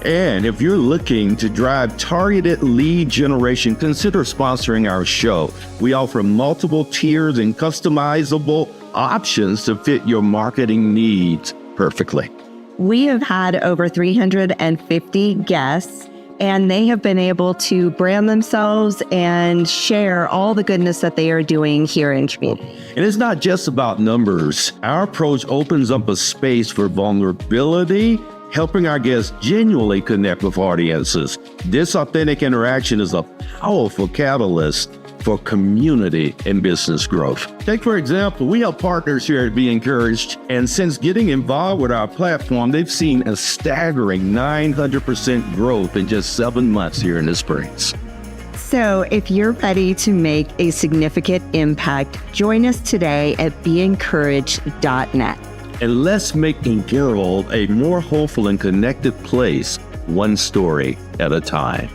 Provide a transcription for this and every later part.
And if you're looking to drive targeted lead generation, consider sponsoring our show. We offer multiple tiers and customizable options to fit your marketing needs perfectly. We have had over 350 guests, and they have been able to brand themselves and share all the goodness that they are doing here in community. And it's not just about numbers. Our approach opens up a space for vulnerability, helping our guests genuinely connect with audiences. This authentic interaction is a powerful catalyst for community and business growth. Take, for example, we have partners here at Be Encouraged, and since getting involved with our platform, they've seen a staggering 900% growth in just 7 months here in the Springs. So if you're ready to make a significant impact, join us today at BeEncouraged.net. And let's make the world a more hopeful and connected place, one story at a time.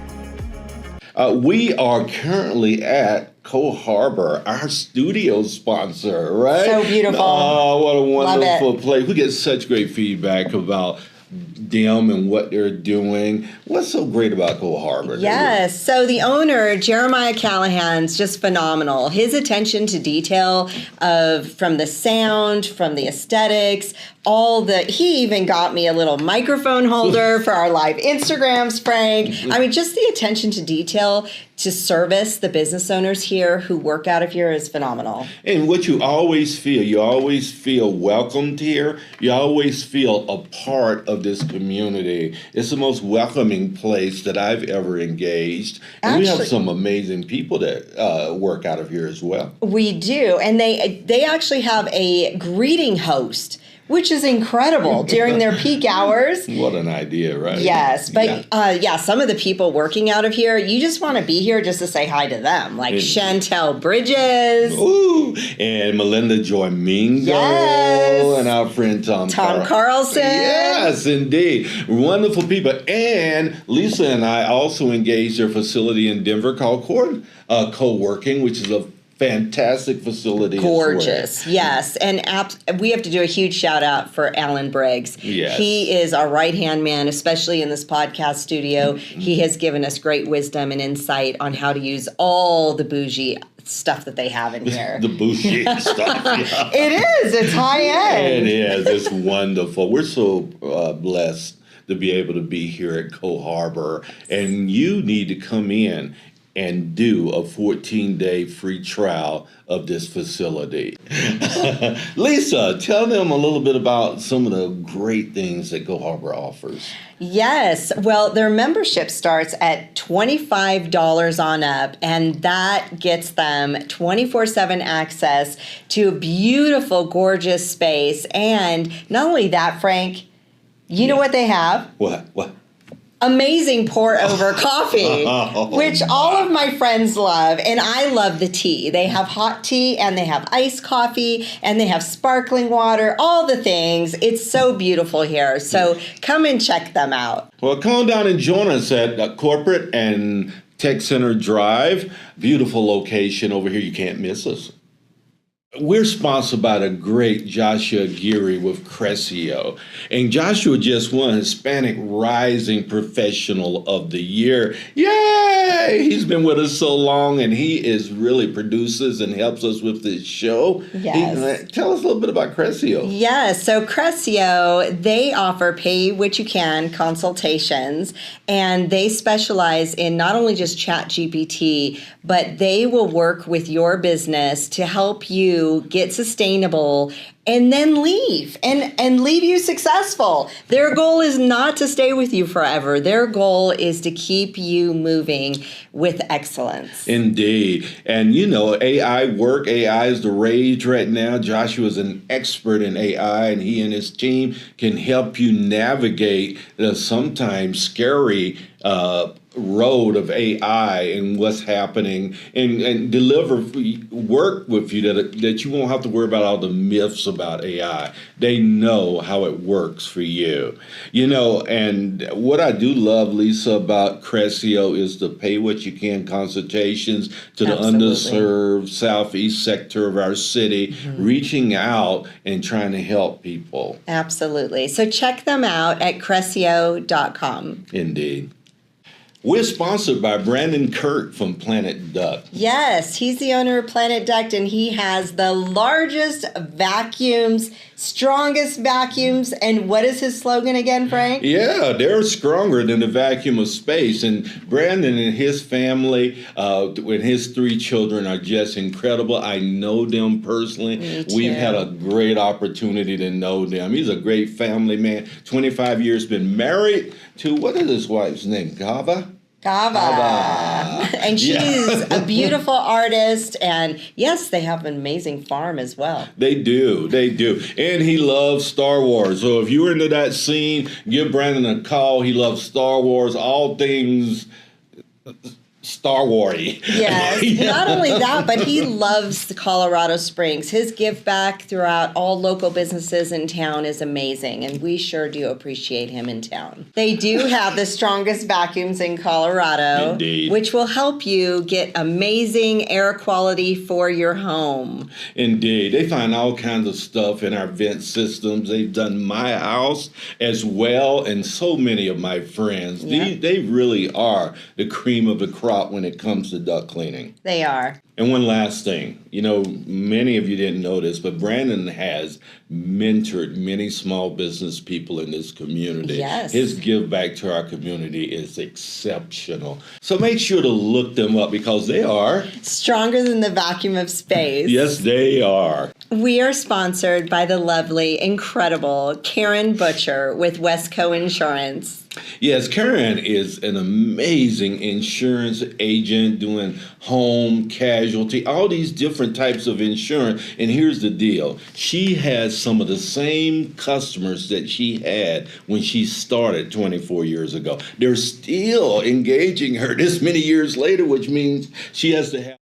We are currently at Co Harbor, our studio sponsor, right? So beautiful. Oh, what a wonderful place. We get such great feedback about them and what they're doing. What's so great about Co Harbor? Yes. So the owner, Jeremiah Callahan's just phenomenal. His attention to detail from the sound, from the aesthetics, he even got me a little microphone holder for our live Instagrams, Frank. I mean, just the attention to detail to service the business owners here who work out of here is phenomenal. And what you always feel welcomed here. You always feel a part of this community. It's the most welcoming place that I've ever engaged. And we have some amazing people that work out of here as well. We do. And they actually have a greeting host, which is incredible during their peak hours. What an idea, right? Yes. But some of the people working out of here, you just want to be here just to say hi to them. Like Chantel Bridges. Ooh, and Melinda Joy Mingo. Yes. And our friend Tom Carlson. Yes, indeed. Wonderful people. And Lisa and I also engaged their facility in Denver called Co-working, which is a fantastic facility. Gorgeous. Yes. And we have to do a huge shout out for Alan Briggs. Yes. He is our right-hand man, especially in this podcast studio. Mm-hmm. He has given us great wisdom and insight on how to use all the bougie stuff that they have in here. The bougie stuff. Yeah. It is. It's high end. It is. It's wonderful. We're so blessed to be able to be here at Co Harbor. And you need to come in and do a 14-day free trial of this facility. Lisa, tell them a little bit about some of the great things that Co Harbor offers. Yes. Well, their membership starts at $25 on up, and that gets them 24/7 access to a beautiful, gorgeous space. And not only that, Frank, you know what they have? What? Amazing pour-over coffee, which all of my friends love, and I love the tea. They have hot tea, and they have iced coffee, and they have sparkling water, all the things. It's so beautiful here, so come and check them out. Well, come on down and join us at Corporate and Tech Center Drive. Beautiful location over here. You can't miss us. We're sponsored by the great Joshua Geary with Crescio. And Joshua just won Hispanic Rising Professional of the Year. Yay! He's been with us so long, and he really produces and helps us with this show. Yes. Tell us a little bit about Crescio. Yes. So Crescio, they offer pay what you can consultations, and they specialize in not only just ChatGPT, but they will work with your business to help you get sustainable and then leave and leave you successful. Their goal is not to stay with you forever. Their goal is to keep you moving with excellence. Indeed. And AI is the rage right now. Joshua is an expert in AI, and he and his team can help you navigate the sometimes scary road of AI and what's happening, and deliver work with you that you won't have to worry about all the myths about AI. They know how it works for you. And what I do love, Lisa, about Crescio is the pay what you can consultations to the underserved southeast sector of our city, reaching out and trying to help people. Absolutely. So check them out at Crescio.com. Indeed. We're sponsored by Brandon Kurt from Planet Duck. Yes, he's the owner of Planet Duck, and he has the largest vacuums, strongest vacuums. And what is his slogan again, Frank? Yeah, they're stronger than the vacuum of space. And Brandon and his family, and his 3 children are just incredible. I know them personally. Me too. We've had a great opportunity to know them. He's a great family man. 25 years, been married to, what is his wife's name? Gava? And she's a beautiful artist, and yes, they have an amazing farm as well. They do. And he loves Star Wars. So if you're into that scene, give Brandon a call. He loves Star Wars, all things Star Wars-y. Yes, not only that, but he loves the Colorado Springs. His give back throughout all local businesses in town is amazing, and we sure do appreciate him in town. They do have the strongest vacuums in Colorado, Indeed. Which will help you get amazing air quality for your home. Indeed. They find all kinds of stuff in our vent systems. They've done my house as well, and so many of my friends. Yep. They really are the cream of the crop when it comes to duct cleaning. They are. And one last thing, many of you didn't know this, but Brandon has mentored many small business people in this community. Yes. His give back to our community is exceptional. So make sure to look them up because they are Stronger than the vacuum of space. Yes, they are. We are sponsored by the lovely, incredible Karen Butcher with Westco Insurance. Yes, Karen is an amazing insurance agent doing home, casualty, all these different types of insurance. And here's the deal. She has some of the same customers that she had when she started 24 years ago. They're still engaging her this many years later, which means she has to have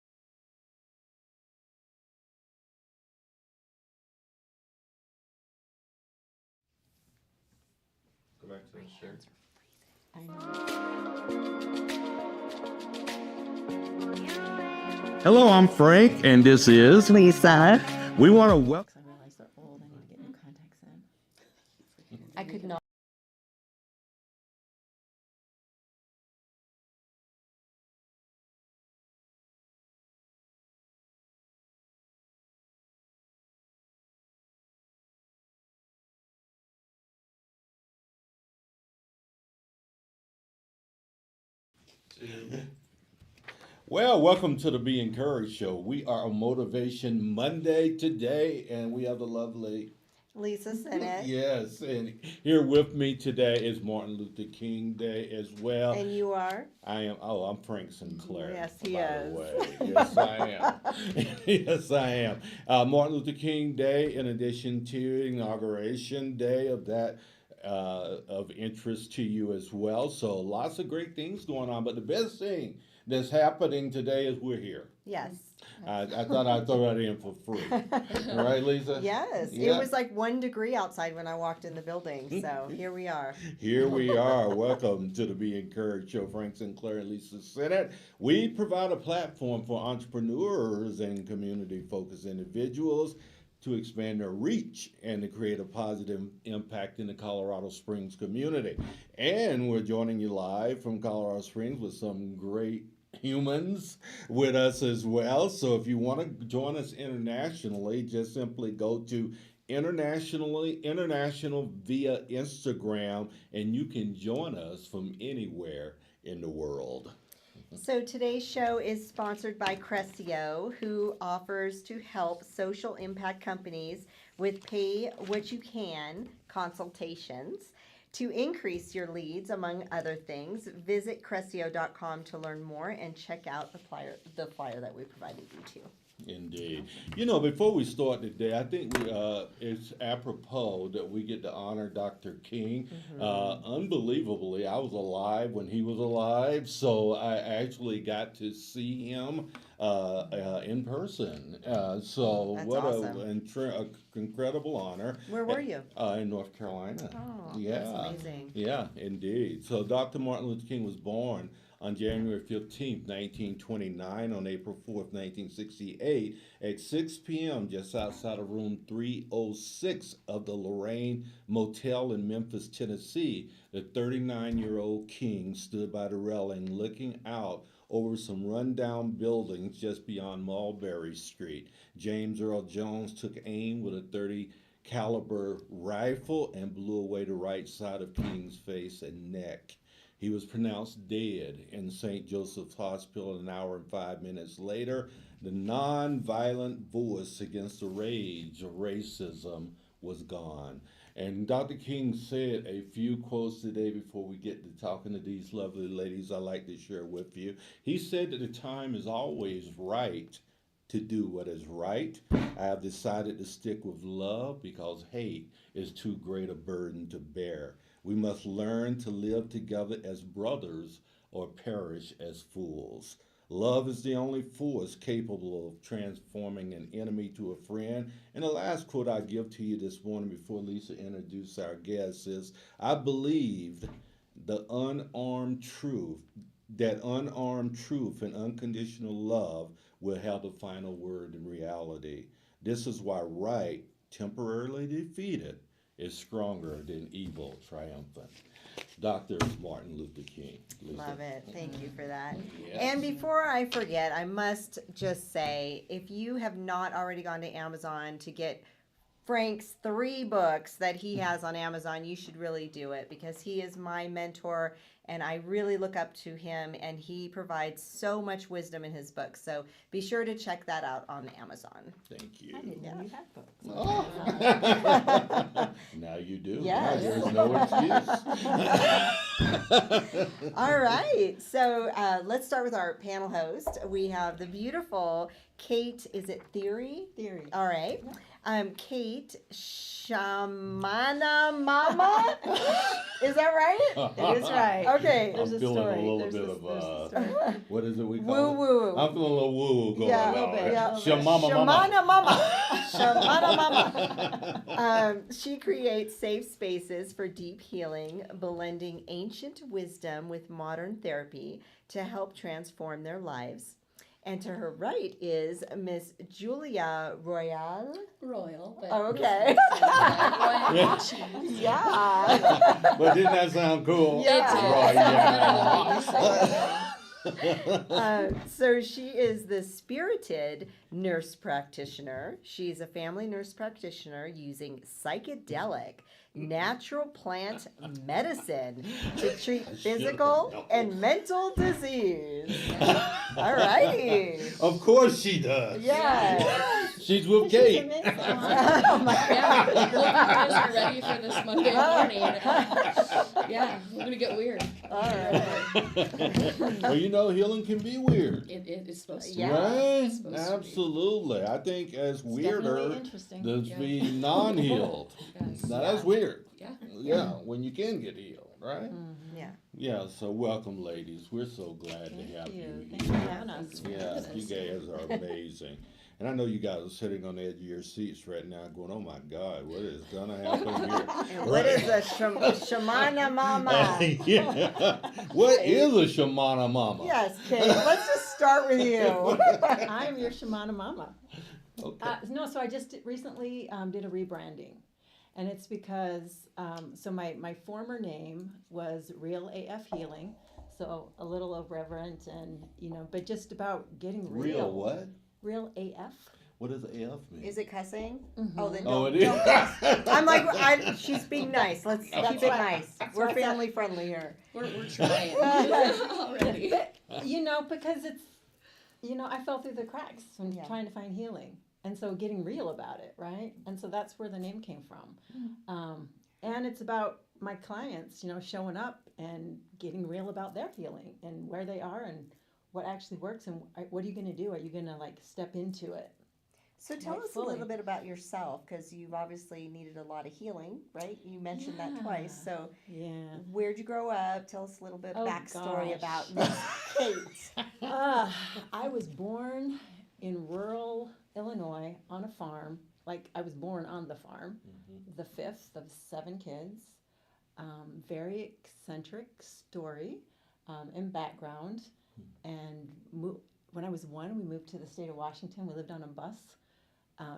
Hello, I'm Frank, and this is Lisa. We Want to Welcome. I realized they're old. I need to get new contacts in. I could not. Well, welcome to the Be Encouraged Show. We are on Motivation Monday today, and we have the lovely Lisa Sennett. Yes, and here with me today is Martin Luther King Day as well. And you are? I'm Frank Sinclair. Yes, he by is. the way. Yes, I am. Yes, I am. Martin Luther King Day, in addition to Inauguration Day of that, of interest to you as well. So lots of great things going on, but the best thing that's happening today is we're here. Yes. I thought I'd throw that in for free. Right, Lisa? Yes. Yeah. It was like 1 degree outside when I walked in the building. So here we are. Here we are. Welcome to the Be Encouraged Show. Frank Sinclair and Lisa Sennett. We provide a platform for entrepreneurs and community-focused individuals to expand their reach and to create a positive impact in the Colorado Springs community. And we're joining you live from Colorado Springs with some great humans with us as well. So if you want to join us internationally, just simply go to international via Instagram, and you can join us from anywhere in the world. So today's show is sponsored by Crescio, who offers to help social impact companies with pay what you can consultations. To increase your leads, among other things, visit Crescio.com to learn more and check out the flyer that we provided you to. Indeed. You know, before we start today, I think it's apropos that we get to honor Dr. King. Unbelievably, I was alive when he was alive, so I actually got to see him in person. So That's what awesome. a incredible honor. Where were you? In North Carolina. Oh, Yeah. that's amazing. Yeah, indeed. So Dr. Martin Luther King was born on January 15th, 1929, on April 4th, 1968, at 6 p.m., just outside of room 306 of the Lorraine Motel in Memphis, Tennessee. The 39-year-old King stood by the railing looking out over some rundown buildings just beyond Mulberry Street. James Earl Jones took aim with a .30 caliber rifle and blew away the right side of King's face and neck. He was pronounced dead in St. Joseph's Hospital an hour and 5 minutes later. The non-violent voice against the rage of racism was gone. And Dr. King said a few quotes today before we get to talking to these lovely ladies I'd like to share with you. He said that the time is always right to do what is right. I have decided to stick with love because hate is too great a burden to bear. We must learn to live together as brothers or perish as fools. Love is the only force capable of transforming an enemy to a friend. And the last quote I give to you this morning before Lisa introduces our guest is, I believe that unarmed truth and unconditional love will have the final word in reality. This is why right, temporarily defeated, is stronger than evil triumphant. Dr. Martin Luther King. Lisa. Love it. Thank you for that. Yes. And before I forget, I must just say, if you have not already gone to Amazon to get Frank's 3 books that he has on Amazon, you should really do it because he is my mentor and I really look up to him and he provides so much wisdom in his books. So be sure to check that out on Amazon. Thank you. I didn't know you had books. Oh. Now you do. Yes. Now there's no excuse. All right. So let's start with our panel host. We have the beautiful Kate, is it Thierry? Theory. All right. Kate, ShamanaMama? Is that right? It is right. Okay. I'm There's a feeling story. a little There's bit a- of, there's a story. what is it we call Woo it? woo. I'm feeling a little woo woo going Yeah, on. a little bit, Right? yeah. ShamanaMama. She creates safe spaces for deep healing, blending ancient wisdom with modern therapy to help transform their lives. And to her right is Miss Julia Royall. Royal, but Oh, okay. Royal cheese. Yeah. But didn't that sound cool? Yeah. Right, yeah. So she is the spirited nurse practitioner. She's a family nurse practitioner using psychedelic natural plant medicine to treat physical and mental disease. All righty. Of course she does. Yeah. She's with Kate. Oh my Yeah, hope you guys are ready for this Monday morning. Yeah, we're gonna get weird. All right. Well, you know, healing can be weird. It is supposed to. Yeah. Right? It's supposed to be. Absolutely. I think as weirder, Definitely interesting. there's Yeah. be non-healed. Yes. Now that's weird. Yeah. Yeah, when you can get healed, right? Yeah. Yeah, so welcome, ladies. We're so glad to have you Thank you for here. having us. Yeah, you guys are amazing. And I know you guys are sitting on the edge of your seats right now going, oh my God, what is going to happen here? And what is a ShamanaMama? Yeah. What is a ShamanaMama? Yes, Kate. Let's just start with you. I'm your ShamanaMama. Okay. No, so I just recently did a rebranding. And it's because, so my former name was Real AF Healing. So a little irreverent and, but just about getting real. Real what? Real AF. What does AF mean? Is it cussing? Mm-hmm. Oh, then Oh, don't, it is. don't cuss. I'm like, she's being nice. Let's keep it right. nice. We're family friendly here. We're trying already. Because it's, I fell through the cracks when Yeah. trying to find healing. And so getting real about it, right? And so that's where the name came from. And it's about my clients, showing up and getting real about their healing and where they are and what actually works and what are you going to do? Are you going to like step into it? So tell Like, us a fully. little bit about yourself, because you've obviously needed a lot of healing, right? You mentioned that twice. So Yeah. where'd you grow up? Tell us a little bit Oh, backstory gosh. about Miss Kate. I was born in rural Illinois on a farm. Like I was born on the farm, the fifth of 7 kids. Very eccentric story and background. And when I was 1, we moved to the state of Washington. We lived on a bus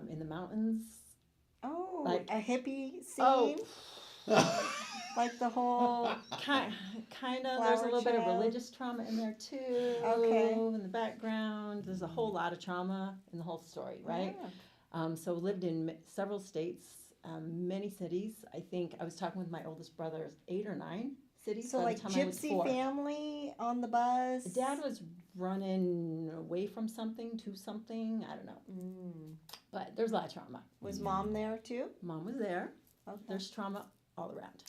in the mountains. Oh, Like- a hippie Oh. scene? Like the whole... Kind of. There's a Flower little bit of child. religious trauma in there too. Okay. In the background, there's a whole lot of trauma in the whole story, right? Yeah. So lived in several states, many cities. I think I was talking with my oldest brother, 8 or 9 cities. So by like the time I was gypsy 4. family on the bus? Dad was running away from something to something. I don't know, Mm. but there's a lot of trauma. Was mom there too? Mom was there. Okay. There's trauma all around.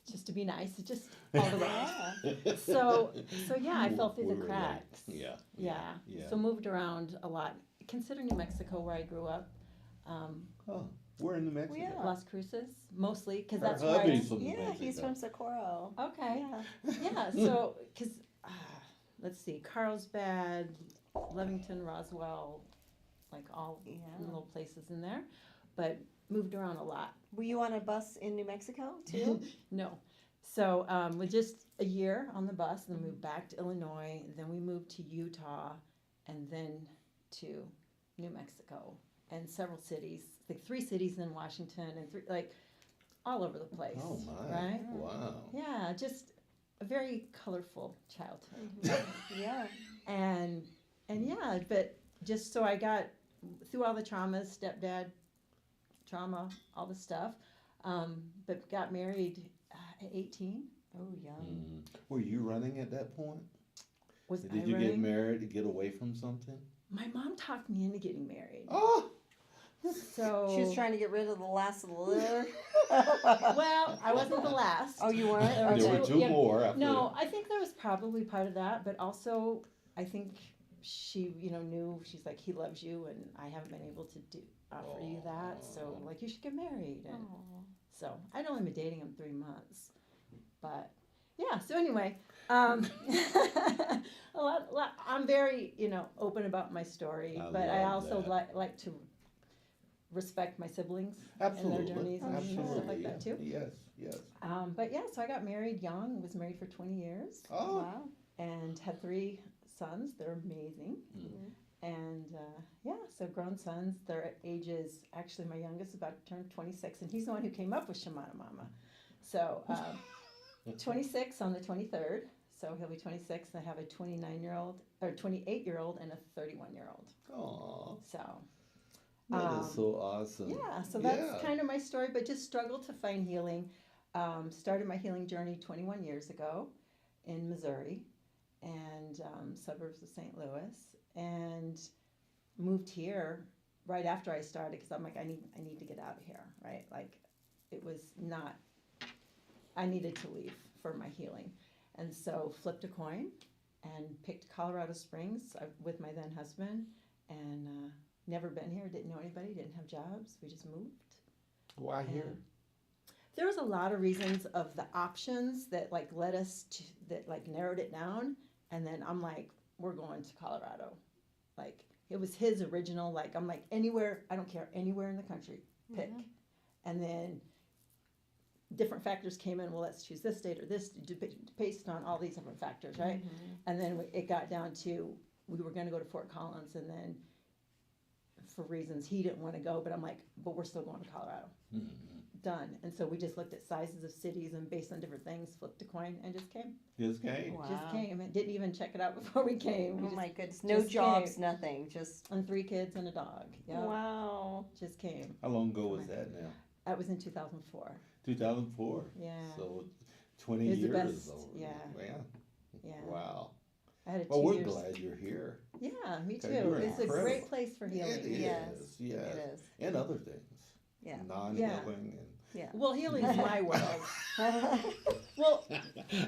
Just to be nice, it's just all around. Yeah. So yeah, I fell through We the relate. cracks. Yeah. Yeah. Yeah. So moved around a lot. Consider New Mexico where I grew up. Oh, we're in New Mexico. Yeah. Las Cruces, mostly, because Her that's where I. hubby's from New Yeah, he's Mexico. from Socorro. Okay. Yeah. Yeah. So, because let's see, Carlsbad, Levington, Roswell, like all Yeah. little places in there, but moved around a lot. Were you on a bus in New Mexico too? No. So with just a year on the bus, then moved back to Illinois. Then we moved to Utah, and then to New Mexico, and several cities, like 3 cities in Washington, and 3 like all over the place. Oh my! Right? Wow. Yeah, just a very colorful childhood. Yeah. And yeah, but just so I got through all the traumas, stepdad trauma, all the stuff, but got married at 18. Oh, young. Mm. Were you running at that point? Was Did I you get running? married to get away from something? My mom talked me into getting married. Oh. So She was trying to get rid of the last of the litter. well, I wasn't the last. Oh, you weren't? There were There were Okay. 2 yeah. more after. No, I think there was probably part of that, but also I think she, knew, she's like, he loves you, and I haven't been able to offer you that, so like you should get married. And Aw. so I'd only been dating him 3 months, but yeah. So anyway, a lot. I'm very, open about my story, I but I love also that. like to respect my siblings Absolutely. and their journeys and Absolutely. stuff like that too. Yes. Yes. But yeah, so I got married young. Was married for 20 years Oh. Wow. and had 3 sons. They're amazing. Mm. And yeah, so grown sons. Their ages. Actually, my youngest is about to turn 26, and he's the one who came up with ShamanaMama. So 26 on the 23rd. So he'll be 26. I have a 29-year-old or 28-year-old and a 31-year-old. Aw. So That is so awesome. yeah, so that's Yeah. kind of my story, but just struggled to find healing. Started my healing journey 21 years ago in Missouri and suburbs of St. Louis, and moved here right after I started because I'm like, I need to get out of here, right? Like, it was not, I needed to leave for my healing. And so flipped a coin and picked Colorado Springs with my then husband, and never been here, didn't know anybody, didn't have jobs. We just moved. Why here? And there was a lot of reasons of the options that like led us to, that like narrowed it down. And then I'm like, we're going to Colorado. Like, it was his original, like, I'm like, anywhere, I don't care, anywhere in the country, pick. And then different factors came in, well, let's choose this state or this, based on all these different factors, right? And then it got down to, we were gonna go to Fort Collins, and then for reasons he didn't wanna go, but I'm like, but we're still going to Colorado. Mm. Done. And so we just looked at sizes of cities and based on different things, flipped a coin and just came. Just came. Wow. Just came and didn't even check it out before we came. We Oh just, my goodness. No just jobs, came. nothing. Just And 3 kids and a dog. Yeah. wow. Just came. How long ago was that now? That was in 2004. 2004. Yeah. So 20 It was the years best, over. yeah. Yeah. Yeah. Wow. I had a 2 Well, we're years. glad you're here. Yeah, me Okay, too. you're It's a incredible. great place for healing. It is. Yes, Yes. It is. And other things. Yeah. Non-healing and Well, healing's my world. Well,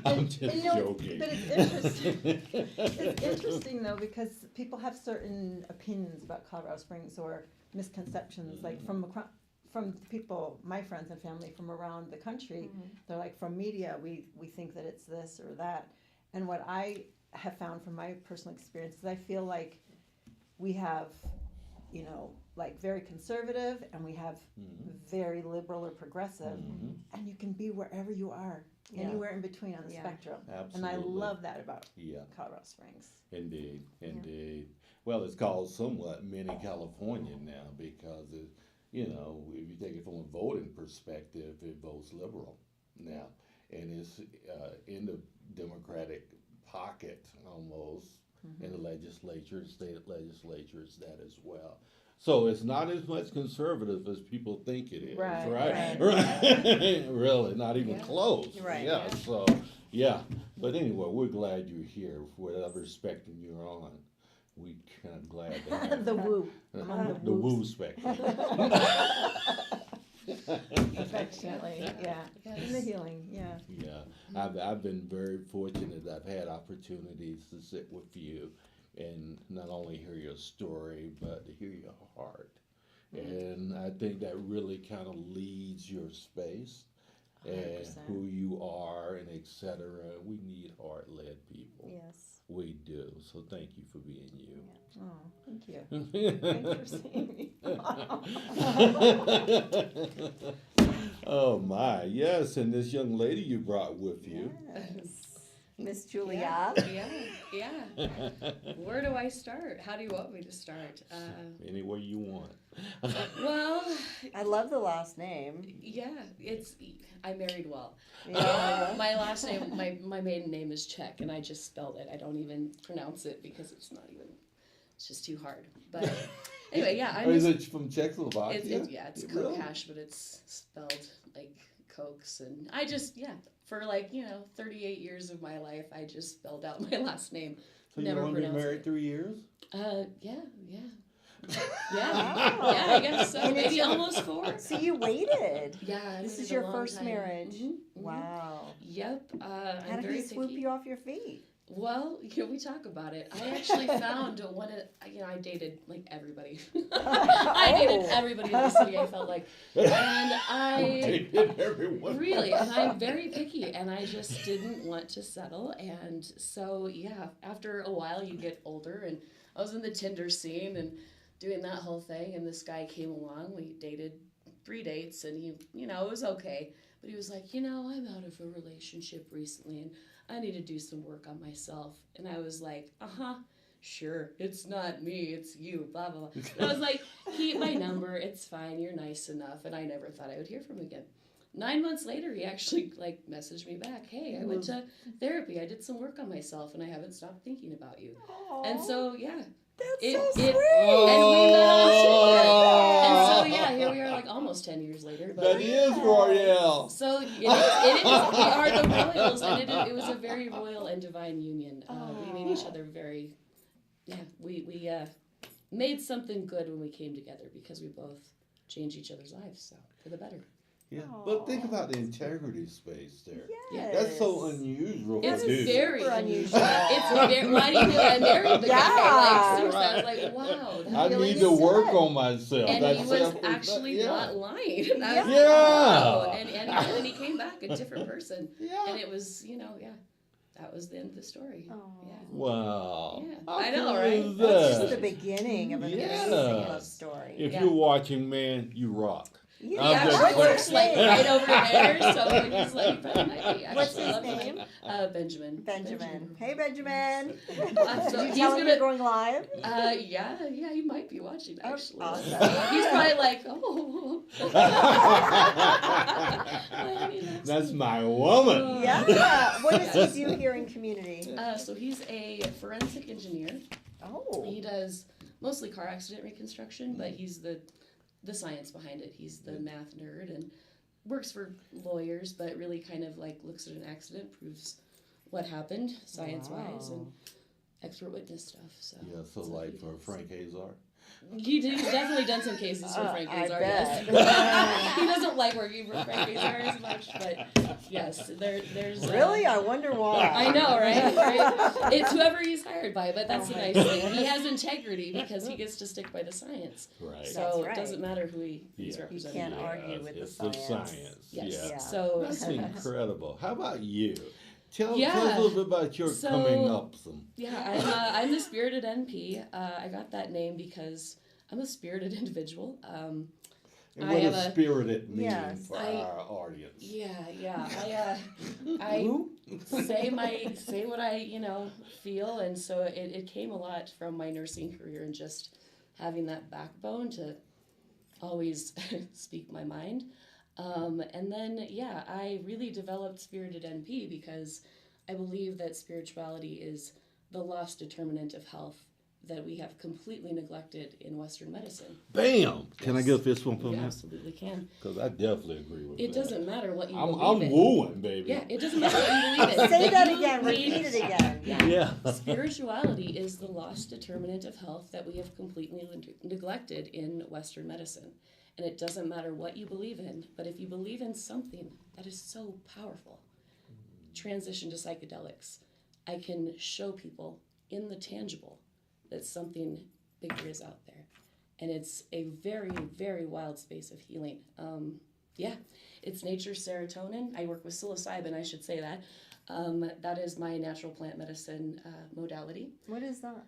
I'm just joking. But it's interesting. It's interesting though, because people have certain opinions about Colorado Springs or misconceptions, like from people, my friends and family from around the country. They're like, from media, we think that it's this or that. And what I have found from my personal experience is I feel like we have, you know, like very conservative, and we have very liberal or progressive, and you can be wherever you are, anywhere in between on the spectrum. Absolutely. And I love that about Yeah. Colorado Springs. Indeed, indeed. Well, it's called somewhat mini California now because it, you know, if you take it from a voting perspective, it votes liberal now, and it's in the Democratic pocket almost in the legislature, state legislatures, that as well. So it's not as much conservative as people think it is, right? Really, not even close. Right. Yeah. So, yeah. But anyway, we're glad you're here. Whatever spectrum you're on, we kind of glad to have The you. woo. I'm on The woo spectrum. Affectionately, yeah. And the healing, yeah. Yeah, I've been very fortunate. I've had opportunities to sit with you and not only hear your story, but to hear your heart. And I think that really kind of leads your space and 100%. who you are and et cetera. We need heart-led people. Yes. We do. So thank you for being you. Oh, thank you. Thanks for seeing me. Oh my, yes, and this young lady you brought with you. Miss Julia. Yeah. Where do I start? How do you want me to start? Any way you want. Well, I love the last name. yeah, I married well. Yeah. My last name, my maiden name is Czech, and I just spelled it. I don't even pronounce it because it's just too hard. But anyway, yeah. Is it from Czechoslovakia? It's Really? Kokash, but it's spelled like Cokes, and I just, for 38 years of my life, I just spelled out my last name. So Never you've only been pronounced married it. 3 years? Yeah. Yeah, I guess so. And it's Maybe almost 4. So you waited. Yeah, I This waited is a your long first time. marriage. Mhm, mhm. Wow. Yep. How I'm did very he swoop picky. you off your feet? Well, we talk about it. I actually found I dated like everybody. I dated everybody in the city, I felt like. And I Everyone. really, and I'm very picky, and I just didn't want to settle. And so, yeah, after a while you get older, and I was in the Tinder scene and doing that whole thing, and this guy came along. We dated 3 dates, and he, it was okay. But he was like, I'm out of a relationship recently, and I need to do some work on myself. And I was like, sure, it's not me, it's you, blah, blah, blah. And I was like, keep my number, it's fine, you're nice enough. And I never thought I would hear from him again. 9 months later, he actually messaged me back, hey, I went to therapy, I did some work on myself, and I haven't stopped thinking about you. Aww. And so, yeah. That's so sweet. And we met on Tinder. And so, yeah, here we are almost 10 years later. But That is Royall. so it is. We are the Royals, and it was a very royal and divine union. We made each other very, we made something good when we came together because we both changed each other's lives, so for the better. Yeah, but think about the integrity space there. Yes. That's so unusual. It's for dudes. very Super unusual. unusual. It's very. Why do you think I married the Yeah. guy? Seriously, I was like, wow. I really need to work sad. on myself. And That's he was self-respect. actually Yeah. not lying. And I was like, Yeah. wow. And he came back a different person. Yeah. And it was, that was the end of the story. Aw. Yeah. Wow. Yeah. How I know, cool right? is That's just the that? beginning of an Yes. amazing love story. If Yeah. you're watching, man, you rock. He I'm just actually saying. works right over there, so he's like, What's his name? Benjamin. Benjamin. Hey, Benjamin. So Did you he's tell him gonna- you're going live? Yeah, he might be watching actually. awesome. He's probably like, oh. That's my woman. Yeah. What does he do here in community? So he's a forensic engineer. Oh. He does mostly car accident reconstruction, but he's the science behind it. He's the math nerd and works for lawyers, but really kind of looks at an accident, proves what happened science-wise, and expert witness stuff. So Yeah, so that's what like he for does. Frank Hazar. He's definitely done some cases for Frank I Azar, bet. yes. He doesn't like working for Frank Azar as much, but yes, there's... Really? I wonder why. I know, right? It's whoever he's hired by, but that's a nice thing. He has integrity because he gets to stick by the science. Right. So That's it right. doesn't matter who he's Yeah. representing. can't argue with the it's science. Yes. Yeah. So That's incredible. How about you? Tell Yeah. us a little bit about your So- coming up. yeah, I'm the spirited NP. I got that name because I'm a spirited individual. And I what have does a- spirited mean Yes. for I- our audience? Yeah. I say what I feel, and so it came a lot from my nursing career and just having that backbone to always speak my mind. And then I really developed spirited NP because I believe that spirituality is the lost determinant of health that we have completely neglected in Western medicine. Bam! Can I Yes. get a fist bump from You you? absolutely can. Because I definitely agree with It that. doesn't matter what you I'm believe in. wooing, baby. Yeah, it doesn't matter what you believe in. Say But that you again. need- Repeat it again. Yeah. Spirituality is the lost determinant of health that we have completely neglected in Western medicine. And it doesn't matter what you believe in, but if you believe in something that is so powerful, transition to psychedelics. I can show people in the tangible that something bigger is out there. And it's a very, very wild space of healing. It's nature's serotonin. I work with psilocybin, I should say that. That is my natural plant medicine modality. What is that?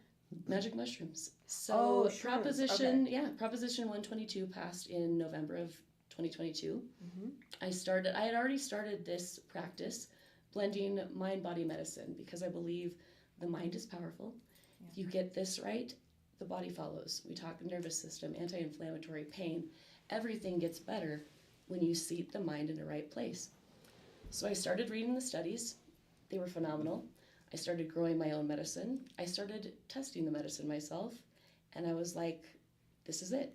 Magic mushrooms. So Oh, shrooms. Proposition 122 passed in November of 2022. I had already started this practice blending mind-body medicine because I believe the mind is powerful. If you get this right, the body follows. We talk nervous system, anti-inflammatory, pain. Everything gets better when you seat the mind in the right place. So I started reading the studies. They were phenomenal. I started growing my own medicine. I started testing the medicine myself, and I was like, this is it.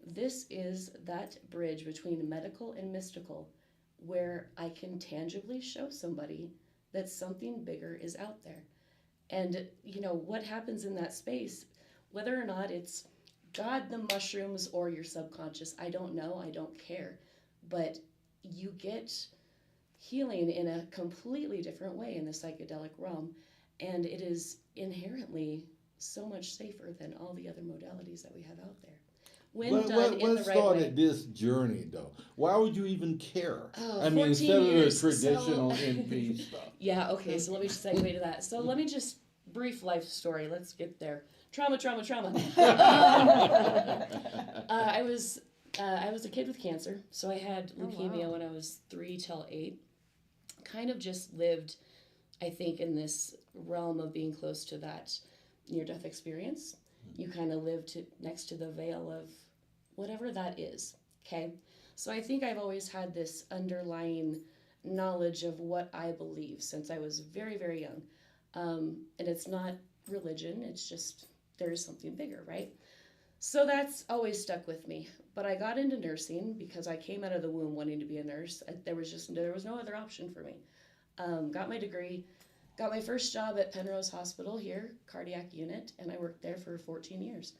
This is that bridge between medical and mystical where I can tangibly show somebody that something bigger is out there. And, what happens in that space, whether or not it's God, the mushrooms, or your subconscious, I don't know, I don't care. But you get healing in a completely different way in the psychedelic realm, and it is inherently so much safer than all the other modalities that we have out there. When done in the What right started way. this journey, though? Why would you even care? Oh, I mean, 14 instead of the years, traditional so- NP stuff. Yeah, okay, so let me just segue to that. So let me just, brief life story, let's get there. Trauma. I was a kid with cancer, so I had leukemia when I was 3 till 8. Kind of just lived, I think, in this realm of being close to that near-death experience. You kind of live next to the veil of whatever that is, okay? So I think I've always had this underlying knowledge of what I believe since I was very, very young. And it's not religion, it's just there's something bigger, right? So that's always stuck with me. But I got into nursing because I came out of the womb wanting to be a nurse. There was no other option for me. Got my degree, got my first job at Penrose Hospital here, cardiac unit, and I worked there for 14 years.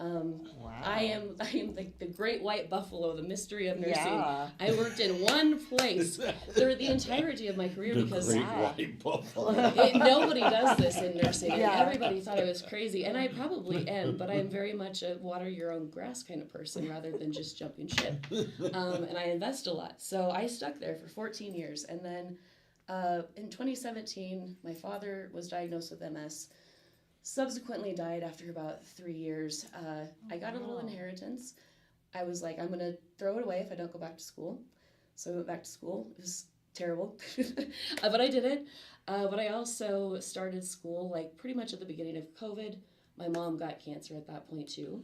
Wow. I am the great white buffalo, the mystery of nursing. Yeah. I worked in one place through the entirety of my career The because great white buffalo. nobody does this in nursing. And Yeah. everybody thought I was crazy, and I probably am, but I am very much a water your own grass kind of person rather than just jumping ship. And I invest a lot. So I stuck there for 14 years. And then in 2017, my father was diagnosed with MS. Subsequently died after about 3 years. I got a little inheritance. I was like, I'm going to throw it away if I don't go back to school. So I went back to school. It was terrible, but I did it. But I also started school like pretty much at the beginning of COVID. My mom got cancer at that point too.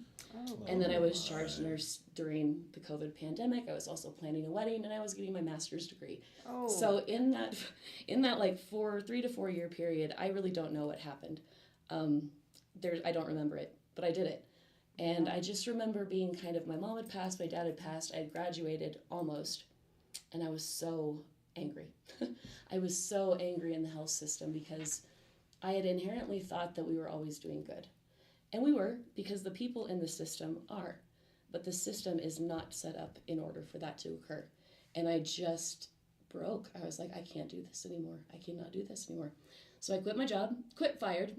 And then I was charge nurse during the COVID pandemic. I was also planning a wedding, and I was getting my master's degree. Oh. So in that like 3 to 4 year period, I really don't know what happened. I don't remember it, but I did it. And I just remember being kind of, my mom had passed, my dad had passed, I had graduated almost, and I was so angry. I was so angry in the health system because I had inherently thought that we were always doing good. And we were, because the people in the system are. But the system is not set up in order for that to occur. And I just broke. I was like, I can't do this anymore. I cannot do this anymore. So I quit my job, fired.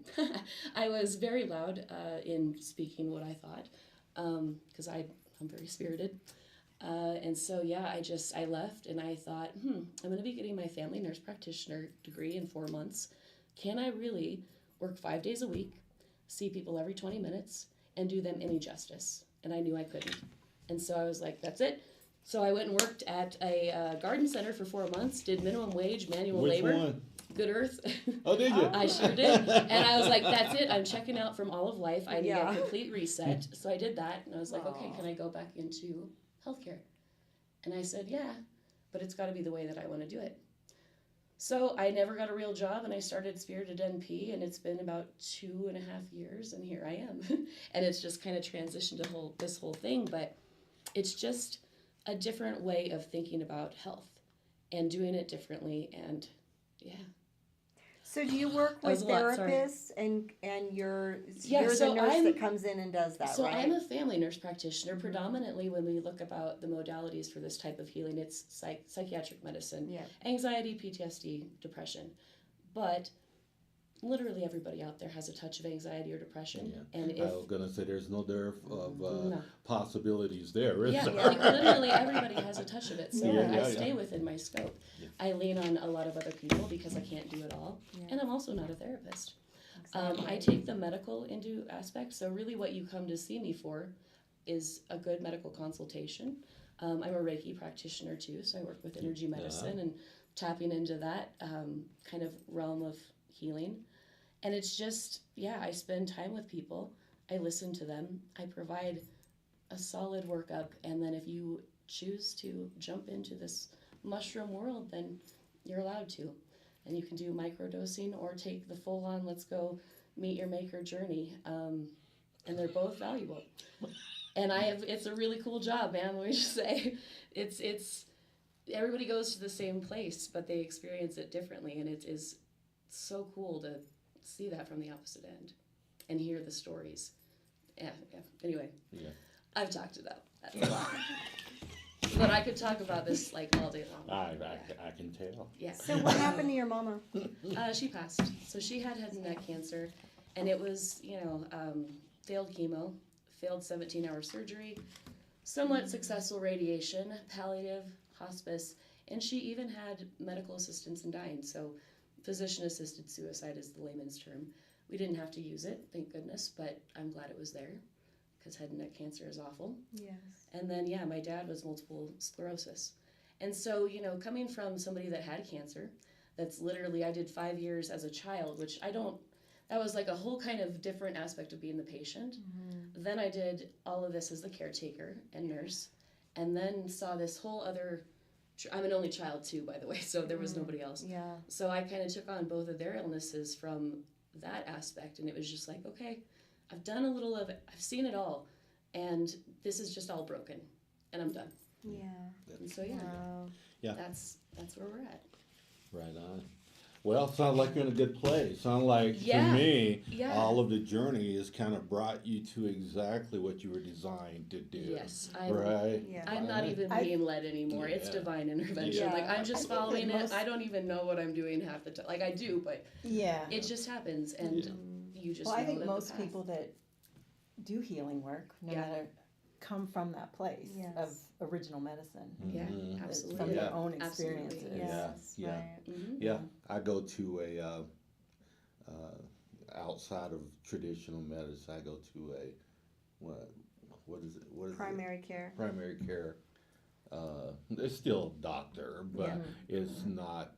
I was very loud in speaking what I thought, because I'm very spirited. And so, yeah, I left and I thought, I'm going to be getting my family nurse practitioner degree in 4 months. Can I really work 5 days a week, see people every 20 minutes, and do them any justice? And I knew I couldn't. And so I was like, that's it. So I went and worked at a garden center for 4 months, did minimum wage, manual labor. Which one? Good Earth. Oh, did you? I sure did. And I was like, that's it. I'm checking out from all of life. I need a complete reset. So I did that. And I was like, okay, can I go back into healthcare? And I said, yeah, but it's got to be the way that I want to do it. So I never got a real job, and I started Spirited NP, and it's been about 2.5 years, and here I am. And it's just kind of transitioned to this whole thing, but it's just a different way of thinking about health and doing it differently, and yeah. So do you work That was with a lot, sorry. therapists and you're Yeah, the so nurse I'm- that comes in and does that, So right? I'm a family nurse practitioner. Predominantly, when we look about the modalities for this type of healing, it's psychiatric medicine, Yeah. anxiety, PTSD, depression. But literally everybody out there has a touch of anxiety or depression. Yeah. And I was gonna say there's no dearth of No. possibilities there, is yeah, there? like literally everybody has a touch of it. So Yeah, I stay yeah. within my scope. Yeah. I lean on a lot of other people because I can't do it all. Yeah. And I'm also not a therapist. Exactly. I take the medical into aspect. So really what you come to see me for is a good medical consultation. I'm a Reiki practitioner too, so I work with energy medicine and tapping into that kind of realm of healing. And it's just, I spend time with people. I listen to them. I provide a solid workup. And then if you choose to jump into this mushroom world, then you're allowed to. And you can do microdosing or take the full-on, let's go meet your maker journey. And they're both valuable. And it's a really cool job, man. Let me just say, it's everybody goes to the same place, but they experience it differently. And it is so cool to see that from the opposite end and hear the stories. Yeah. Anyway, I've talked it up. That's a lot. But I could talk about this like all day long. I can tell. Yeah. So what happened to your mama? She passed. So she had head and neck cancer, and it was, failed chemo, failed 17-hour surgery, somewhat successful radiation, palliative, hospice, and she even had medical assistance in dying. So physician-assisted suicide is the layman's term. We didn't have to use it, thank goodness, but I'm glad it was there because head and neck cancer is awful. Yes. And then, my dad was multiple sclerosis. And so, coming from somebody that had cancer, that's literally, I did 5 years as a child, which that was like a whole kind of different aspect of being the patient. Mm-hmm. Then I did all of this as the caretaker and nurse, and then saw this whole other, I'm an only child too, by the way, so there was nobody else. Yeah. So I kind of took on both of their illnesses from that aspect, and it was just like, okay, I've done a little of it, I've seen it all, and this is just all broken, and I'm done. Yeah. And so Wow. Yeah. that's where we're at. Right on. Well, sounds like you're in a good place. Sounds like, to Yeah. me, Yeah. all of the journey has kind of brought you to exactly what you were designed to do. Yes, Right? Yeah. I'm not even being led anymore. It's Yeah. divine intervention. Yeah. Like I'm just I think that following it. most- I don't even know what I'm doing half the time. Like I do, but Yeah. it just happens, and you just. Well, I know think that most the path. people that do healing work, no Yeah. matter, come from that place Yes. of original medicine. Yeah, Mhm. It's absolutely. from Yeah. their own Absolutely. experiences. Yes. Yeah. Right. Mhm. Yeah, I go to a outside of traditional medicine. I go to a what is it? What is Primary care. it? Primary care. It's still a doctor, but Yeah. it's not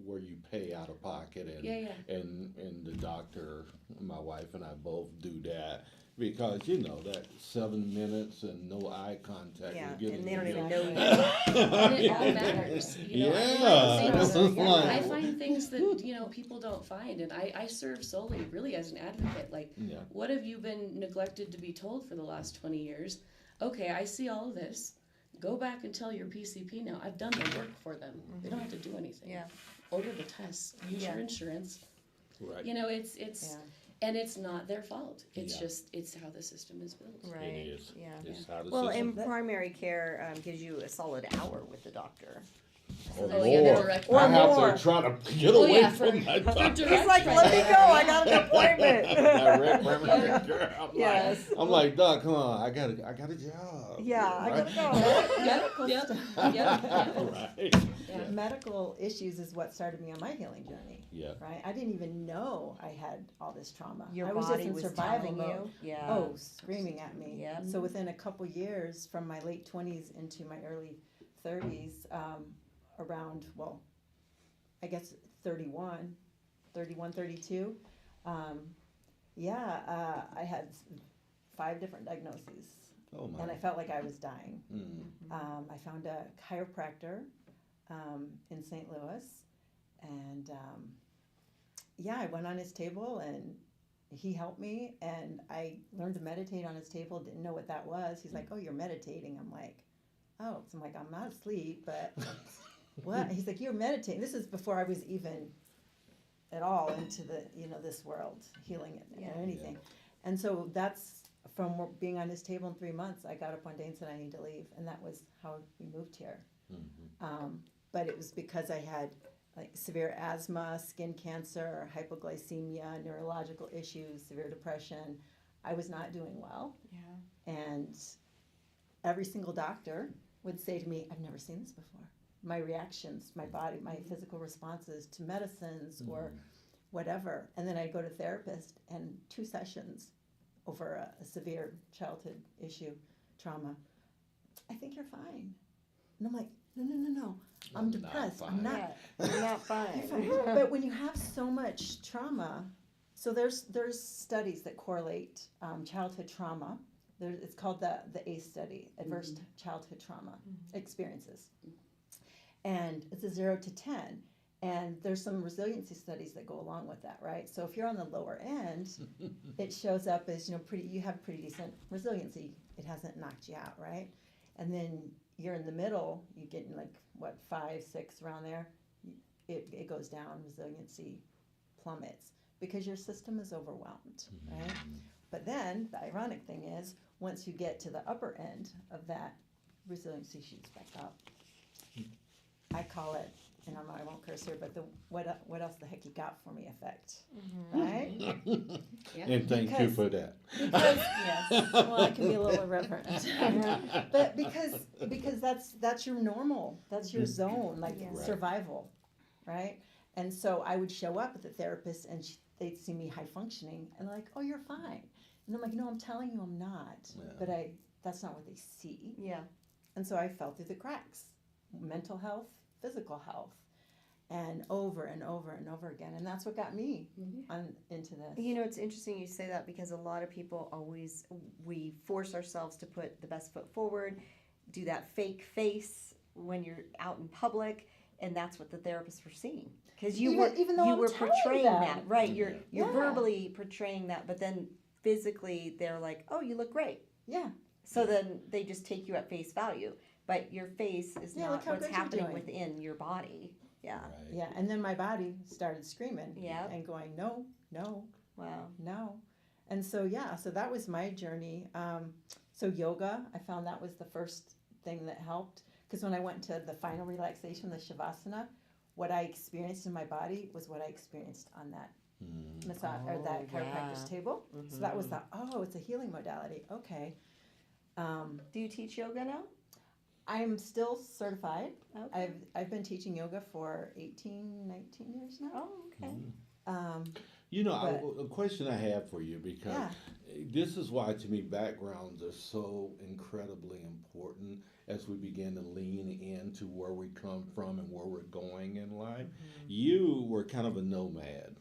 where you pay out of pocket, and Yeah, yeah. and the doctor, my wife and I both do that. Because that 7 minutes and no eye contact. Yeah, we're getting and they don't even you. know you. And it all matters. I find things that people don't find, and I serve solely really as an advocate. Like, Yeah. what have you been neglected to be told for the last 20 years? Okay, I see all of this. Go back and tell your PCP now. I've done the work for them. They don't have to do anything. Yeah. Order the tests. Use Yeah. your insurance. Right. It's Yeah. And it's not their fault. It's Yeah. just, it's how the system is built. Right. It is. Yeah. It's how the Well, system. and primary care gives you a solid hour with the doctor. Oh, yeah, the direct I have more. to try to get Oh, away yeah, from my for doctor. direct He's like, let me go. I got an appointment. Direct primary care. Yes. I'm like, Doc, come on, I got a job. Yeah, I Right? gotta go. Medical Yep. stuff. Yep. Right. Yeah. Medical issues is what started me on my healing journey. Yeah. Right? I didn't even know I had all this trauma. Your I was body just in was survival telling mode. you. Yeah. Oh, screaming at me. Yep. So within a couple years, from my late 20s into my early 30s, around, well, I guess 31, 32, I had 5 different diagnoses. Oh my. And I felt like I was dying. Mm. I found a chiropractor in St. Louis, and I went on his table and he helped me, and I learned to meditate on his table. Didn't know what that was. He's like, "Oh, you're meditating." I'm like, "Oh," so I'm like, "I'm not asleep, but what?" He's like, "You're meditating." This is before I was even at all into the this world, healing it Yeah. or anything, and so that's. From being on his table in 3 months, I got up one day and said, I need to leave. And that was how we moved here. Mhm. But it was because I had like severe asthma, skin cancer, hypoglycemia, neurological issues, severe depression. I was not doing well. Yeah. And every single doctor would say to me, I've never seen this before. My reactions, my body, my physical responses to medicines or whatever. And then I'd go to therapist, and 2 sessions over a severe childhood issue, trauma. I think you're fine. And I'm like, no. I'm depressed. I'm not. Yeah. You're not fine. But when you have so much trauma, so there's studies that correlate childhood trauma. It's called the ACE study, Adverse Childhood Trauma Experiences. And it's a 0 to 10. And there's some resiliency studies that go along with that, right? So if you're on the lower end, it shows up as, you have pretty decent resiliency. It hasn't knocked you out, right? And then you're in the middle, you get in 5, 6 around there, it goes down, resiliency plummets because your system is overwhelmed, right? But then the ironic thing is, once you get to the upper end of that, resiliency shoots back up. I call it, and I won't curse here, but the what else the heck you got for me effect, right? Yeah. And thank you Because- for that. Because yes, well, I can be a little irreverent, but because that's your normal, that's your zone, like Yeah. Right. survival, right? And so I would show up at the therapist, and they'd see me high functioning, and they're like, "Oh, you're fine," and I'm like, "No, I'm telling you, I'm not." Yeah. But that's not what they see, Yeah. and so I fell through the cracks, mental health, physical health, and over and over and over again, and that's what got me into this. It's interesting you say that because a lot of people we force ourselves to put the best foot forward, do that fake face when you're out in public, and that's what the therapists were seeing. Because Even though you I'm were telling portraying them. that, right? You're Yeah. verbally portraying that, but then physically they're like, "Oh, you look great." Yeah. So then they just take you at face value, but your face is Yeah, look not how what's good you're happening doing. within your body. Yeah. Right. Yeah, and then my body started screaming Yep. and going, no, no, Wow. no. And so, so that was my journey. So yoga, I found that was the first thing that helped. Because when I went to the final relaxation, the Shavasana, what I experienced in my body was what I experienced on that massage or that chiropractor's table. So that was it's a healing modality. Okay. Do you teach yoga now? I'm still certified. Okay. I've been teaching yoga for 18, 19 years now. Oh, okay. But- A question I have for you, because Yeah. this is why, to me, backgrounds are so incredibly important as we begin to lean into where we come from and where we're going in life. You were kind of a nomad,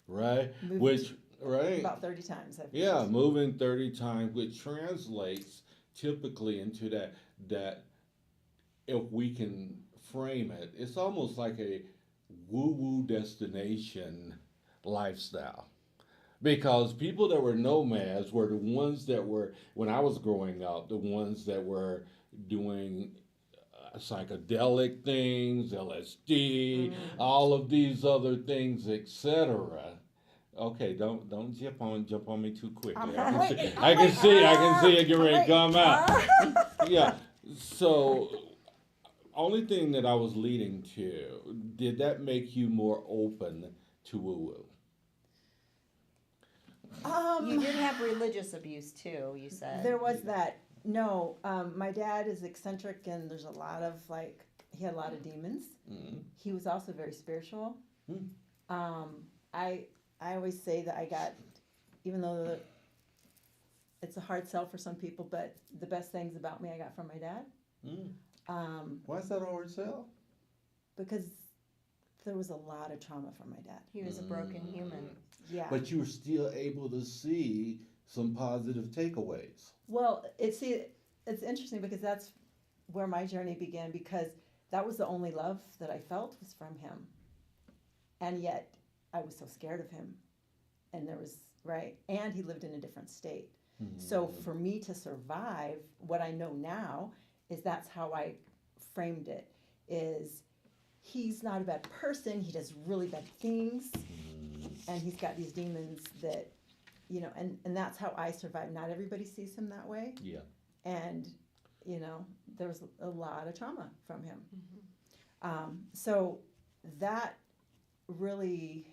right? Moved Right? About 30 times. I've Yeah, moved. moving 30 times, which translates typically into that if we can frame it, it's almost like a woo-woo destination lifestyle. Because people that were nomads were the ones that were, when I was growing up, the ones that were doing psychedelic things, LSD, all of these other things, etc. Okay, don't jump on me too quick. I'm I can waiting, see, I'm I can waiting. see, I can see it get I'm ready to waiting. come out. Yeah. So, only thing that I was leading to, did that make you more open to woo woo? You did have religious abuse too, you said. There was that. No, my dad is eccentric, and there's a lot of he had a lot of demons. Mm. He was also very spiritual. Mm. I always say that I got, even though it's a hard sell for some people, but the best things about me I got from my dad. Mm. Why is that a hard sell? Because there was a lot of trauma from my dad. He was a broken human. Yeah. But you were still able to see some positive takeaways. Well, it's interesting because that's where my journey began, because that was the only love that I felt was from him. And yet I was so scared of him. And and he lived in a different state. Mm. So for me to survive, what I know now is that's how I framed it, is he's not a bad person, he does really bad things, and he's got these demons that, and that's how I survived. Not everybody sees him that way. Yeah. And, there was a lot of trauma from him. So that really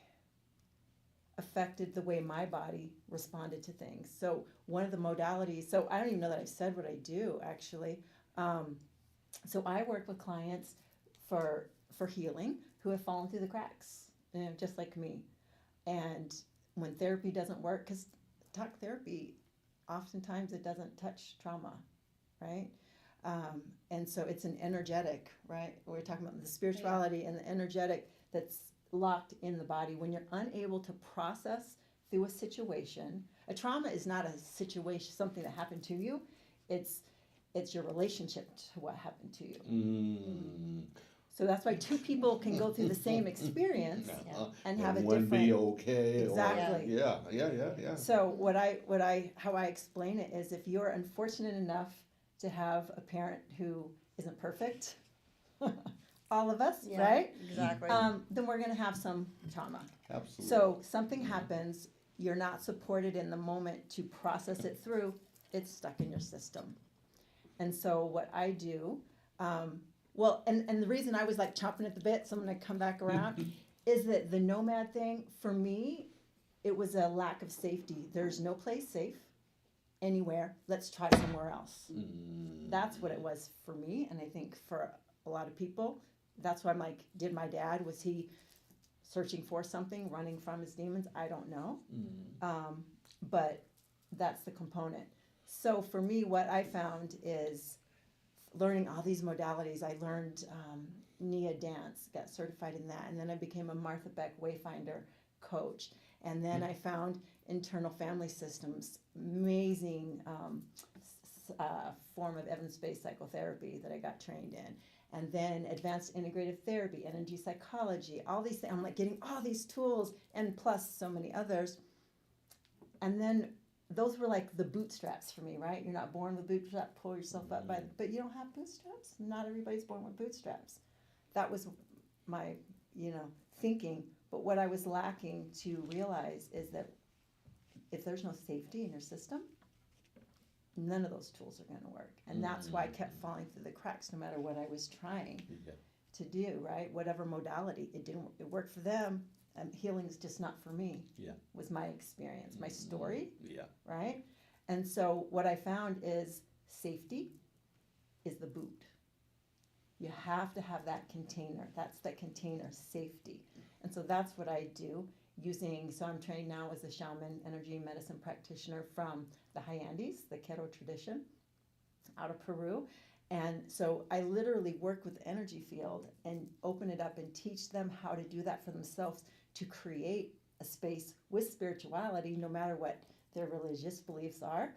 affected the way my body responded to things. So one of the modalities, so I don't even know that I've said what I do, actually. So I work with clients for healing who have fallen through the cracks, just like me. And when therapy doesn't work, because talk therapy, oftentimes it doesn't touch trauma, right? And so it's an energetic, right? We're talking about the spirituality and the energetic that's locked in the body. When you're unable to process through a situation, a trauma is not a situation, something that happened to you. It's your relationship to what happened to you. Mm. So that's why two people can go through the same experience and have a one different. be okay. Exactly. Or, yeah. So how I explain it is, if you're unfortunate enough to have a parent who isn't perfect, all of us, right? Exactly. Then we're going to have some trauma. Absolutely. So something happens, you're not supported in the moment to process it through, it's stuck in your system. And so what I do, and the reason I was like chomping at the bit, so I'm going to come back around, is that the nomad thing, for me, it was a lack of safety. There's no place safe anywhere. Let's try somewhere else. That's what it was for me, and I think for a lot of people. That's why I'm like, did my dad, was he searching for something, running from his demons? I don't know. But that's the component. So for me, what I found is learning all these modalities. I learned Nia dance, got certified in that, and then I became a Martha Beck Wayfinder coach. And then I found internal family systems, amazing form of evidence-based psychotherapy that I got trained in. And then advanced integrative therapy, energy psychology, all these things. I'm like getting all these tools, and plus so many others. And then those were like the bootstraps for me, right? You're not born with bootstraps, pull yourself up but you don't have bootstraps. Not everybody's born with bootstraps. That was my, thinking. But what I was lacking to realize is that if there's no safety in your system, none of those tools are going to work. And that's why I kept falling through the cracks no matter what I was trying to do, right? Whatever modality, it worked for them. Healing is just not for me, was my experience, my story, right? And so what I found is safety is the boot. You have to have that container. That's that container, safety. And so that's what I do so I'm trained now as a shaman energy medicine practitioner from the high Andes, the Quero tradition, out of Peru. And so I literally work with the energy field and open it up and teach them how to do that for themselves, to create a space with spirituality, no matter what their religious beliefs are,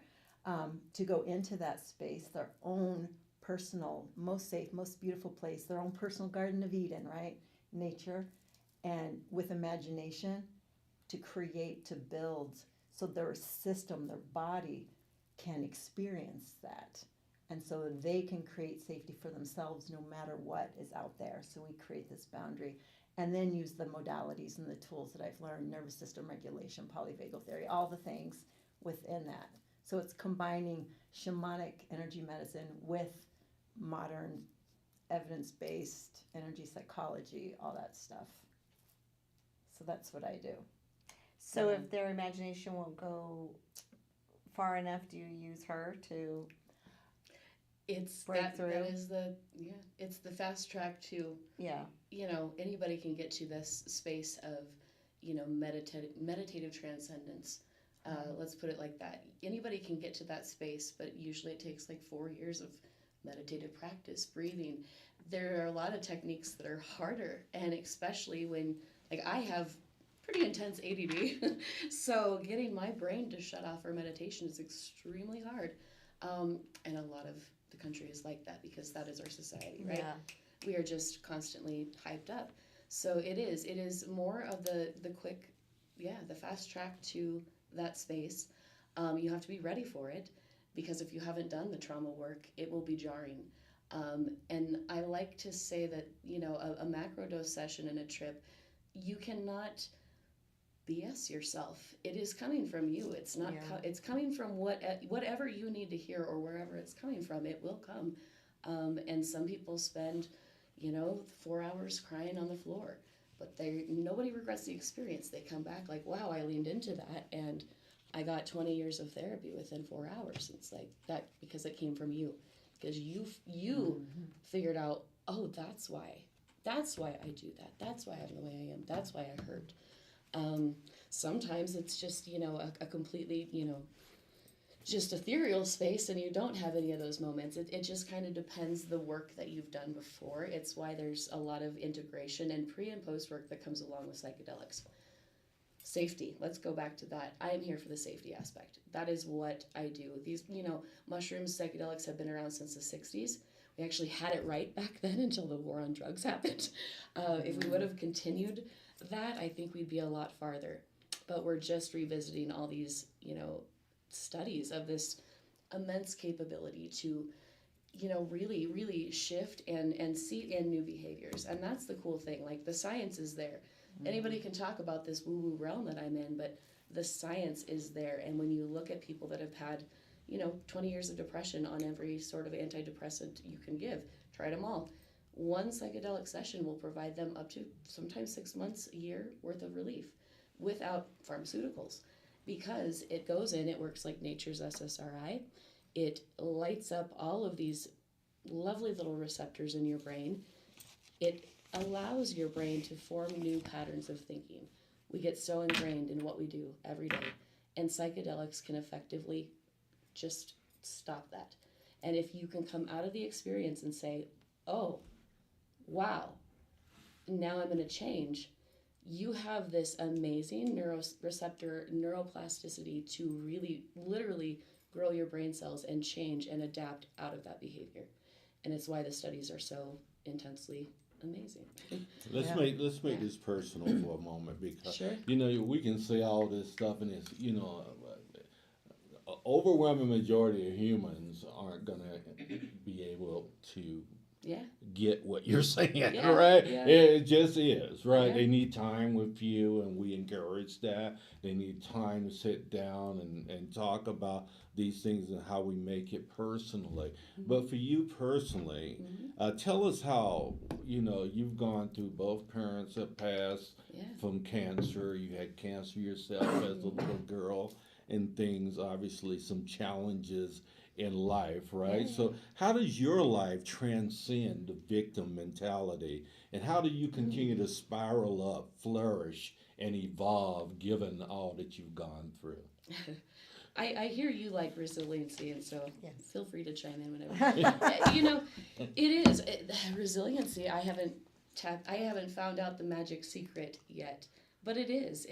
to go into that space, their own personal, most safe, most beautiful place, their own personal Garden of Eden, right? Nature, and with imagination, to create, to build, so their system, their body can experience that. And so they can create safety for themselves no matter what is out there. So we create this boundary. and then use the modalities and the tools that I've learned, nervous system regulation, polyvagal theory, all the things within that. So it's combining shamanic energy medicine with modern evidence-based energy psychology, all that stuff. So that's what I do. So if their imagination won't go far enough, do you use her to It's break that through? is the it's the fast track to Yeah. Anybody can get to this space of meditative transcendence. Let's put it like that. Anybody can get to that space, but usually it takes like 4 years of meditative practice, breathing. There are a lot of techniques that are harder, and especially when, like, I have pretty intense ADD, so getting my brain to shut off for meditation is extremely hard. And a lot of the country is like that because that is our society, right? Yeah. We are just constantly hyped up. So it is more of the quick, the fast track to that space. You have to be ready for it, because if you haven't done the trauma work, it will be jarring. And I like to say that, a macrodose session in a trip, you cannot BS yourself. It is coming from you. It's not. It's coming from whatever you need to hear, or wherever it's coming from. It will come. And some people spend, 4 hours crying on the floor, but nobody regrets the experience. They come back like, wow, I leaned into that, and I got 20 years of therapy within 4 hours. It's like that because it came from you, because you figured out, oh, that's why I do that. That's why I'm the way I am. That's why I hurt. Sometimes it's just, a completely, just ethereal space, and you don't have any of those moments. It just kind of depends the work that you've done before. It's why there's a lot of integration and pre and post work that comes along with psychedelics. Safety, let's go back to that. I am here for the safety aspect. That is what I do. These, mushrooms, psychedelics have been around since the 60s. We actually had it right back then until the war on drugs happened. If we would have continued that, I think we'd be a lot farther. But we're just revisiting all these, studies of this immense capability to, really, really shift and see in new behaviors. And that's the cool thing. Like, the science is there. Anybody can talk about this woo-woo realm that I'm in, but the science is there. And when you look at people that have had, 20 years of depression on every sort of antidepressant you can give, tried them all. One psychedelic session will provide them up to sometimes 6 months, a year worth of relief without pharmaceuticals, because it goes in, it works like nature's SSRI. It lights up all of these lovely little receptors in your brain. It allows your brain to form new patterns of thinking. We get so ingrained in what we do every day, and psychedelics can effectively just stop that. And if you can come out of the experience and say, oh, wow, now I'm going to change, you have this amazing neuroreceptor neuroplasticity to really, literally grow your brain cells and change and adapt out of that behavior. And it's why the studies are so intensely amazing. Let's make this personal for a moment, because Sure. We can say all this stuff, and it's overwhelming majority of humans aren't gonna be able to get what you're saying, right? Yeah. It just is, right? Yeah. They need time with you, and we encourage that. They need time to sit down and talk about these things and how we make it personally. But for you personally, tell us how, you've gone through, both parents have passed from cancer. You had cancer yourself as a little girl, and things, obviously some challenges in life, right? So how does your life transcend the victim mentality, and how do you continue to spiral up, flourish, and evolve given all that you've gone through? I hear you like resiliency, and so feel free to chime in whenever. It is resiliency. I haven't found out the magic secret yet, but it is.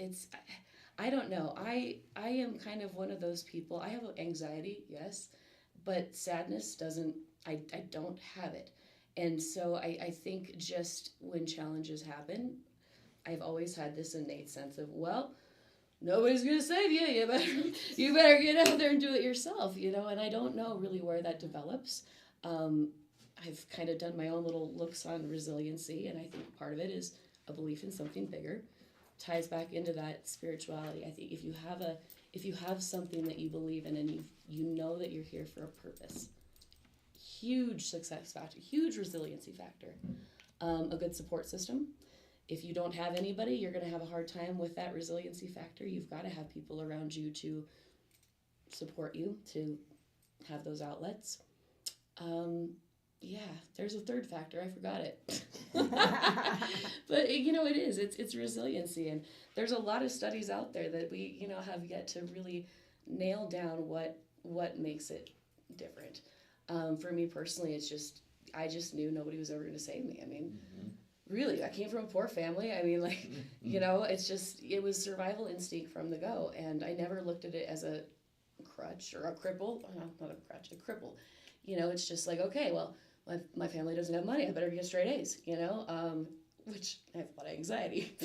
I don't know. I am kind of one of those people. I have anxiety, yes, but sadness doesn't. I don't have it, and so I think just when challenges happen, I've always had this innate sense of, well, nobody's gonna save you. You better get out there and do it yourself. And I don't know really where that develops. I've kind of done my own little looks on resiliency, and I think part of it is a belief in something bigger, ties back into that spirituality. I think if you have something that you believe in and you know that you're here for a purpose, huge success factor, huge resiliency factor, a good support system. If you don't have anybody, you're going to have a hard time with that resiliency factor. You've got to have people around you to support you, to have those outlets. Yeah, there's a third factor. I forgot it. But it is. It's resiliency, and there's a lot of studies out there that we have yet to really nail down what makes it different. For me personally, I just knew nobody was ever going to save me. I mean, really, I came from a poor family. I mean, it was survival instinct from the go, and I never looked at it as a crutch or a cripple. Not a crutch, a cripple. It's just like, okay, well, my family doesn't have money. I better get straight A's, which I have a lot of anxiety.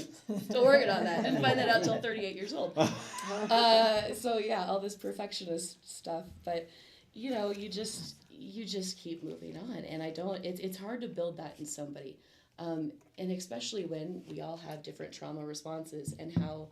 Still working on that. Didn't find that out until 38 years old. So yeah, all this perfectionist stuff. But, you just keep moving on. And it's hard to build that in somebody. And especially when we all have different trauma responses and how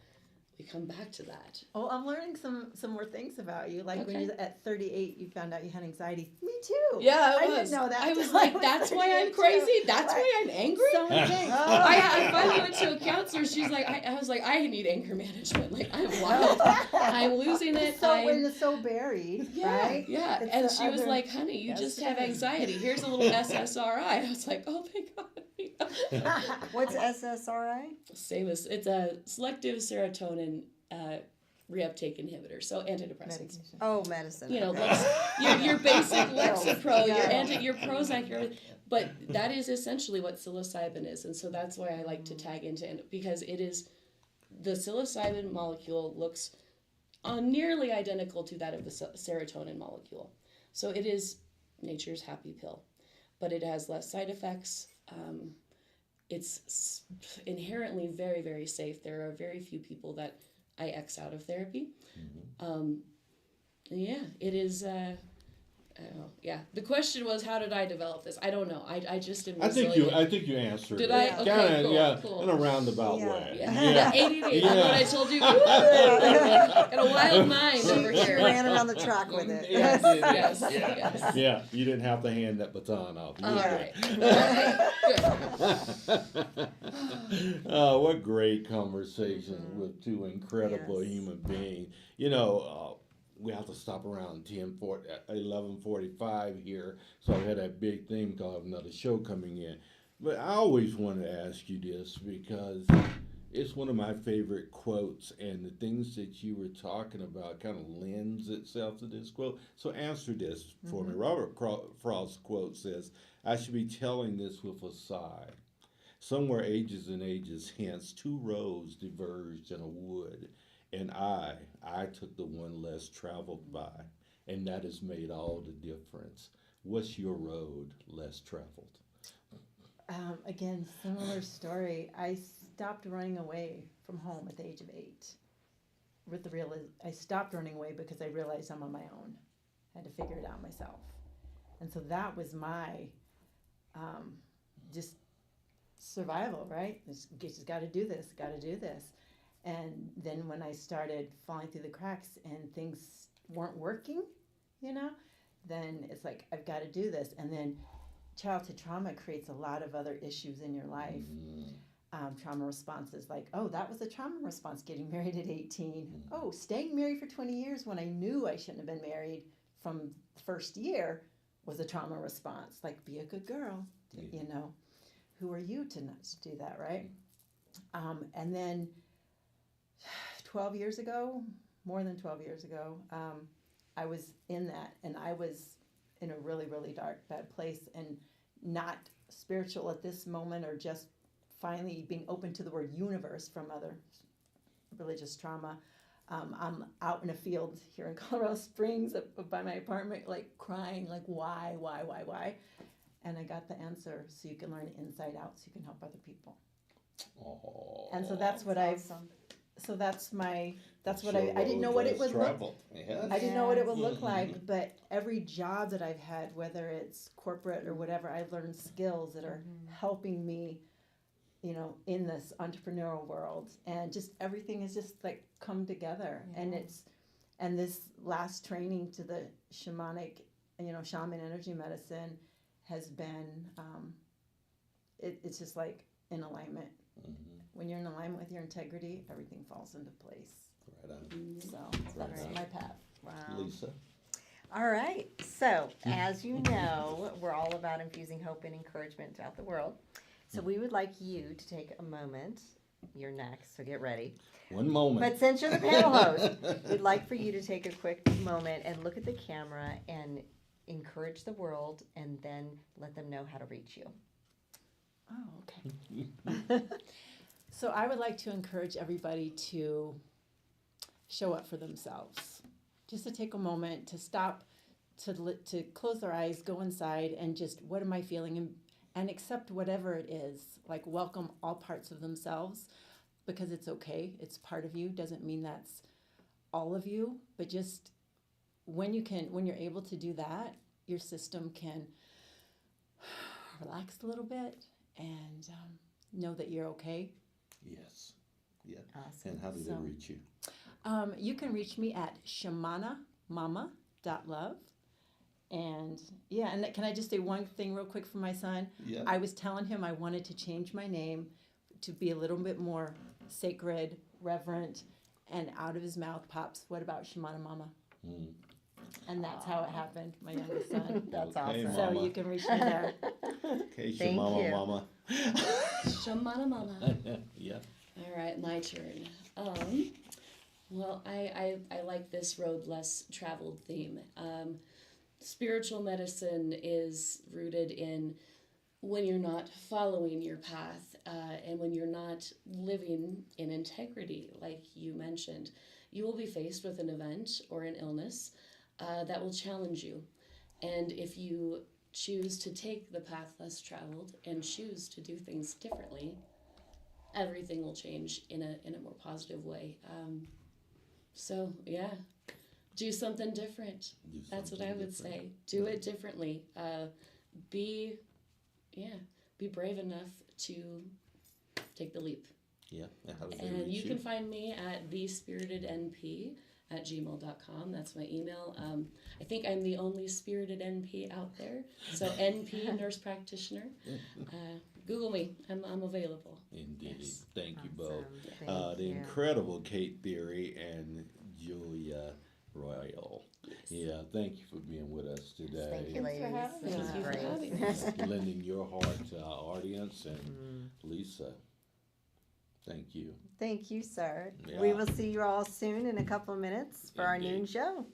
we come back to that. Oh, I'm learning some more things about you. Like when Okay. you're at 38, you found out you had anxiety. Me too. Yeah, I didn't know that. I was till like, that's why I'm 38 crazy? too. That's why I'm angry? So many things. I finally went to a counselor. She's like, I was like, I need anger management. Like, I'm wild. I'm losing it. When it's so buried, Yeah, right? yeah. It's And the she was other- like, honey, you Yes, just have yes. anxiety. Here's a little SSRI. I was like, oh my God. What's SSRI? Same as, it's a selective serotonin reuptake inhibitor, so antidepressants. Medication. Oh, medicine. Your basic Lexapro, Yeah. your Prozac, but that is essentially what psilocybin is, and so that's why I like to tag into it, because it is, the psilocybin molecule looks nearly identical to that of the serotonin molecule. So it is nature's happy pill, but it has less side effects. It's inherently very, very safe. There are very few people that I X out of therapy. Yeah, it is. I don't know. Yeah, the question was, how did I develop this? I don't know. I just am. I think you answered. Did it. I? Okay, Kinda, cool, yeah, cool. in a roundabout Yeah. way. Yeah, 80 days. Yeah. What I told you. Got a wild mind over She here. ran it on the track with it. Yes, yes, Yeah. yes. Yeah, you didn't have to hand that baton off. You All were right. good. Oh, what great conversation with two incredible Yes. human beings. We have to stop around 11:45 here, so I had that big thing called I have another show coming in. But I always wanted to ask you this because it's one of my favorite quotes, and the things that you were talking about kind of lends itself to this quote. So answer this for me. Robert Frost's quote says, "I should be telling this with a sigh. Somewhere ages and ages hence, two roads diverged in a wood, and I took the one less traveled by, and that has made all the difference. What's your road less traveled?" Again, similar story. I stopped running away from home at the age of 8. I stopped running away because I realized I'm on my own. I had to figure it out myself. And so that was my just survival, right? Just got to do this, got to do this. And then when I started falling through the cracks and things weren't working, then it's like, I've got to do this. And then childhood trauma creates a lot of other issues in your life. Trauma responses like, oh, that was a trauma response, getting married at 18. Oh, staying married for 20 years when I knew I shouldn't have been married from the first year was a trauma response. Like, be a good girl, Who are you to not do that, right? And then 12 years ago, more than 12 years ago, I was in that, and I was in a really, really dark, bad place, and not spiritual at this moment, or just finally being open to the word universe from other religious trauma. I'm out in a field here in Colorado Springs by my apartment, like crying, like why? And I got the answer, so you can learn it inside out, so you can help other people. Oh, And so that's what Awesome. that's what I didn't know what it would look. Yes. I didn't know what it would look like, but every job that I've had, whether it's corporate or whatever, I've learned skills that are helping me in this entrepreneurial world, and just everything has just like come together. And this last training to the shamanic, shaman energy medicine has been, it's just like in alignment. When you're in alignment with your integrity, everything falls into place. Right on. So that's my path. Wow. Lisa? All right. So, as you know, we're all about infusing hope and encouragement throughout the world. So we would like you to take a moment. You're next, so get ready. One moment. But since you're the panel host, we'd like for you to take a quick moment and look at the camera and encourage the world, and then let them know how to reach you. Oh, okay. So I would like to encourage everybody to show up for themselves. Just to take a moment to stop, to close their eyes, go inside, and just, what am I feeling? And accept whatever it is. Like, welcome all parts of themselves, because it's okay. It's part of you. Doesn't mean that's all of you, but just when you're able to do that, your system can relax a little bit and know that you're okay. Yes. Yeah. Awesome. And how do they reach you? You can reach me at ShamanaMama.love. And can I just say one thing real quick for my son? Yeah. I was telling him I wanted to change my name to be a little bit more sacred, reverent, and out of his mouth pops, what about ShamanaMama? And that's how it happened, my youngest son. That's Okay, awesome. Mama. So you can reach me there. Okay, Thank you. Mama. ShamanaMama. Yeah. All right, my turn. Well, I like this road less traveled theme. Spiritual medicine is rooted in when you're not following your path and when you're not living in integrity, like you mentioned, you will be faced with an event or an illness that will challenge you. And if you choose to take the path less traveled and choose to do things differently, everything will change in a more positive way. So yeah, do something different. That's what I would say. Do it differently. Be brave enough to take the leap. Yeah. And how do they And reach you can find me at thespiritednp@gmail.com. That's my email. I think I'm the only spirited NP out there. So NP, Nurse Practitioner. Google me. I'm available. Indeed. Yes. Thank you both. Thank The you. incredible Kate Thierry and Julia Royall. Yeah, thank you for being with us today. Thank you, ladies. for having me. This was Thank you for great. having me. Lending your heart to our audience. And Lisa, thank you. Thank you, sir. Yeah. We will see you all soon in a couple of minutes for our Indeed. noon show.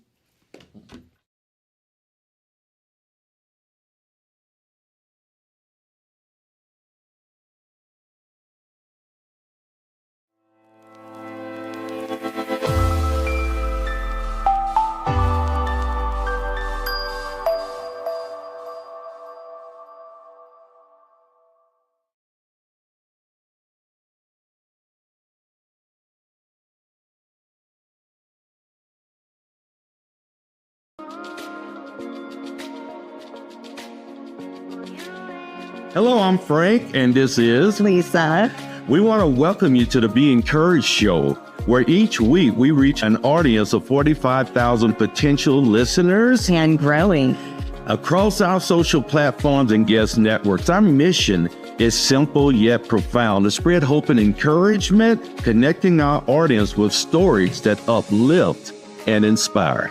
Hello, I'm Frank, and this is Lisa. We want to welcome you to the Be Encouraged Show, where each week we reach an audience of 45,000 potential listeners And growing. across our social platforms and guest networks. Our mission is simple yet profound: to spread hope and encouragement, connecting our audience with stories that uplift and inspire.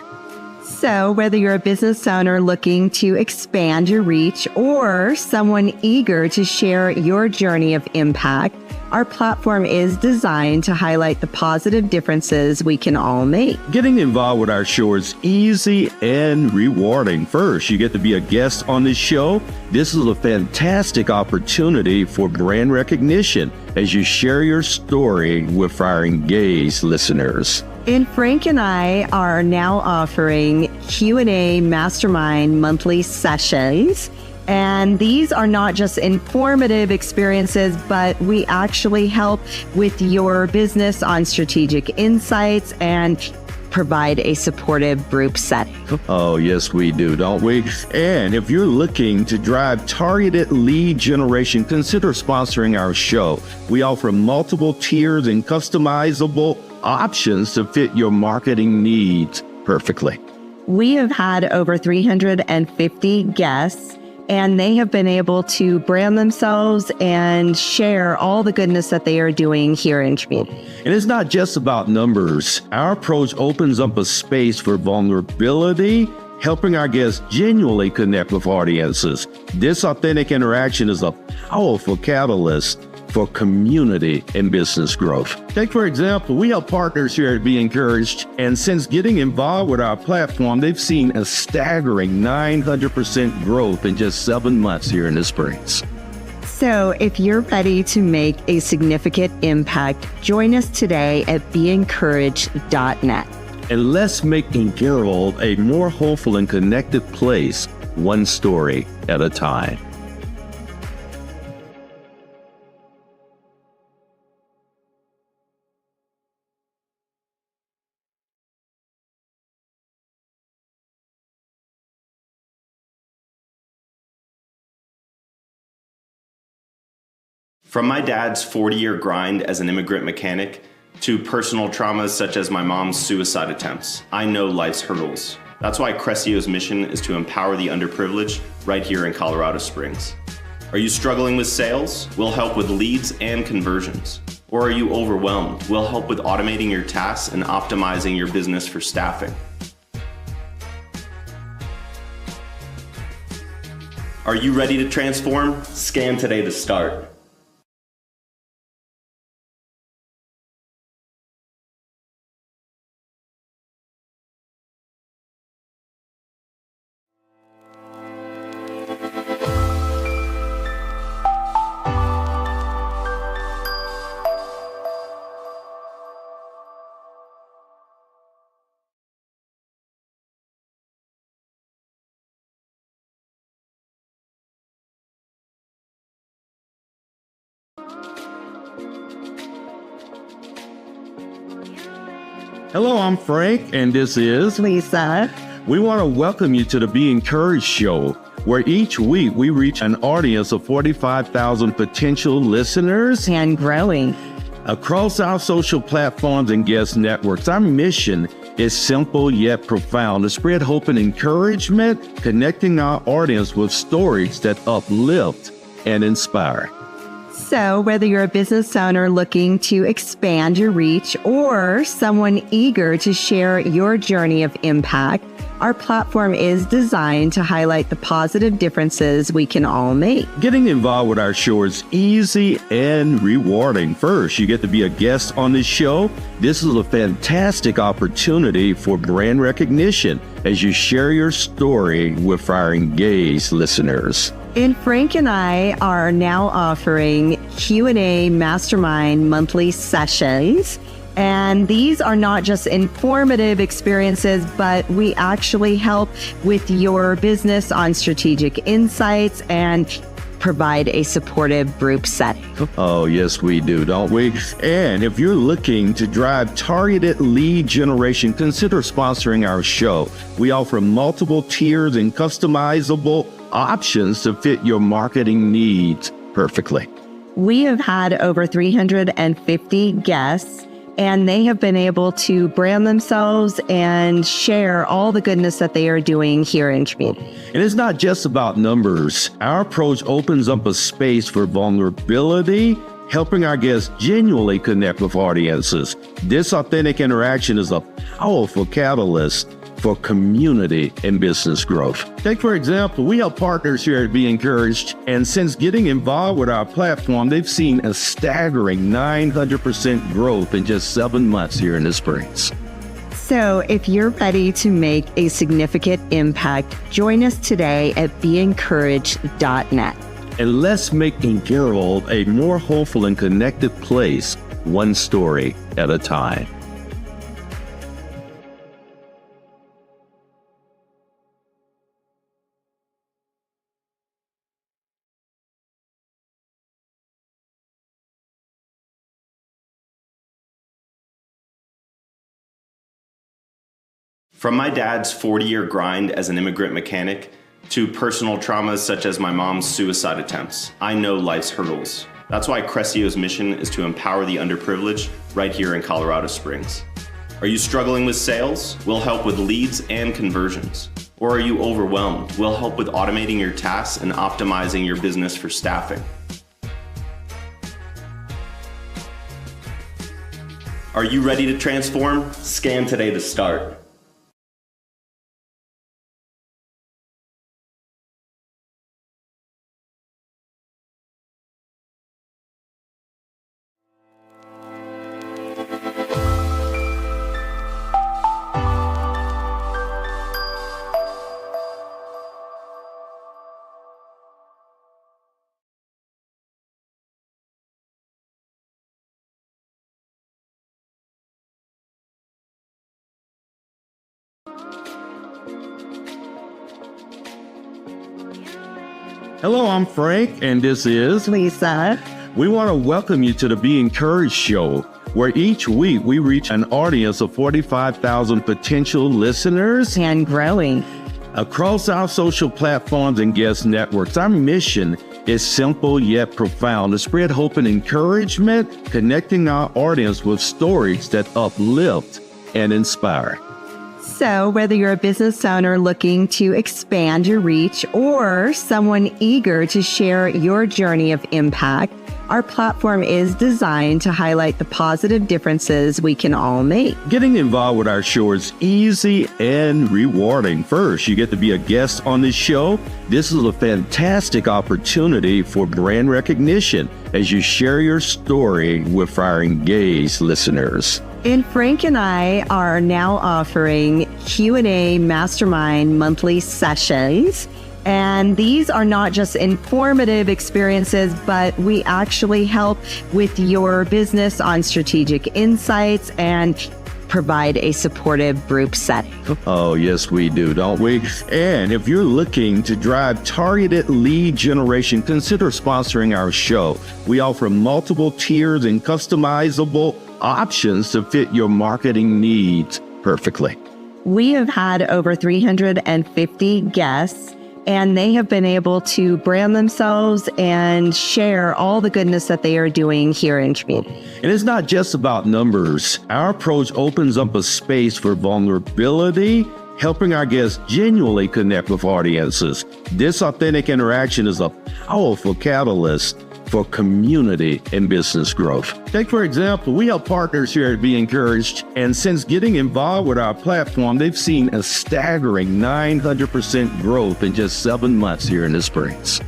So, whether you're a business owner looking to expand your reach or someone eager to share your journey of impact, our platform is designed to highlight the positive differences we can all make. Getting involved with our show is easy and rewarding. First, you get to be a guest on this show. This is a fantastic opportunity for brand recognition as you share your story with our engaged listeners. And Frank and I are now offering Q&A Mastermind monthly sessions. And these are not just informative experiences, but we actually help with your business on strategic insights and provide a supportive group setting. Oh, yes, we do, don't we? And if you're looking to drive targeted lead generation, consider sponsoring our show. We offer multiple tiers and customizable options to fit your marketing needs perfectly. We have had over 350 guests, and they have been able to brand themselves and share all the goodness that they are doing here in community. And it's not just about numbers. Our approach opens up a space for vulnerability, helping our guests genuinely connect with audiences. This authentic interaction is a powerful catalyst for community and business growth. Take, for example, we have partners here at Be Encouraged, and since getting involved with our platform, they've seen a staggering 900% growth in just 7 months here in the Springs. So if you're ready to make a significant impact, join us today at BeEncouraged.net. And let's make the world a more hopeful and connected place, one story at a time. From my dad's 40-year grind as an immigrant mechanic to personal traumas such as my mom's suicide attempts, I know life's hurdles. That's why Crescio's mission is to empower the underprivileged right here in Colorado Springs. Are you struggling with sales? We'll help with leads and conversions. Or are you overwhelmed? We'll help with automating your tasks and optimizing your business for staffing. Are you ready to transform? Scan today to start. Hello, I'm Frank, and this is Lisa. We want to welcome you to the Be Encouraged show, where each week we reach an audience of 45,000 potential listeners And growing. across our social platforms and guest networks. Our mission is simple yet profound: to spread hope and encouragement, connecting our audience with stories that uplift and inspire. So whether you're a business owner looking to expand your reach or someone eager to share your journey of impact, our platform is designed to highlight the positive differences we can all make. Getting involved with our show is easy and rewarding. First, you get to be a guest on this show. This is a fantastic opportunity for brand recognition as you share your story with our engaged listeners. And Frank and I are now offering Q&A Mastermind monthly sessions. And these are not just informative experiences, but we actually help with your business on strategic insights and provide a supportive group setting. Oh, yes, we do, don't we? And if you're looking to drive targeted lead generation, consider sponsoring our show. We offer multiple tiers and customizable options to fit your marketing needs perfectly. We have had over 350 guests, and they have been able to brand themselves and share all the goodness that they are doing here in community. And it's not just about numbers. Our approach opens up a space for vulnerability, helping our guests genuinely connect with audiences. This authentic interaction is a powerful catalyst for community and business growth. Take, for example, we have partners here at Be Encouraged, and since getting involved with our platform, they've seen a staggering 900% growth in just 7 months here in the Springs. So if you're ready to make a significant impact, join us today at BeEncouraged.net. And let's make the world a more hopeful and connected place, one story at a time. From my dad's 40-year grind as an immigrant mechanic to personal traumas such as my mom's suicide attempts, I know life's hurdles. That's why Crescio's mission is to empower the underprivileged right here in Colorado Springs. Are you struggling with sales? We'll help with leads and conversions. Or are you overwhelmed? We'll help with automating your tasks and optimizing your business for staffing. Are you ready to transform? Scan today to start. Hello, I'm Frank, and this is Lisa. We want to welcome you to the Be Encouraged Show, where each week we reach an audience of 45,000 potential listeners And growing. across our social platforms and guest networks. Our mission is simple yet profound: to spread hope and encouragement, connecting our audience with stories that uplift and inspire. So, whether you're a business owner looking to expand your reach or someone eager to share your journey of impact, our platform is designed to highlight the positive differences we can all make. Getting involved with our show is easy and rewarding. First, you get to be a guest on this show. This is a fantastic opportunity for brand recognition as you share your story with our engaged listeners. And Frank and I are now offering Q&A Mastermind monthly sessions. And these are not just informative experiences, but we actually help with your business on strategic insights and provide a supportive group setting. Oh, yes, we do, don't we? And if you're looking to drive targeted lead generation, consider sponsoring our show. We offer multiple tiers and customizable options to fit your marketing needs perfectly. We have had over 350 guests, and they have been able to brand themselves and share all the goodness that they are doing here in community. And it's not just about numbers. Our approach opens up a space for vulnerability, helping our guests genuinely connect with audiences. This authentic interaction is a powerful catalyst for community and business growth. Take, for example, we have partners here at Be Encouraged, and since getting involved with our platform, they've seen a staggering 900% growth in just 7 months here in the Springs.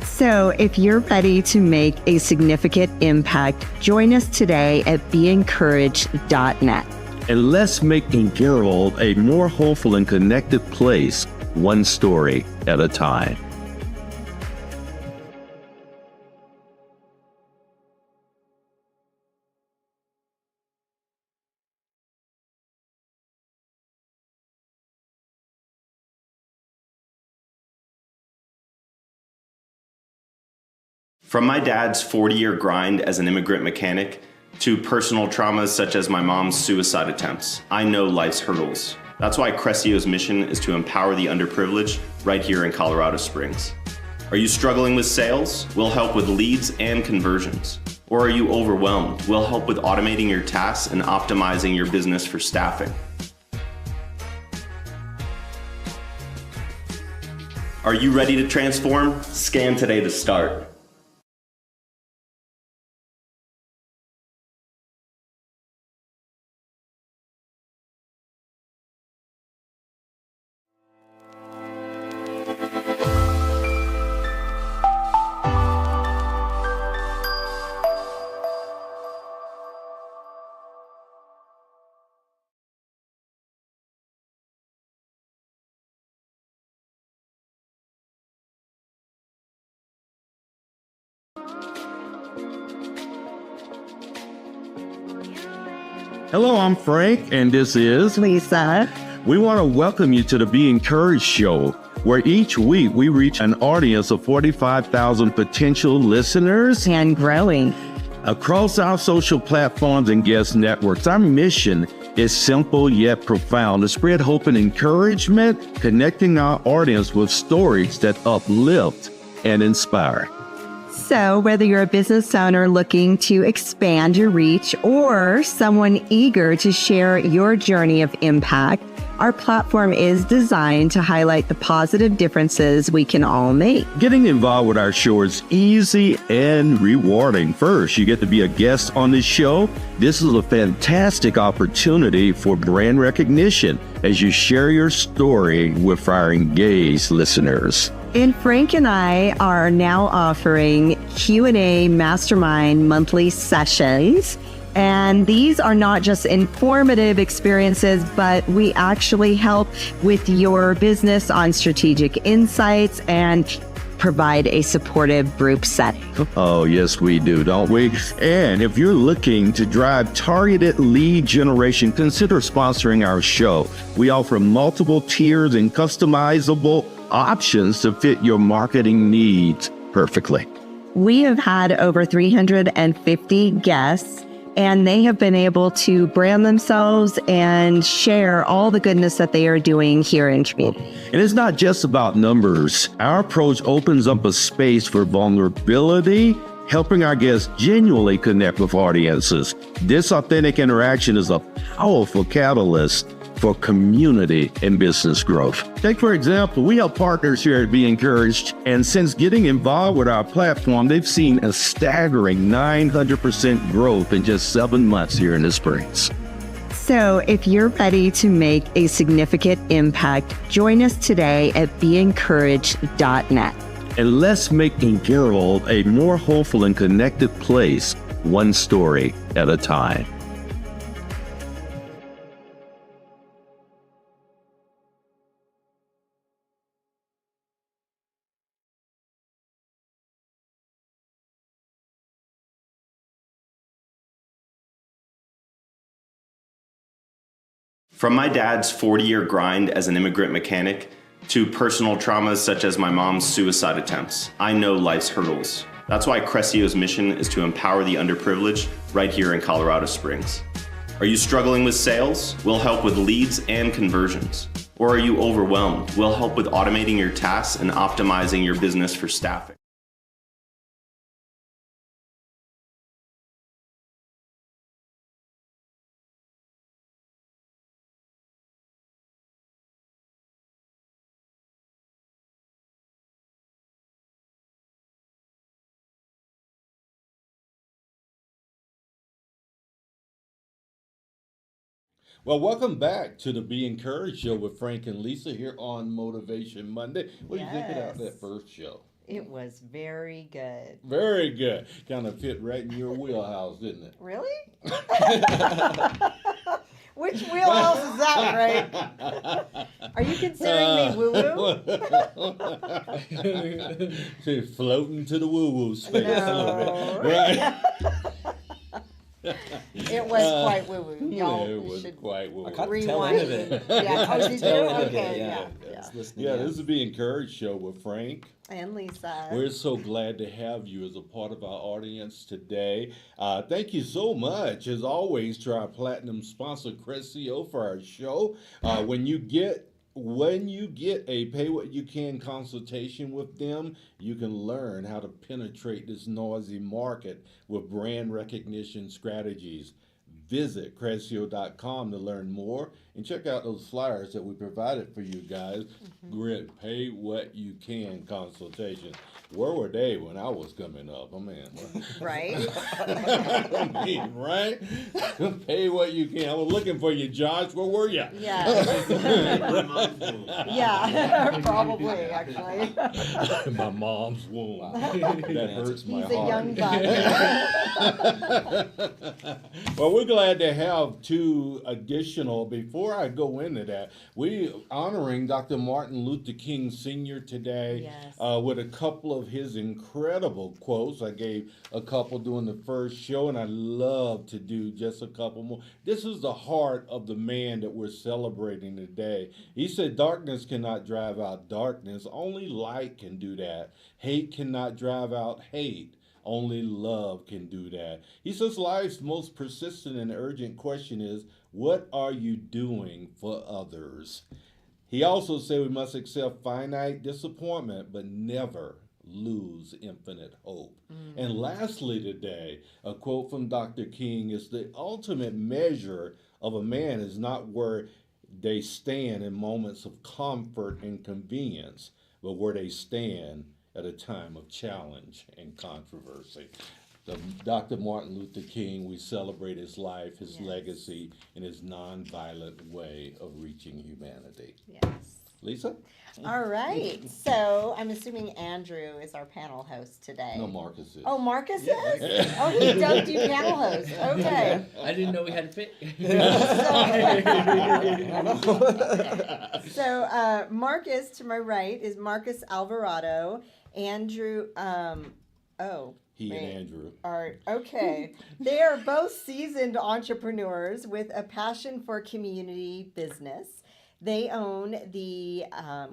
So if you're ready to make a significant impact, join us today at BeEncouraged.net. And let's make the world a more hopeful and connected place, one story at a time. From my dad's 40-year grind as an immigrant mechanic to personal traumas such as my mom's suicide attempts, I know life's hurdles. That's why Crescio's mission is to empower the underprivileged right here in Colorado Springs. Are you struggling with sales? We'll help with leads and conversions. Or are you overwhelmed? We'll help with automating your tasks and optimizing your business for staffing. Are you ready to transform? Scan today to start. Hello, I'm Frank, and this is Lisa. We want to welcome you to the Be Encouraged Show, where each week we reach an audience of 45,000 potential listeners And growing. across our social platforms and guest networks. Our mission It's simple yet profound to spread hope and encouragement, connecting our audience with stories that uplift and inspire. So, whether you're a business owner looking to expand your reach or someone eager to share your journey of impact, our platform is designed to highlight the positive differences we can all make. Getting involved with our show is easy and rewarding. First, you get to be a guest on this show. This is a fantastic opportunity for brand recognition as you share your story with our engaged listeners. And Frank and I are now offering Q&A Mastermind monthly sessions. And these are not just informative experiences, but we actually help with your business on strategic insights and provide a supportive group setting. Oh, yes, we do, don't we? And if you're looking to drive targeted lead generation, consider sponsoring our show. We offer multiple tiers and customizable options to fit your marketing needs perfectly. We have had over 350 guests, and they have been able to brand themselves and share all the goodness that they are doing here in community. And it's not just about numbers. Our approach opens up a space for vulnerability, helping our guests genuinely connect with audiences. This authentic interaction is a powerful catalyst for community and business growth. Take, for example, we have partners here at Be Encouraged, and since getting involved with our platform, they've seen a staggering 900% growth in just 7 months here in the Springs. So if you're ready to make a significant impact, join us today at BeEncouraged.net. And let's make the world a more hopeful and connected place, one story at a time. From my dad's 40-year grind as an immigrant mechanic to personal traumas such as my mom's suicide attempts, I know life's hurdles. That's why Crescio's mission is to empower the underprivileged right here in Colorado Springs. Are you struggling with sales? We'll help with leads and conversions. Or are you overwhelmed? We'll help with automating your tasks and optimizing your business for staffing. Well, welcome back to the Be Encouraged show with Frank and Lisa here on Motivation Monday. What do you think about that first show? It was very good. Very good. Kind of fit right in your wheelhouse, didn't it? Really? Which wheelhouse is that, Frank? Are you considering me woo-woo? She's floating to the woo-woo space a little bit. Right? It was quite woo-woo. Y'all It was should quite woo-woo. I caught the tail rewind. end of it. Yeah, oh, did you? Tail end of it, Okay, yeah. yeah. It's listening, Yeah, this is the Be Encouraged show with Frank. And Lisa. We're so glad to have you as a part of our audience today. Thank you so much, as always, to our platinum sponsor, Crescio, for our show. When you get a pay what you can consultation with them, you can learn how to penetrate this noisy market with brand recognition strategies. Visit Crescio.com to learn more and check out those flyers that we provided for you guys. Great pay what you can consultation. Where were they when I was coming up? I mean, Right? I mean, right? Pay what you can. I was looking for you, Josh. Where were you? Yeah. Yeah, probably, actually. My mom's womb. That hurts my He's a heart. young buck. Well, we're glad to have two additional. Before I go into that, we honoring Dr. Martin Luther King Sr. today. Yes. With a couple of his incredible quotes. I gave a couple during the first show, and I love to do just a couple more. This is the heart of the man that we're celebrating today. He said, darkness cannot drive out darkness. Only light can do that. Hate cannot drive out hate. Only love can do that. He says life's most persistent and urgent question is, what are you doing for others? He also said we must accept finite disappointment, but never lose infinite hope. And lastly today, a quote from Dr. King is the ultimate measure of a man is not where they stand in moments of comfort and convenience, but where they stand at a time of challenge and controversy. Dr. Martin Luther King, we celebrate his life, his legacy, and his nonviolent way of reaching humanity. Yes. Lisa? All right. So I'm assuming Andrew is our panel host today. No, Marcus is. Oh, Marcus is? Oh, he does do panel host. Okay. I didn't know we had to pick. So Marcus, to my right, is Marcus Alvarado. Andrew, He and Andrew. Okay. They are both seasoned entrepreneurs with a passion for community business. They own the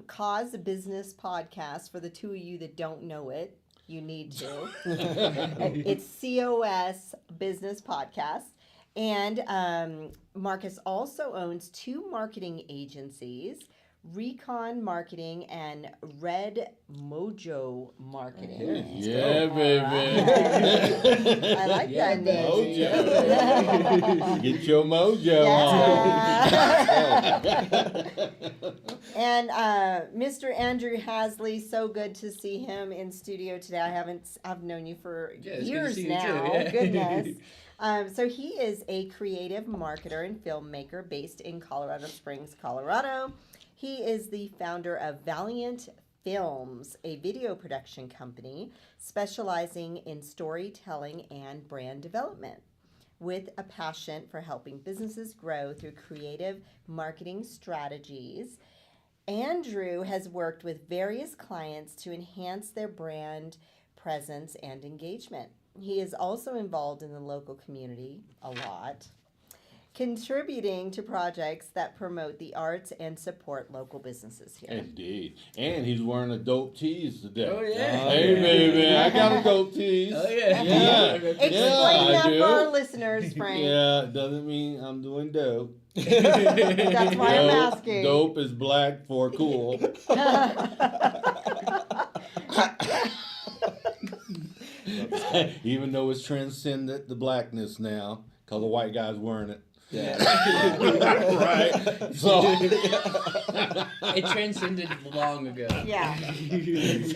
COS Business Podcast. For the two of you that don't know it, you need to. It's COS Business Podcast. And Marcus also owns 2 marketing agencies, Recon Marketing and Red Mojo Marketing. Yeah, baby. I like that name. Mojo. Get your mojo on. And Mr. Andrew Hazzlee, so good to see him in studio today. I've known you for years now. Yeah. Goodness. So he is a creative marketer and filmmaker based in Colorado Springs, Colorado. He is the founder of Valiant Films, a video production company specializing in storytelling and brand development, with a passion for helping businesses grow through creative marketing strategies. Andrew has worked with various clients to enhance their brand presence and engagement. He is also involved in the local community a lot, contributing to projects that promote the arts and support local businesses here. Indeed. And he's wearing a dope tease today. Oh, yeah. Hey, baby, I got a dope tease. Oh, yeah. Explain that do. for our listeners, Frank. Yeah, doesn't mean I'm doing dope. That's why I'm asking. Dope is black for cool. Even though it's transcended the blackness now, because the white guy's wearing it. Yeah. Right. So It transcended long ago. Yeah.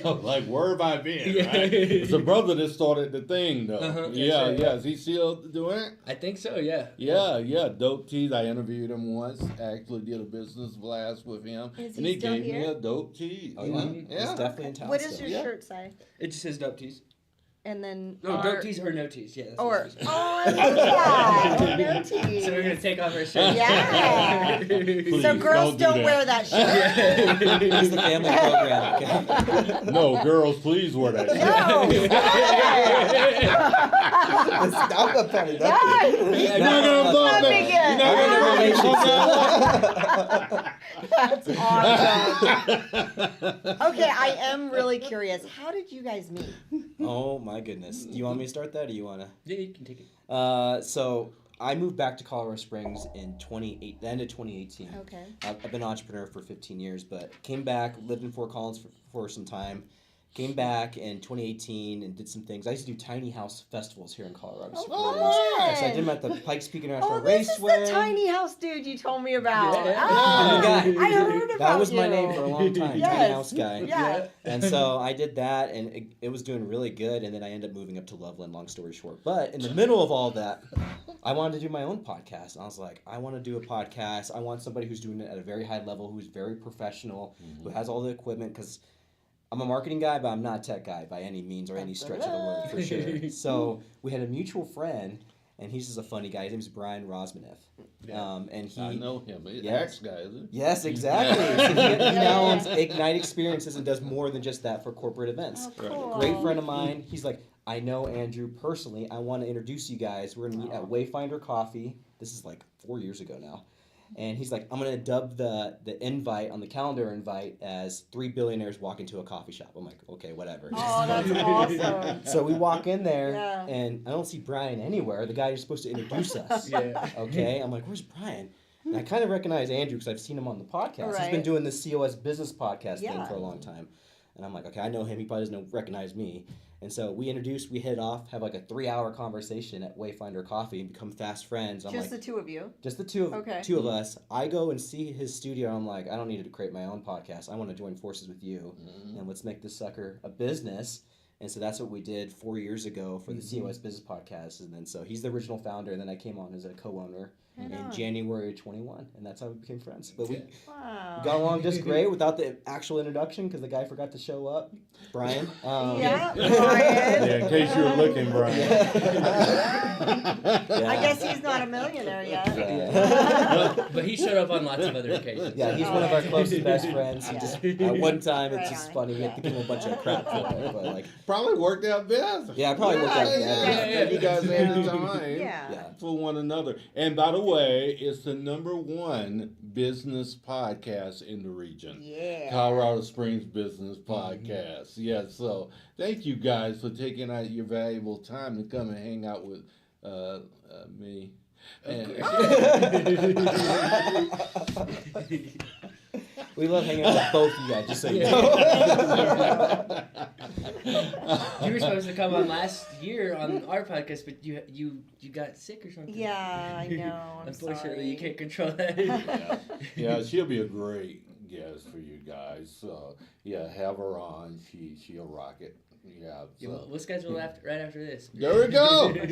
so, like, where have I been? Right? It's a brother that started the thing, though. Uh-huh, Yeah, right. yeah. Is he still doing it? I think so, yeah. Yeah. Dope tease. I interviewed him once. Actually did a business blast with him, Is and he he still gave me here? a dope tease. Oh, yeah. Yeah. It's definitely in town What does still. your Yeah. shirt say? It just says dope tease. And then No, dope tease or no tease. Yeah. That's what Or it says. I love that. No tease. So we're going to take off our shirt. Yeah. Please, So girls don't do don't wear that shirt. It's the family program, okay? No, girls, please wear that. shit. Stop that penny. No. You're not gonna bump Let me that. get You're not gonna bump That's awesome. Okay, I am really curious. How did you guys meet? Oh my goodness. Do you want me to start that or do you want to? Yeah, you can take it. So I moved back to Colorado Springs in the end of 2018. Okay. I've been an entrepreneur for 15 years, but came back, lived in Fort Collins for some time. Came back in 2018 and did some things. I used to do tiny house festivals here in Colorado Springs. fun. So I did them at the Pikes Peak Oh, International this is the Raceway. tiny house dude you told me about. Yeah. Oh, I'm the guy. I heard about That was my you. name for a long time, Yes. tiny house guy. Yeah. And so I did that, and it was doing really good. And then I ended up moving up to Loveland, long story short. But in the middle of all that, I wanted to do my own podcast. And I was like, I want to do a podcast. I want somebody who's doing it at a very high level, who's very professional, who has all the equipment. Because I'm a marketing guy, but I'm not a tech guy by any means or any stretch of the word, for sure. So we had a mutual friend, and he's just a funny guy. His name's Brian Rosmanoff. And he, I know him. He's Yeah. an ex guy, isn't he? Yes, exactly. So he now owns Ignite Experiences and does more than just that for corporate events. Oh, cool. Great friend of mine. He's like, I know Andrew personally. I want to introduce you guys. We're going to meet at Wayfinder Coffee. This is like 4 years ago now. And he's like, I'm going to dub the invite on the calendar invite as 3 billionaires walk into a coffee shop. I'm like, okay, whatever. Oh, that's awesome. So we walk in there, Yeah. and I don't see Brian anywhere. The guy who's supposed to introduce us. Yeah. Okay? I'm like, where's Brian? And I kind of recognize Andrew because I've seen him on the podcast. He's been Right. doing this COS Business Podcast thing Yeah. for a long time. And I'm like, okay, I know him. He probably doesn't recognize me. And so we introduce, we hit off, have like a 3-hour conversation at Wayfinder Coffee and become fast friends. I'm Just like, the two of you. just the two Okay. of us. I go and see his studio. I'm like, I don't need to create my own podcast. I want to join forces with you, and let's make this sucker a business. And so that's what we did 4 years ago for the COS Business Podcast. And then so he's the original founder, and then I came on as a co-owner in January 21, and that's how we became friends. But we Wow. got along just great without the actual introduction because the guy forgot to show up, Brian. Yeah, Brian. Yeah, in case you were looking, Brian. I guess he's not a millionaire yet. But he showed up on lots of other occasions. Yeah, he's one of our closest best friends. He just at one time it's Right just on. funny. We had to give him a bunch of crap for it, but like Probably worked out best. yeah, it probably worked out. Yeah. You guys had the time Yeah. for one another. And by the way, it's the #1 business podcast in the region. Yeah. Colorado Springs Business Podcast. Yes, so thank you guys for taking out your valuable time to come and hang out with me. And- We love hanging out with both you guys, just so you know. You were supposed to come on last year on our podcast, but you got sick or something. Yeah, I know. I'm Unfortunately, sorry. you can't control that. Yeah, she'll be a great guest for you guys. So yeah, have her on. She'll rock it. Yeah. Yeah, So. we'll schedule right after this. There we go. Yeah.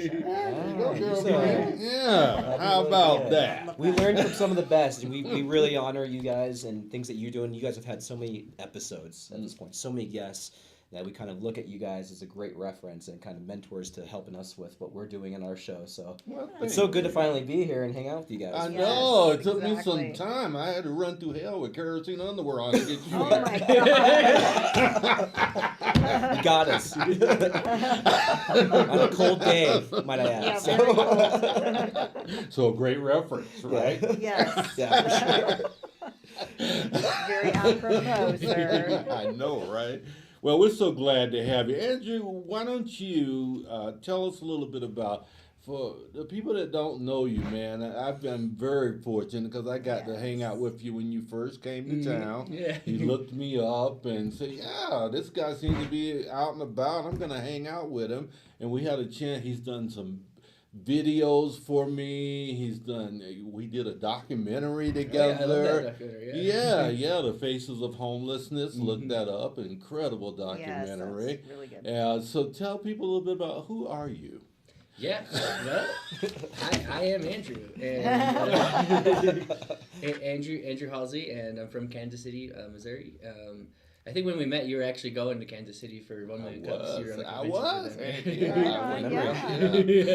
Yeah. How about that? We learned from some of the best, and we really honor you guys and things that you do. And you guys have had so many episodes at this point, so many guests that we kind of look at you guys as a great reference and kind of mentors to helping us with what we're doing in our show. So Well, it's so good to finally be here and hang out with you guys. I Yes, know. It took me exactly. some time. I had to run through hell with kerosene underwear on to get you Oh here. my God. You got us. On a cold day, might I add. Yeah, So- very cold. So a great reference, right? Yes. Yeah, for sure. Very apropos, sir. I know, right? Well, we're so glad to have you. Andrew, why don't you tell us a little bit about, for the people that don't know you, man, I've been very fortunate because I got to hang out with you when you first came to town. Yeah. You looked me up and said, yeah, this guy seems to be out and about. I'm going to hang out with him. And we had a chance. He's done some videos for me. We did a documentary together. I love that documentary, Yeah, The Faces of Homelessness. Look that up. Incredible documentary. Yes, that's really good. So tell people a little bit about who are you? Yeah, well, I am Andrew, and Andrew Hazzlee, and I'm from Kansas City, Missouri. I think when we met, you were actually going to Kansas City for 1 Million Cups. You were on the I convention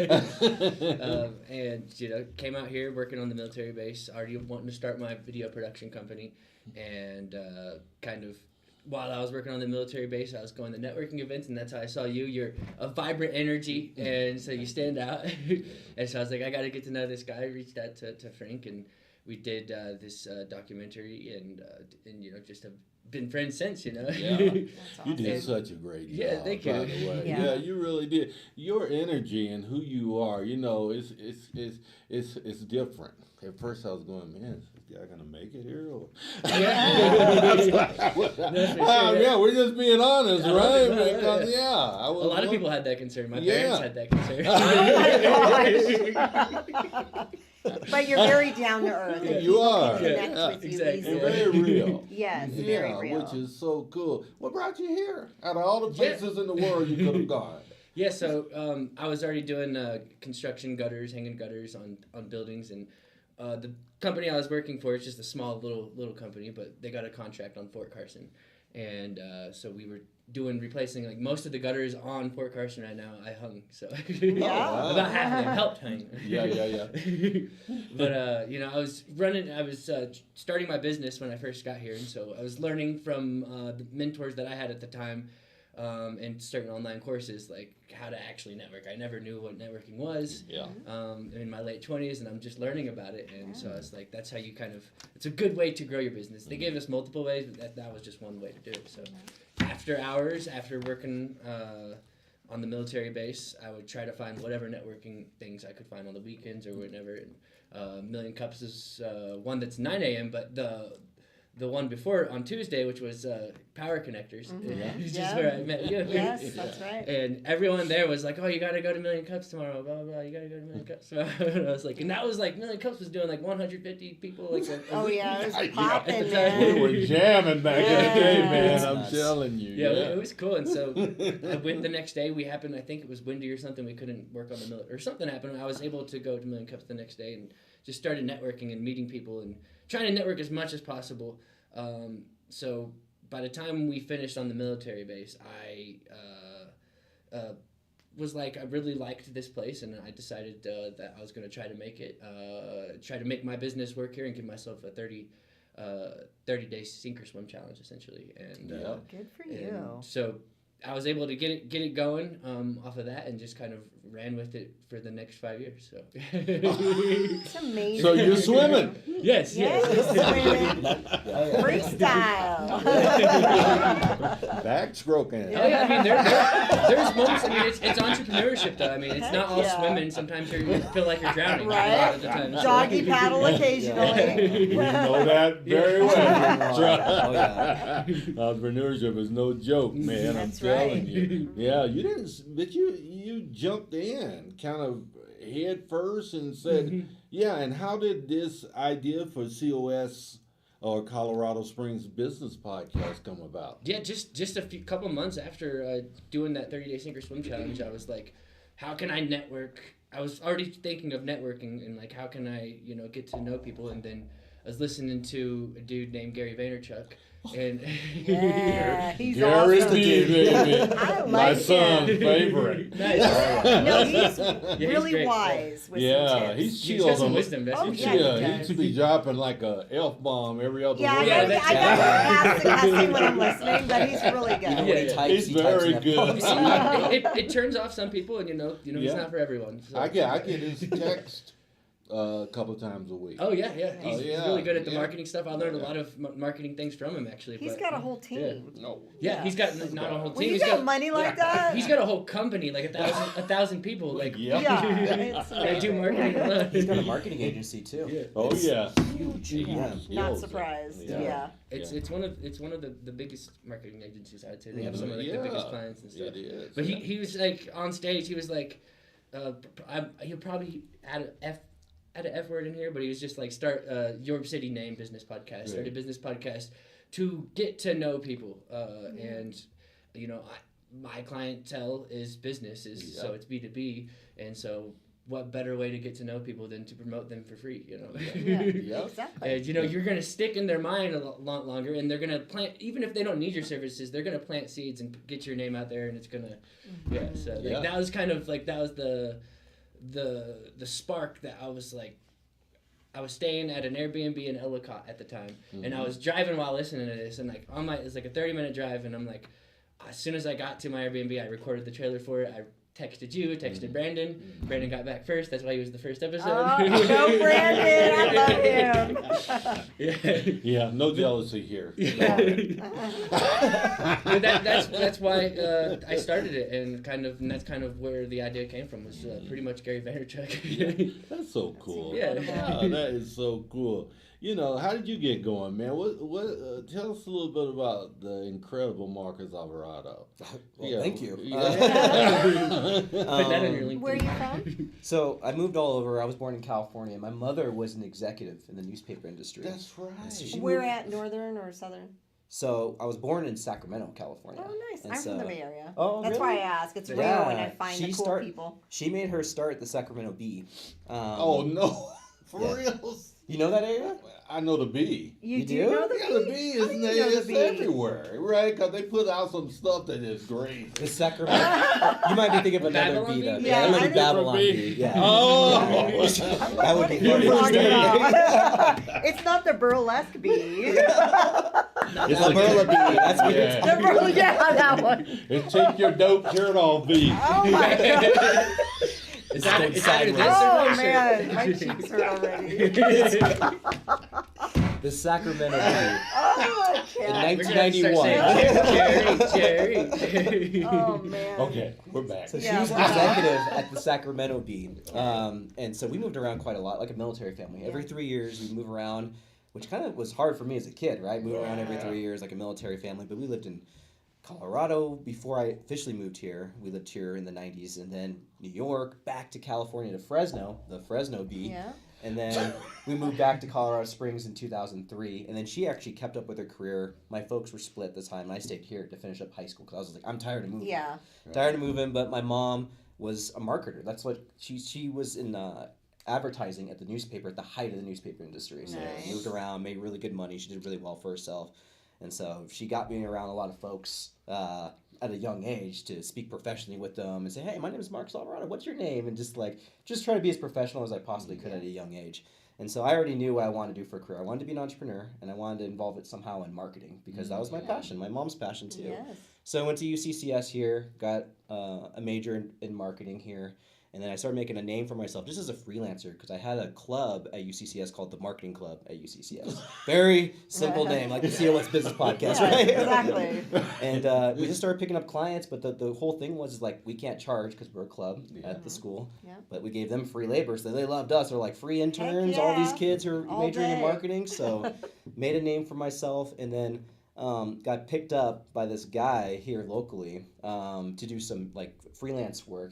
was. for them. And came out here working on the military base, already wanting to start my video production company, and kind of while I was working on the military base, I was going to networking events, and that's how I saw you. You're a vibrant energy, and so you stand out. And so I was like, I got to get to know this guy. I reached out to Frank, and we did this documentary, and just have been friends since. Yeah. That's You did awesome. such a great job. Yeah, thank you. By the way. Yeah. Yeah, you really did. Your energy and who you are, it's different. At first, I was going, man, is this guy gonna make it here? Or... yeah, we're just being honest, right? Because, A I was lot of people had that concern. My Yeah. parents had that concern. But you're very down to earth. and You people are. can connect Yeah, with you exactly. easily. very real. Yes, Yeah, very real. which is so cool. What brought you here? Out of all the places in the world you could have gone. Yeah, so I was already doing construction gutters, hanging gutters on buildings, and the company I was working for is just a small little company, but they got a contract on Fort Carson, and so we were replacing like most of the gutters on Fort Carson right now. I hung, so about half of them helped hang. Yeah. But I was starting my business when I first got here, and so I was learning from the mentors that I had at the time. and certain online courses, like how to actually network. I never knew what networking was. Yeah. In my late 20s, and I'm just learning about it. And so it's like, that's how you kind of, it's a good way to grow your business. They gave us multiple ways, but that was just one way to do it. So after hours, after working on the military base, I would try to find whatever networking things I could find on the weekends or whenever. Million Cups is one that's 9 a.m., but the one before on Tuesday, which was Power Connectors, is just where I met you. Yes, that's right. And everyone there was like, "Oh, you got to go to Million Cups tomorrow, blah, blah, blah. You got to go to Million Cups tomorrow." And I was like, and that was like, Million Cups was doing like 150 people. Like, Oh, yeah, it was at popping, the time. We were jamming back in the day, man. That's I'm nuts. telling you. Yeah, it was cool. And so I went the next day. We happened, I think it was windy or something. We couldn't work on the mill, or something happened. I was able to go to Million Cups the next day and just started networking and meeting people and trying to network as much as possible. So by the time we finished on the military base, I was like, I really liked this place, and I decided that I was going to try to make it, try to make my business work here and give myself a 30-day sink or swim challenge, essentially. And Good for you. and so I was able to get it going off of that, and just kind of ran with it for the next 5 years. So It's amazing. So you're swimming. yes. Yes, swimming. Freestyle. Backstroking. Oh yeah, I mean there's moments. I mean it's entrepreneurship though. I mean it's not all Heck yeah. swimming. Sometimes you feel like you're drowning. A lot Right? of the time. So- Doggy paddle occasionally. We know that very well. Oh, yeah. Entrepreneurship is no joke, man. That's I'm telling right. you. Yeah, you didn't, but you jumped in kind of head first and said, yeah. And how did this idea for COS or Colorado Springs Business Podcast come about? Yeah, just a couple months after doing that 30-day sink or swim challenge, I was like, how can I network? I was already thinking of networking and like how can I get to know people, and then I was listening to a dude named Gary Vaynerchuk. And Yeah, he's Gary awesome. B, baby. I My like son's him. favorite. Nice. No, he's he's really great. wise with some Yeah, tips. he's He's chill. got some wisdom, doesn't Oh, he? yeah, Yeah, he he does. should be dropping like a F-bomb every other Yeah, I word. Yeah, gotta that's- I gotta pass the cussing when I'm listening, but he's really Even good. when he Yeah. types, He's he types very in good. F-bombs. it turns off some people, and he's Yeah. not for everyone. So. I get his text a couple times a week. Oh yeah. He's yeah, really good at the yeah. marketing stuff. I learned a lot of marketing things from him actually. He's but, got a whole team. No. Yeah, he's got not a whole When team. you He's got money like that, He's got a whole company, like a thousand people, like Yeah. it's that do amazing. marketing alone. He's got a marketing agency too. Yeah. Oh It's yeah. Huge. Yeah. Not surprised. Yeah. It's one of the biggest marketing agencies, I'd say. They have some of like the biggest clients and stuff. It is. But he was like on stage. He was like, he'll probably add an F word in here, but he was just like start your city name business podcast. Start a business podcast to get to know people, and my clientele is businesses, so it's B2B, and so what better way to get to know people than to promote them for free? Yeah. Exactly. And you're gonna stick in their mind a lot longer, and they're gonna plant. Even if they don't need your services, they're gonna plant seeds and get your name out there, and it's gonna, So like, that was kind of like the spark that I was like. I was staying at an Airbnb in Ellicott at the time, and I was driving while listening to this, and like it's like a 30-minute drive, and I'm like, as soon as I got to my Airbnb, I recorded the trailer for it. I texted you, texted Brandon. Brandon got back first. That's why he was the first episode. Oh, go Brandon! I love him. Yeah, no jealousy here. But that's why I started it, and that's kind of where the idea came from, was pretty much Gary Vaynerchuk. That's so cool. Yeah. That is so cool. How did you get going, man? What? Tell us a little bit about the incredible Marcus Alvarado. Well, thank you. Put that on your LinkedIn. Where are you from? So I moved all over. I was born in California. My mother was an executive in the newspaper industry. That's right. So she Where moved- at? Northern or southern? So I was born in Sacramento, California. Oh, nice. And I'm so- from the Bay Area. Oh, That's really? why I ask. It's Yeah. rare when I find the cool people. She made her start at the Sacramento Bee. Oh no, for Yeah. real? You know that area? I know the bee. You do? know the Yeah, the bee? bee How is do you know the it's bee? everywhere, right? Because they put out some stuff that is great. The Sacramento. You might be thinking of another Babylon bee, though. bee? Yeah, that would I be know Babylon bee. bee. Yeah. Oh. Yeah. That would be What are you funny. talking about? It's not the burlesque bee. It's The burla bee. That's what Yeah. The yeah, that one. It's take your dope shirt off, bee. Oh my god. Is that called this Sacramento. Oh or man, my cheeks hurt already. The Sacramento bee. Oh, I In can't. We're gonna start 1991. saying Jerry. Oh man. Okay, we're back. So she Yeah, was we're an back. executive at the Sacramento Bee. And so we moved around quite a lot, like a military family. Every 3 years we'd move around, which kind of was hard for me as a kid, right? Moving around every 3 years like a military family. But we lived in Colorado before I officially moved here. We lived here in the 90s. And then New York, back to California to Fresno, the Fresno Bee. Yeah. And then we moved back to Colorado Springs in 2003. And then she actually kept up with her career. My folks were split at the time, and I stayed here to finish up high school because I was like, I'm tired of moving. Yeah. Tired of moving, but my mom was a marketer. That's what she was in advertising at the newspaper at the height of the newspaper industry. So Nice. moved around, made really good money. She did really well for herself. And so she got me around a lot of folks at a young age to speak professionally with them and say, hey, my name is Mark Alvarado. What's your name? And just try to be as professional as I possibly could at a young age. And so I already knew what I wanted to do for a career. I wanted to be an entrepreneur, and I wanted to involve it somehow in marketing because that was my passion, my mom's passion too. Yes. So I went to UCCS here, got a major in marketing here, and then I started making a name for myself just as a freelancer because I had a club at UCCS called the Marketing Club at UCCS. Very simple name, like the COS Business Podcast, Yeah, right? exactly. And we just started picking up clients, but the whole thing was like we can't charge because we're a club at the school, Yeah. but we gave them free labor, so they loved us. They're like free interns, all these yeah. kids who are All majoring in day. marketing. So made a name for myself, and then got picked up by this guy here locally to do some like freelance work.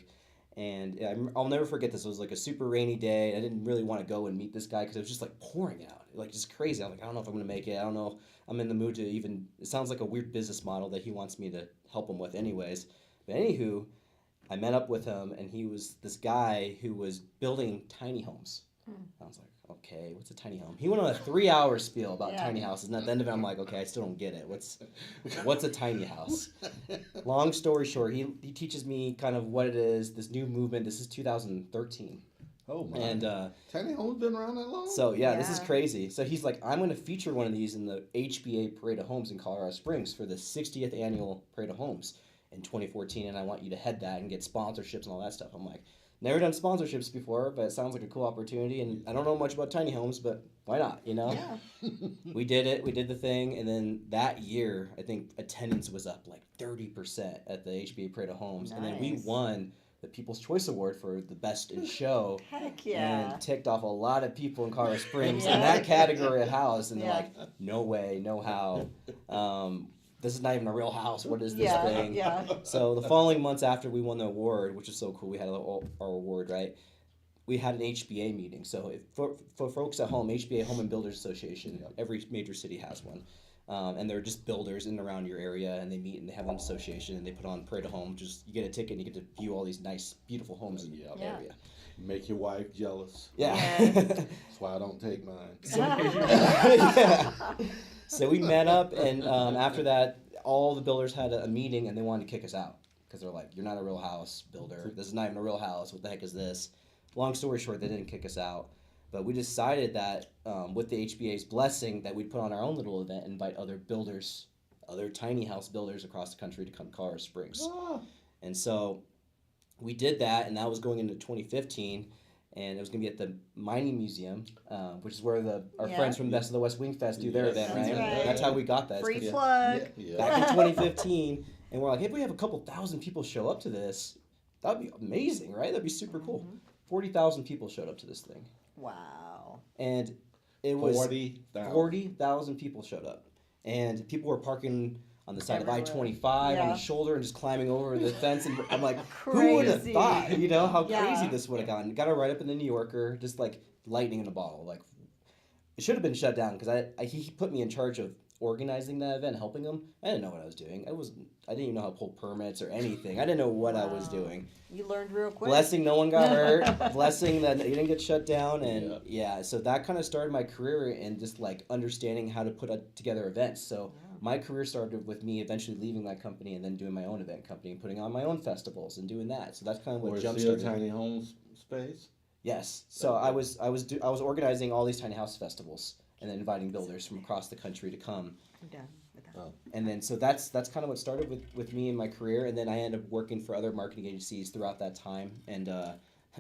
And I'll never forget this. It was like a super rainy day. I didn't really want to go and meet this guy because it was just like pouring out, like just crazy. I'm like, I don't know if I'm gonna make it. I don't know. I'm in the mood to even. It sounds like a weird business model that he wants me to help him with, anyways. But anywho, I met up with him, and he was this guy who was building tiny homes. I was like, okay, what's a tiny home? He went on a 3-hour spiel about Yeah. tiny houses, and at the end of it, I'm like, okay, I still don't get it. What's a tiny house? Long story short, he teaches me kind of what it is, this new movement. This is 2013. Oh my. And Tiny homes been around that long? so, yeah, this is Yeah. crazy. So he's like, I'm going to feature one of these in the HBA Parade of Homes in Colorado Springs for the 60th annual Parade of Homes in 2014, and I want you to head that and get sponsorships and all that stuff. I'm like, never done sponsorships before, but it sounds like a cool opportunity, and I don't know much about tiny homes, but why not, you know? Yeah. We did it. We did the thing, and then that year, I think attendance was up like 30% at the HBA Parade of Homes, and then we Nice. won the People's Choice Award for the best in show, Heck yeah. and ticked off a lot of people in Colorado Springs in Yeah. that category of house, and they're Yeah. like, no way, no how. This is not even a real house. What is this Yeah, thing? yeah. So the following months after we won the award, which is so cool, we had our award, right? We had an HBA meeting. So for folks at home, HBA Home and Builders Association, every major city has one. And they're just builders in and around your area, and they meet and they have an association, and they put on Parade of Home. Just you get a ticket and you get to view all these nice, beautiful homes in your Yeah. area. Make your wife jealous. Yeah. That's why I don't take mine. Yeah. So we met up, and after that, all the builders had a meeting, and they wanted to kick us out because they're like, "You're not a real house builder. This is not even a real house. What the heck is this?" Long story short, they didn't kick us out, but we decided that with the HBA's blessing, that we'd put on our own little event, and invite other builders, other tiny house builders across the country to come to Colorado Springs. And so we did that, and that was going into 2015. And it was going to be at the Mining Museum, which is where our Yeah. friends from Best of the West Wing Fest do their Yes. event, That's right? right. That's how we got that. Free It's 'cause plug. Yeah. back in 2015, and we're like, hey, if we have a couple thousand people show up to this, that'd be amazing, right? That'd be super cool. 40,000 people showed up to this thing. Wow. And it was 40,000. 40,000 people showed up. And people were parking on the side Everywhere. of I-25 on Yeah. the shoulder and just climbing over the fence. And I'm like, who would have Crazy. thought, you know, how Yeah. crazy this would have gotten. Got to write up in the New Yorker, just like lightning in a bottle. Like, it should have been shut down because he put me in charge of organizing that event, helping him. I didn't know what I was doing. I didn't even know how to pull permits or anything. I didn't know what I was Wow. doing. You learned real quick. Blessing no one got hurt. Blessing that he didn't get shut down. And yeah, so that kind of started my career in just like understanding how to put together events. So my career started with me eventually leaving that company and then doing my own event company and putting on my own festivals and doing that. So that's kind of what Or jump still started. tiny home space? Yes. So I was organizing all these tiny house festivals and then inviting builders from across the country to come. I'm done with that. And then so that's kind of what started with me and my career, and then I ended up working for other marketing agencies throughout that time, and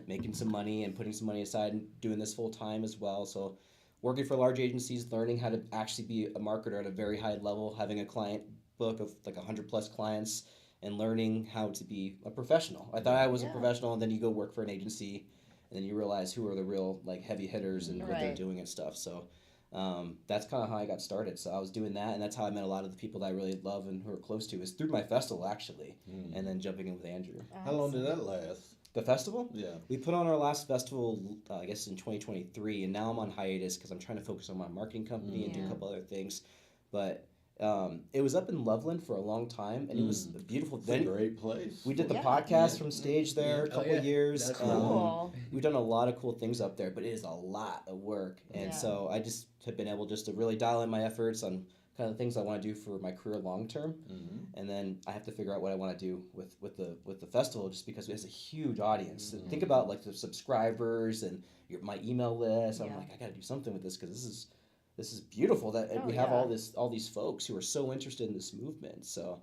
making some money and putting some money aside and doing this full time as well. So working for large agencies, learning how to actually be a marketer at a very high level, having a client book of like 100 plus clients, and learning how to be a professional. I thought I was a professional, and then you go work for an agency, and then you realize who are the real like heavy hitters and what they're doing and stuff. So that's kind of how I got started. So I was doing that, and that's how I met a lot of the people that I really love and who are close to, is through my festival actually, and then jumping in with Andrew. How long did that last? The festival? Yeah. We put on our last festival, I guess, in 2023, and now I'm on hiatus because I'm trying to focus on my marketing company and do a couple other things. But it was up in Loveland for a long time, and it was a beautiful. It's a great place. We did the podcast from stage there a couple of years. That's cool. We've done a lot of cool things up there, but it is a lot of work, and so I just have been able just to really dial in my efforts on kind of things I want to do for my career long term, and then I have to figure out what I want to do with the festival, just because it has a huge audience. Think about like the subscribers and my email list. I'm like, I got to do something with this because this is beautiful that we have all these folks who are so interested in this movement. So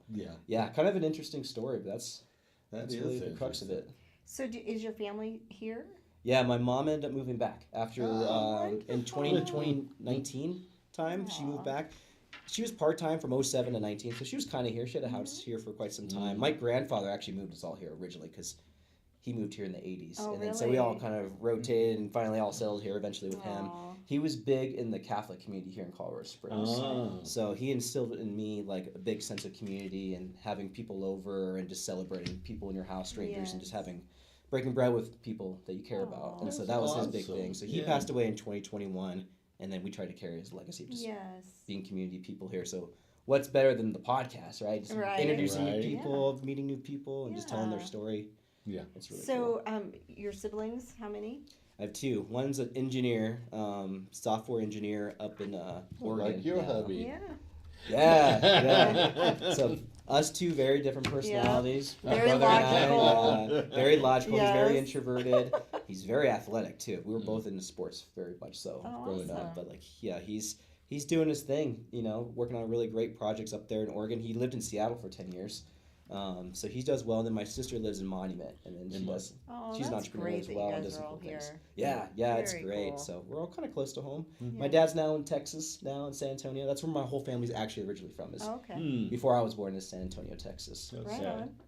kind of an interesting story, but that's really the crux of it. So is your family here? Yeah, my mom ended up moving back after in 2019 time. She moved back. She was part-time from 07 to 19, so she was kind of here. She had a house here for quite some time. My grandfather actually moved us all here originally because he moved here in the 80s. Oh, and then so we all kind of rotated and finally all settled here eventually with him. He was big in the Catholic community here in Colorado Springs. So he instilled in me like a big sense of community and having people over and just celebrating people in your house, strangers, and just breaking bread with people that you care about. And so that was his big thing. So he passed away in 2021. And then we tried to carry his legacy of just being community people here. So what's better than the podcast, right? Just introducing new people, meeting new people, and just telling their story. Yeah. It's really cool. So your siblings, how many? I have two. One's an engineer, software engineer up in Oregon. Like your hubby. Yeah. So us two, very different personalities. My Very brother logical. and I, very logical. He's very introverted. He's very athletic too. We were both into sports very much so growing up. But like, he's doing his thing. You know, working on really great projects up there in Oregon. He lived in Seattle for 10 years. So he does well, and then my sister lives in Monument, and then she's an entrepreneur as well and does some cool things. Yeah, it's great. Cool. So we're all kind of close to home. My dad's now in Texas, now in San Antonio. That's where my whole family's actually originally from. Before I was born in San Antonio, Texas.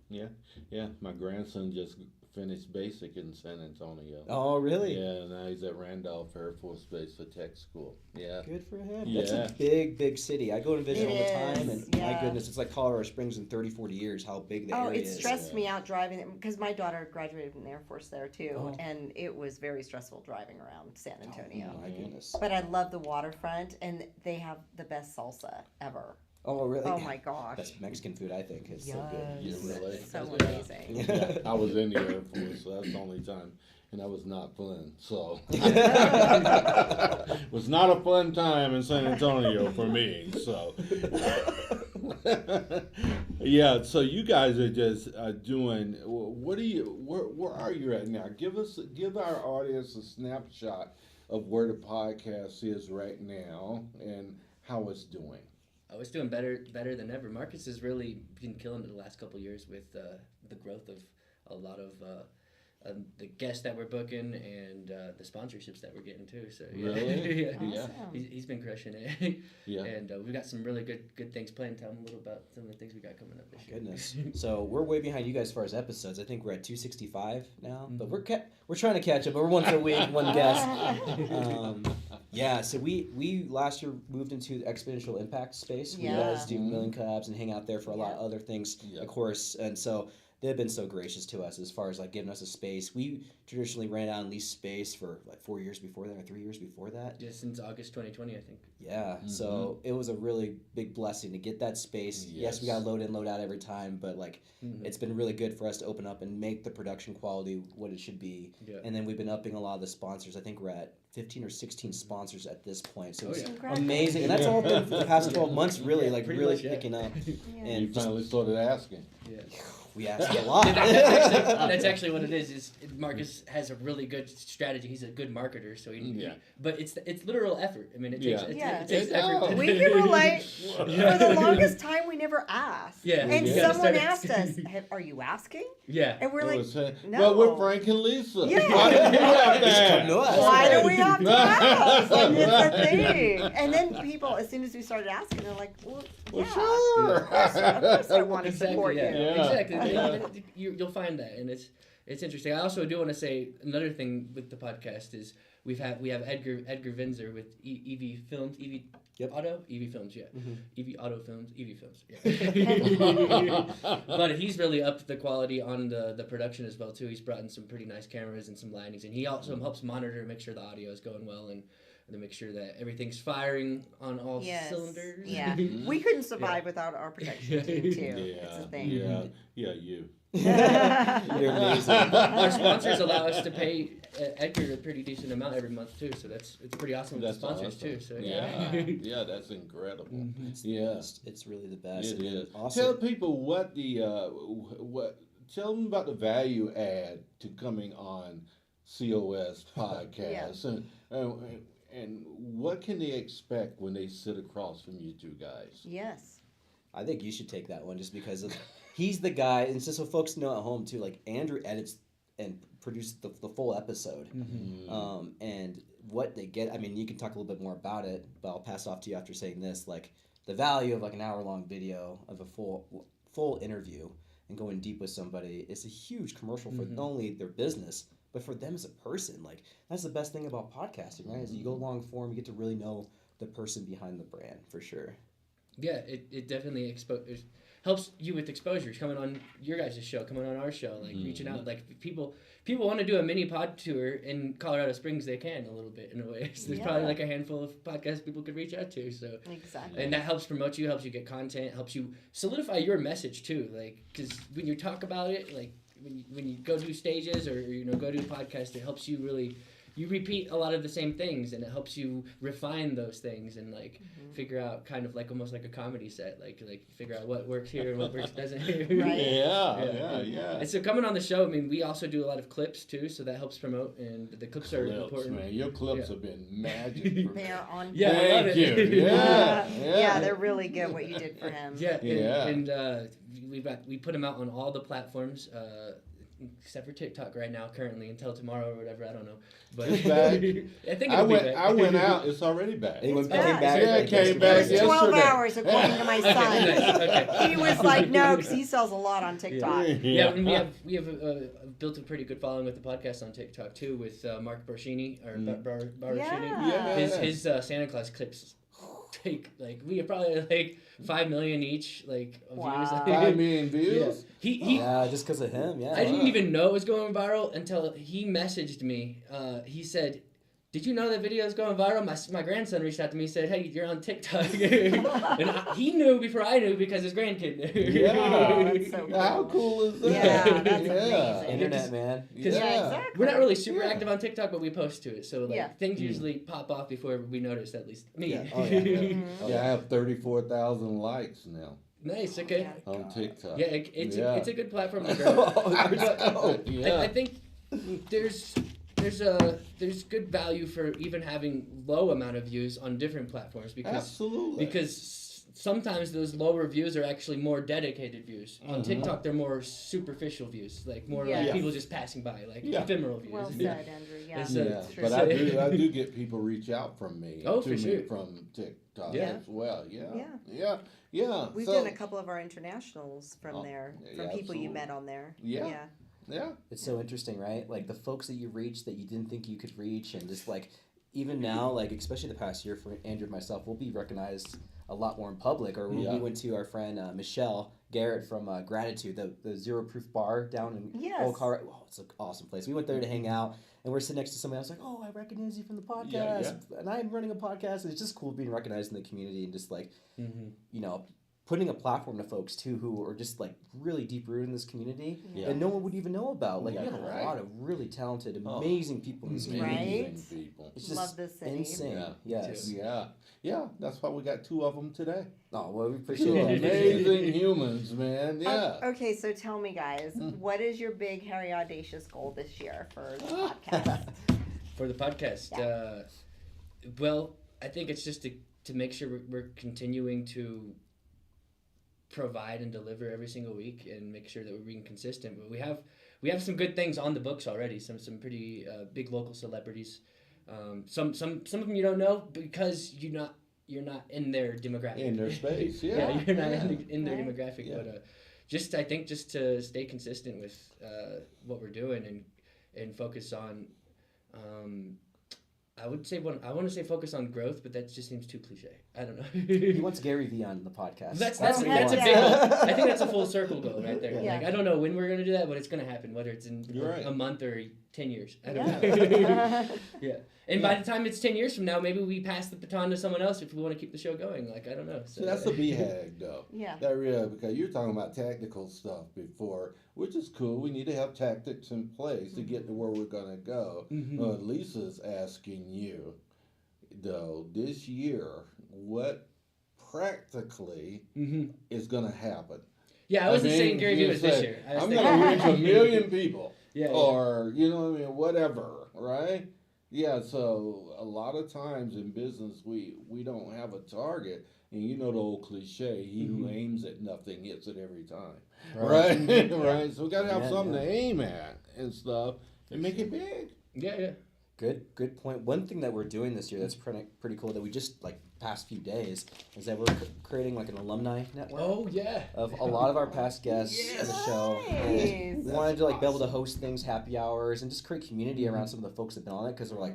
Yeah. My grandson just finished basic in San Antonio. Oh, really? Yeah, now he's at Randolph Air Force Base for tech school. Yeah. Good for him. Yeah. That's a big city. I go and visit all the time, and my goodness, it's like Colorado Springs in 30, 40 years, how big the area is. It stressed me out driving, because my daughter graduated from the Air Force there too, and it was very stressful driving around San Antonio. Oh, my goodness. But I love the waterfront, and they have the best salsa ever. Oh, really? Oh, my gosh. That's Mexican food, I think. It's so good. Yeah, really. So amazing. Yeah, I was in the Air Force, so that's the only time. And that was not fun. So it was not a fun time in San Antonio for me. So yeah, so you guys are just doing. What are you? Where are you at now? Give our audience a snapshot of where the podcast is right now and how it's doing. Oh, it's doing better than ever. Marcus has really been killing it the last couple of years with the growth of a lot of the guests that we're booking and the sponsorships that we're getting too. So really? Awesome. He's been crushing it. Yeah. And we've got some really good things planned. Tell him a little about some of the things we got coming up this year. Goodness. So we're way behind you guys as far as episodes. I think we're at 265 now, but we're trying to catch up. But we're once a week, one guest. So we last year moved into the exponential impact space. We guys do Million Cubs and hang out there for a lot of other things, of course. And so they've been so gracious to us as far as like giving us a space. We traditionally ran out and leased space for like 4 years before that or 3 years before that. Yeah, since August 2020, I think. Yeah, so it was a really big blessing to get that space. Yes, we got to load in, load out every time, but like it's been really good for us to open up and make the production quality what it should be. Yeah. And then we've been upping a lot of the sponsors. I think we're at 15 or 16 sponsors at this point. So it's amazing. And that's all been for the past 12 months, really, like really picking up. And you finally started asking. Yeah. We asked a lot. That's actually what it is. Marcus has a really good strategy. He's a good marketer, so Yeah. but it's literal effort. I mean, it takes Yeah. it takes It effort. does. We can relate. For the longest time, we never asked. Yeah. And You gotta someone start asked us, asking. "Are you asking?" Yeah. And we're like, "No." Well, we're Frank and Lisa. Yeah. Why did you have Just that? come to us. Why do we have to ask? Like, it's a thing. And then people, as soon as we started asking, they're like, "Well, Well, yeah, sure. of course I want to support yeah. you." Yeah. Exactly. Yeah. You'll find that, and it's interesting. I also do want to say another thing with the podcast is we have Edgar Vinzer with EV Films, EV Yep. Auto, EV Films, yeah, Mhm. EV Auto Films, EV Films. Yeah. But he's really upped the quality on the production as well too. He's brought in some pretty nice cameras and some lightings, and he also helps monitor and make sure the audio is going well and to make sure that everything's firing on all Yes. cylinders. Yeah. We couldn't survive without our production team, too. It's a thing. Yeah, you. You're amazing. Our sponsors allow us to pay Edgar a pretty decent amount every month too, so it's pretty awesome with That's the sponsors awesome. too. So Yeah, yeah, that's incredible. Yeah, It's really the best. it is. Awesome. Tell people what tell them about the value add to coming on COS podcast and what can they expect when they sit across from you two guys? Yes. I think you should take that one just because he's the guy, and just so folks know at home too, like Andrew edits and produces the full episode. And what they get, I mean, you can talk a little bit more about it, but I'll pass off to you after saying this. Like the value of like an hour-long video of a full interview and going deep with somebody is a huge commercial for not only their business, but for them as a person. Like that's the best thing about podcasting, right? Is you go long form, you get to really know the person behind the brand for sure. Yeah, it definitely helps you with exposures, coming on your guys' show, coming on our show, like reaching out. Like people want to do a mini pod tour in Colorado Springs, they can a little bit in a way. So there's probably like a handful of podcasts people could reach out to. So Exactly. and that helps promote you, helps you get content, helps you solidify your message too. Like because when you talk about it, like when you go do stages or go do a podcast, it helps you really. You repeat a lot of the same things, and it helps you refine those things and like figure out kind of like almost like a comedy set, like figure out what works here and what works doesn't here. Right. Yeah. And so coming on the show, I mean, we also do a lot of clips too, so that helps promote, and the clips are important. Man, your clips have been magic. For They are on. Yeah, I love Thank it. you. Yeah. Yeah, they're really good. What you did for him. And we put them out on all the platforms. Except for TikTok right now, currently until tomorrow or whatever, I don't know. But It's back. I think it'll be back. I went out. It's already back. It back. came back. Yeah, it came It back was 12 yesterday. hours, according to my son. Okay. He was like, no, because he sells a lot on TikTok. Yeah, and we have built a pretty good following with the podcast on TikTok too, with Mark Barshini or Barshini. Yeah. His Santa Claus clips take we have probably 5 million each views. Wow. 5 million views. Yeah. Just because of him. Yeah. I didn't even know it was going viral until he messaged me. He said, "Did you know that video is going viral?" My grandson reached out to me and said, "Hey, you're on TikTok." And he knew before I knew because his grandkid knew. Yeah. That's so cool. How cool is that? Yeah, that's amazing. Internet, man. Yeah, exactly. We're not really super active on TikTok, but we post to it. So things Mm. usually pop off before we notice, at least me. Yeah. Oh, yeah. Yeah, I have 34,000 likes now Nice, okay. on TikTok. Yeah, it's a good platform to grow. I think there's good value for even having low amount of views on different platforms because sometimes those lower views are actually more dedicated views. On TikTok, they're more superficial views, more like people just passing by, ephemeral views. Well said, Andrew. Yeah. True. But I do get people reach out from me from TikTok Yeah. as well. Yeah. We've done a couple of our internationals from there, from people you absolutely. met on there. Yeah. Yeah. It's so interesting, right? Like the folks that you reach that you didn't think you could reach, and just even now, especially the past year for Andrew and myself, we'll be recognized a lot more in public. Or we went to our friend Michelle Garrett from Gratitude, the Zero Proof Bar down in Old Colorado. Oh, it's an awesome place. We went there to hang out, and we're sitting next to somebody. I was like, "Oh, I recognize you from the podcast," and I'm running a podcast. It's just cool being recognized in the community and just putting a platform to folks too who are just like really deep rooted in this community Yeah. and no one would even know about. Like we have a Right. lot of really talented, amazing people in this community. Right? People. It's just Love this city. insane. Yeah. Yes. Yeah. That's why we got 2 of them today. Oh well, we Two appreciate it. amazing humans, man. Yeah. Okay, so tell me, guys, what is your big, hairy, audacious goal this year for the podcast? For the podcast, well, I think it's just to make sure we're continuing to provide and deliver every single week and make sure that we're being consistent. But we have some good things on the books already. Some pretty big local celebrities. Some of them you don't know because you're not in their demographic. In their space, You're not in their Right. demographic. Yeah. But I think just to stay consistent with what we're doing and focus on. I want to say focus on growth, but that just seems too cliche. I don't know. He wants Gary Vee on the podcast. That's what a he big wants. goal. I think that's a full circle goal right there. Yeah. Like I don't know when we're gonna do that, but it's gonna happen. Whether it's in You're right. a month or 10 years. I don't Yeah. know. Yeah. And by the time it's 10 years from now, maybe we pass the baton to someone else if we want to keep the show going. Like I don't know. So See, that's the BHAG though. Yeah. That really, because you're talking about tactical stuff before, which is cool. We need to have tactics in place to get to where we're gonna go. Lisa's asking you, though, this year, what practically is gonna happen? Yeah, I wasn't mean, saying Gary Vee you was this say, year. I was I'm thinking- gonna reach 1 million people. Yeah, Or, you know what I mean, whatever, right? Yeah, so a lot of times in business, we don't have a target. And you know the old cliche, he who aims at nothing hits it every time. Right? Right? So we got to have something to aim at and stuff and make it big. Yeah. Good point. One thing that we're doing this year that's pretty cool that we just like past few days is that we're creating like an alumni network. Oh yeah. Of a lot of our past guests of the show. And we wanted to like be able to host things, happy hours, and just create community around some of the folks that've been on it because we're like,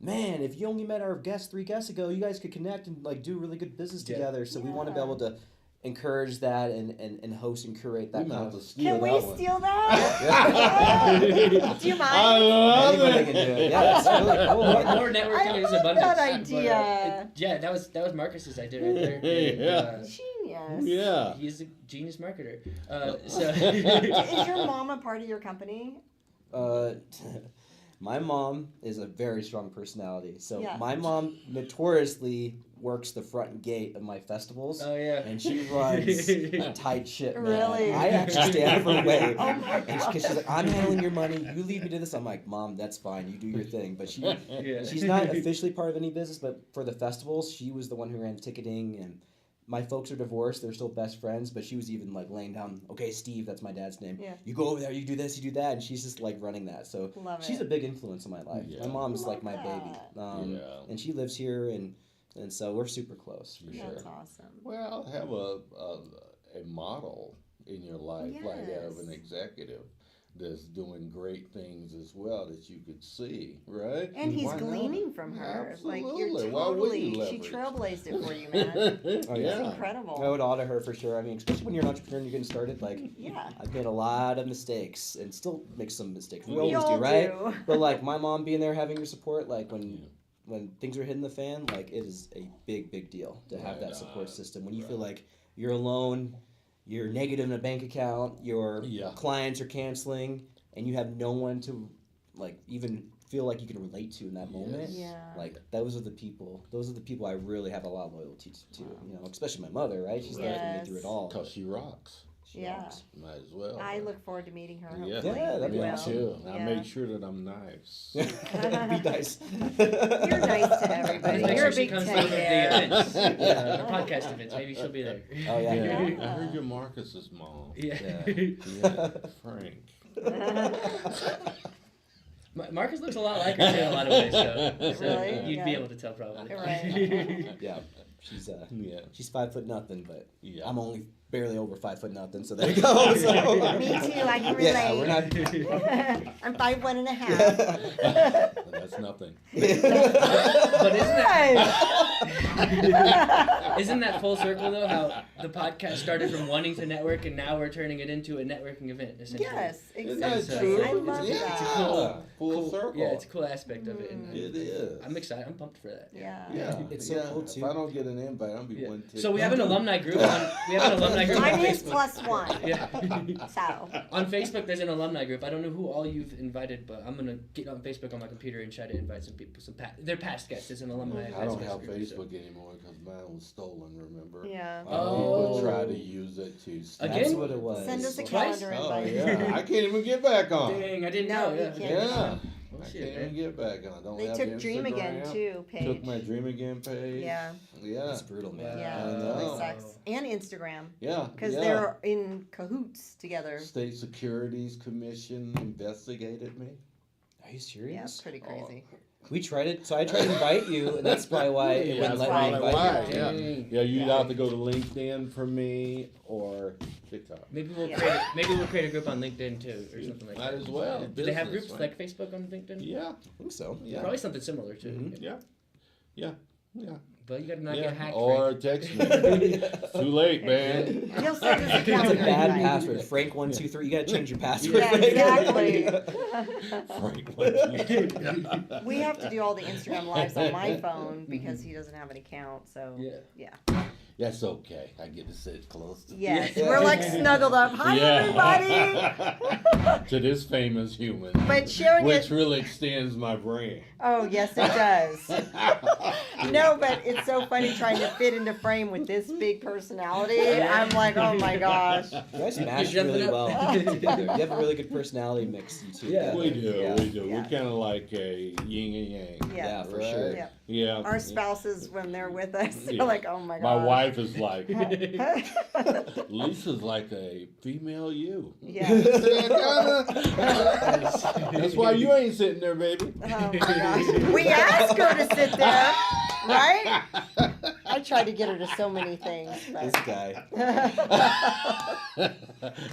man, if you only met our guests 3 guests ago, you guys could connect and like do really good business together. So we want to be able to encourage that and host and curate that We might kind have to of. steal Can we that one. steal that? Do you mind? I love Anybody can do it. Yeah, it's really cool. More networking is love abundance. that but, idea. yeah, that was Marcus's idea right there. And, Genius. Yeah. He's a genius marketer. So Is your mom a part of your company? My mom is a very strong personality. So Yeah. my mom notoriously works the front gate of my festivals. Oh yeah. And she runs a tight ship, man. Really? I actually stay out of her way. Oh my Because she's like, I'm handling your money. You leave me to this. I'm like, Mom, that's fine. You do your thing. But she's not officially part of any business. But for the festivals, she was the one who ran ticketing. And my folks are divorced. They're still best friends. But she was even like laying down, okay, Steve, that's my dad's name. Yeah. You go over there, you do this, you do that. And she's just like running that. So Love she's it. a big influence in my life. Yeah. My mom's like Love my that. baby. Yeah. And she lives here. And so we're super close for sure. That's awesome. Well, have a model in your life, like of an Yes. executive that's doing great things as well that you could see, right? And he's Why not? gleaning from her. Like you're Absolutely. Why wouldn't you totally, she leverage? trailblazed it for you, man. Oh, It's yeah. incredible. I would audit her for sure. I mean, especially when you're an entrepreneur and you're getting started, like, Yeah. I've made a lot of mistakes and still make some mistakes. We We always all do, right? do. But like my mom being there, having your support, like when things are hitting the fan, like it is a big deal to have that support system. When you feel like you're alone, you're negative in a bank account, your clients are canceling, and you have no one to like even feel like you can relate to in that moment. Yeah. Like those are the people I really have a lot of loyalty to. You know, especially my mother, right? She's there for me through it all. Because she rocks. Yeah. Might as well. I look forward to meeting her. Yeah, Hopefully. that'd be me awesome. too. I Yeah. make sure that I'm nice. Be nice. You're nice to everybody. Make You're a sure she big comes to teddy the bear. events, the podcast events. Maybe she'll be there. Oh yeah. I heard you're Marcus's mom. Yeah. Yeah, Frank. Marcus looks a lot like her too in a lot of ways, so Really? you'd be Yeah. able to tell probably. Right. Yeah. She's 5 foot nothing, but I'm only barely over 5 foot nothing. So there you go. So, Me too. I can relate. yeah, we're not. I'm 5'1.5". That's nothing. But isn't that full circle though? How the podcast started from wanting to network, and now we're turning it into a networking event. Essentially. Yes, Isn't that exactly. true? I love Yeah. that. Full circle. Yeah, it's a cool aspect of it. And It is. I'm excited. I'm pumped for that. Yeah. Yeah, It's so cool, too. If I don't get an invite, I'll be one tick. So we have an alumni group on. We have an alumni group on Mine is Facebook. +1. Yeah. So. On Facebook, there's an alumni group. I don't know who all you've invited, but I'm gonna get on Facebook on my computer and try to invite some people. They're past guests. It's an alumni. I don't guest have group, so- Facebook anymore because mine was stolen. Remember? Yeah. People Oh. try to use it to. Again? That's what it was. Send us a Twice? calendar Oh invite. yeah, I can't even get back on. Dang, I didn't No, know. you Yeah. can't. Yeah, Oh, I shit, can't man. even get back on. Don't They have took Dream Again Instagram. too, page. Took my Dream Again page. Yeah. Yeah. That's brutal, man. Yeah. I It know. really sucks. And Instagram. Yeah. Because yeah. they're in cahoots together. State Securities Commission investigated me. Are you Yeah, serious? it's pretty crazy. We tried it. So I tried to invite you, and that's probably why it wouldn't that's let me probably invite you. why. Yeah. Dang. Yeah, you'd have to go to LinkedIn for me or TikTok. Maybe we'll Yeah. create a group on LinkedIn too, or something like Might that. as well. Do they have Business, groups right? like Facebook on LinkedIn? Yeah. I think so. Yeah. Probably something similar too. Mhm. Yeah. Yeah. Yeah. But you gotta not yeah. get hacked. Or Frank. text me. Too late, man. He'll send us a It's a calendar bad invite. password. Frank123. You gotta change your password. Yeah, exactly. Frank, We have to do all the Instagram lives on my phone because he doesn't have an account. So Yeah. That's okay. I get to sit close to yes, Yeah. we're like snuggled up. Hi everybody. to this famous human. But sharing which it. really extends my brand. Oh yes, it does. No, but it's so funny trying to fit into frame with this big personality. I'm like, oh my gosh. You guys match You're jumping really up. well together. You have a really good personality mix, you two. Yeah. We do, Yeah. we do. Yeah. We're kind of like a yin and yang. Yeah, for Right? sure. Yeah. Yeah. Our spouses, when they're with us, they're Yeah. like, oh my My gosh. wife is like, Lisa's like a female you. Yeah. That's why you ain't sitting there, baby. Oh my gosh. We asked her to sit there, right? I tried to get her to so many things. This But... guy.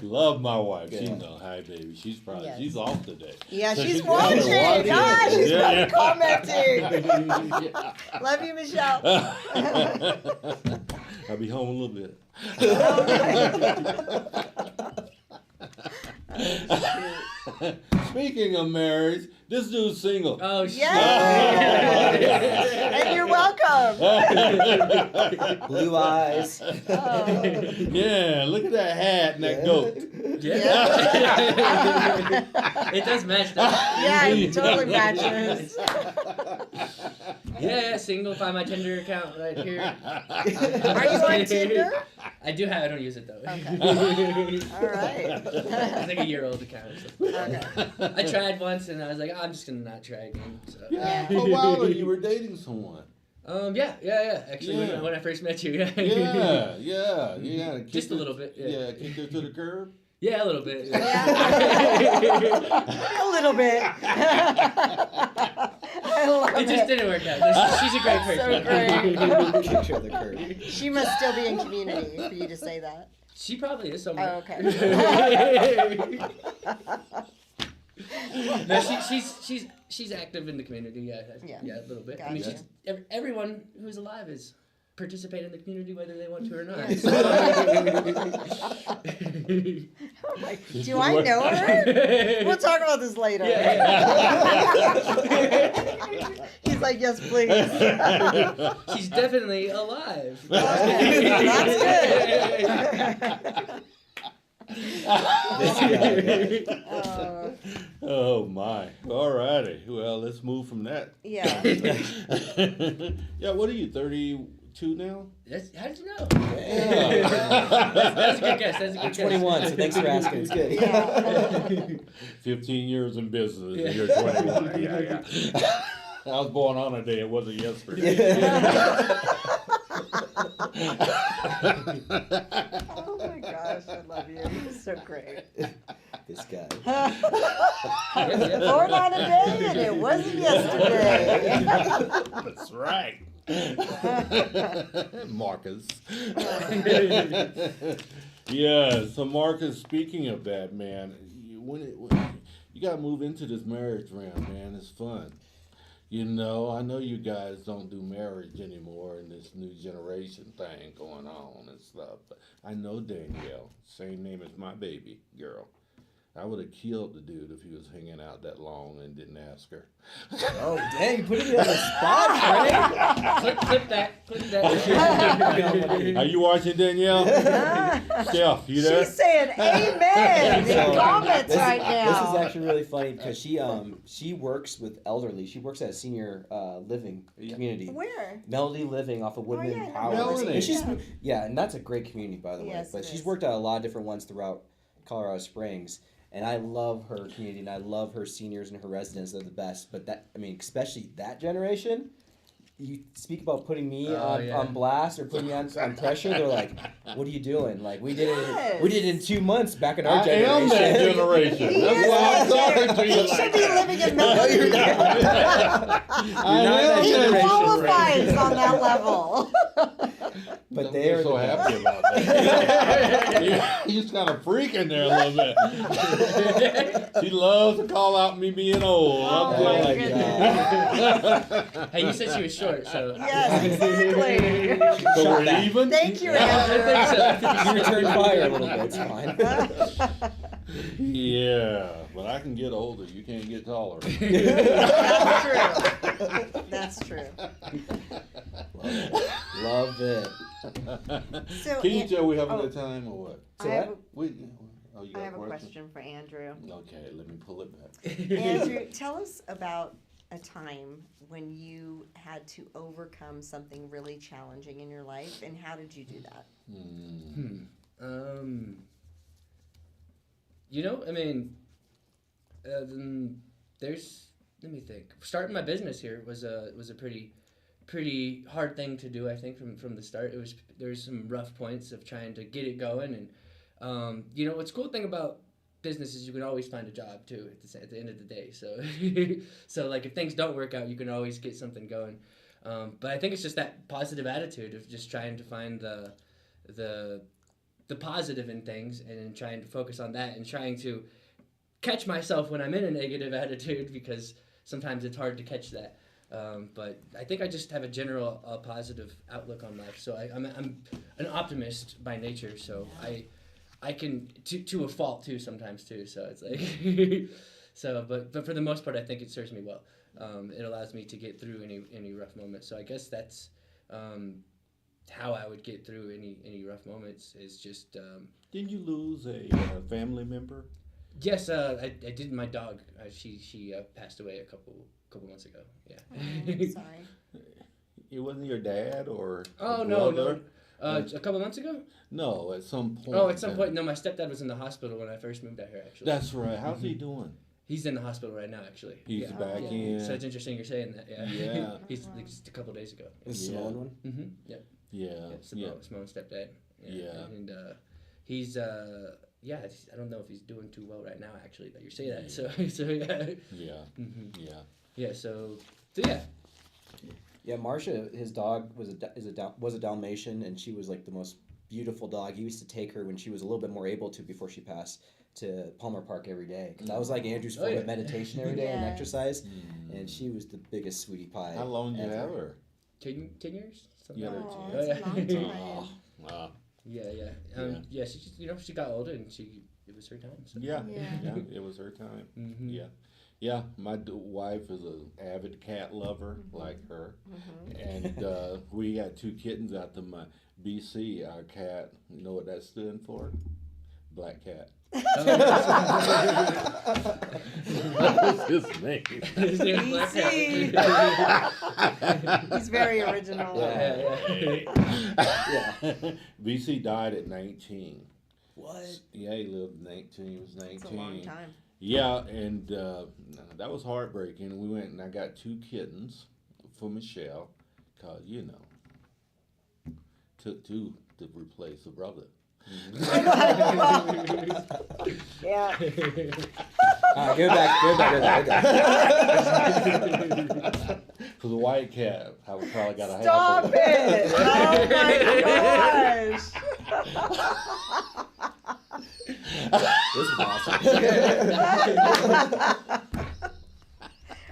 Love my wife. She Yeah. know. Hi, baby. She's probably Yes. she's off today. Yeah, So she's probably watching. Ah, she's Yeah, probably yeah. commenting. Love you, Michelle. I'll be home a little bit. Speaking of marriage, this dude's single. Oh shit. Yes. And you're welcome. Blue eyes. Oh. Yeah, look at that hat and that goat. Yeah. It does match that. Yeah, it totally matches. Yeah, single. Find my Tinder account right here. Are you on Tinder? I do have. I don't use it though. Okay. All right. It's like a year-old account. Or something. Okay. I tried once and I was like, I'm just gonna not try again. So. Yeah, for a while you were dating someone. Yeah. Actually, Yeah. when I first met you, yeah. Yeah. You gotta kick Just a her- little bit. Yeah, kick her to the curb. Yeah, a little bit. A little bit. I love It just didn't work out. She's a great That's person. so great. Kicked her to the curb. She must still be in community for you to say that. She probably is somewhere. Oh, okay. No, she's active in the community. Yeah, Yeah. a little bit. I mean, Gotcha. everyone who's alive is participate in the community whether they want to or not. Oh my, do I know her? We'll talk about this later. He's like, yes, please. She's definitely alive. That's good. Oh my. Alrighty. Well, let's move from that. Yeah. Yeah, what are you, 32 now? How did you know? Yeah. That's a good guess. That's a good guess. 21, so thanks for asking. It's good. Yeah. 15 years in business and you're 21. Yeah. I was born on a day, it wasn't yesterday. Oh my gosh, I love you. You're so great. This guy. Born on a day and it wasn't yesterday. That's right. Marcus. Yeah. So Marcus, speaking of that, man, you got to move into this marriage realm, man. It's fun. I know you guys don't do marriage anymore in this new generation thing going on and stuff. But I know Danielle, same name as my baby girl. I would have killed the dude if he was hanging out that long and didn't ask her. Oh, dang, putting me on the spot, right? Clip that. Are you watching, Danielle? Steph, you there? She's saying amen in comments right now. This is actually really funny because she works with elderly. She works at a senior living community. Where? Melody Living off of Woodman yeah, Power. Melody. And that's a great community, by the way. Yes, But it she's is. worked at a lot of different ones throughout Colorado Springs. And I love her community, and I love her seniors and her residents. They're the best. But especially that generation, you speak about putting me on blast or putting me on pressure. They're like, "What are you doing?" Like we did it in 2 months back in our generation. I am that generation. That's why I'm talking to you. He should be living in Melody. He qualifies on that level. But they are so happy about that. He's kind of freaking there a little bit. She loves to call out me being old. Oh my goodness. Hey, you said she was short, so. Yes, exactly. So we're even? Thank you, Andrew. I think so. You returned fire a little bit. It's fine. Yeah, but I can get older. You can't get taller. That's true. Love it. So, Can you tell we having a good time or what? I have, You got I have a question for Andrew. Okay, let me pull it back. Andrew, tell us about a time when you had to overcome something really challenging in your life, and how did you do that? Let me think. Starting my business here was a pretty hard thing to do. I think from the start, there was some rough points of trying to get it going, and what's cool thing about business is you can always find a job too at the end of the day. So so like if things don't work out, you can always get something going. But I think it's just that positive attitude of just trying to find the positive in things and trying to focus on that and trying to catch myself when I'm in a negative attitude, because sometimes it's hard to catch that. But I think I just have a general positive outlook on life. So I'm an optimist by nature. So I can to a fault too sometimes too. So it's like but for the most part, I think it serves me well. It allows me to get through any rough moments. So I guess that's how I would get through any rough moments is just. Didn't you lose a family member? Yes, I did. My dog, she passed away a couple months ago. Yeah. Sorry. It wasn't your dad or? Oh no. A couple months ago? No, at some point. Oh, at some point. No, my stepdad was in the hospital when I first moved out here. Actually. That's right. How's he doing? He's in the hospital right now, actually. He's back in. So it's interesting you're saying that. Yeah. Yeah. He's like just a couple days ago. The Simone one? Mm-hmm. Yep. Yeah. Simone's stepdad. Yeah. And he's I don't know if he's doing too well right now, actually, that you say that. So yeah. Yeah. Mm-hmm. Yeah. Yeah. So yeah. Yeah, Marcia, his dog was a Dalmatian, and she was like the most beautiful dog. He used to take her when she was a little bit more able to before she passed to Palmer Park every day. Cause that was like Andrew's form of meditation every day and exercise, and she was the biggest sweetie pie. How long did you have her? 10 years. You had her 10. That's a long time. Wow. Yeah. She just, she got older and it was her time. So. Yeah, it was her time. Mm-hmm. Yeah. My wife is an avid cat lover, like her, and we got 2 kittens out to my BC. Our cat, you know what that stood for? Black cat. That was his name. His name is Black Cat. He's very original. Yeah. BC died at 19. What? Yeah, he lived 19. He was 19. That's a long time. Yeah, and that was heartbreaking. We went and I got 2 kittens for Michelle, because, took 2 to replace a brother. Yeah. Go back. For the white cat, I would probably got a Stop half of it! Oh my gosh! This is awesome.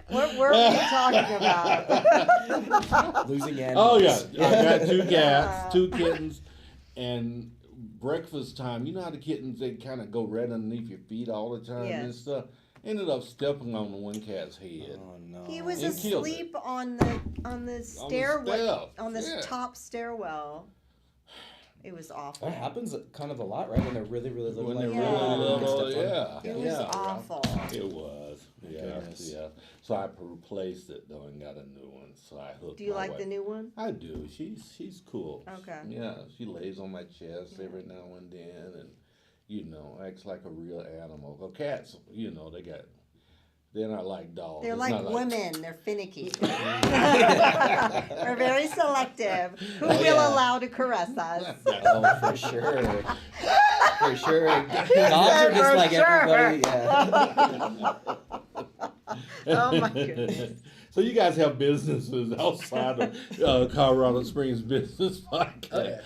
What were we talking about? Losing animals. Oh yeah, I got 2 cats, 2 kittens, and breakfast time. You know how the kittens, they kind of go right underneath your feet all the time and Yes. stuff. Ended up stepping on the one cat's head. Oh no. He was And killed asleep on the stairwell, step, on the yeah. top stairwell. It was awful. That happens kind of a lot, right? When they're really, really little. When they're like Yeah. that. really Get little, stepped on. yeah. It was yeah. awful. It was, yeah, goodness. yeah. So I replaced it though and got a new one. So I hooked. Do you my like wife. the new one? I do. She's cool. Okay. Yeah, she lays on my chest every now and then, and acts like a real animal. Well, cats, they're not like dogs. They're It's like not women. They're finicky. We're very selective. Who will allow to caress us? Oh, for sure. For sure. Dogs are just For like sure. everybody. Yeah. Oh my goodness. So you guys have businesses outside of Colorado Springs Business Podcast.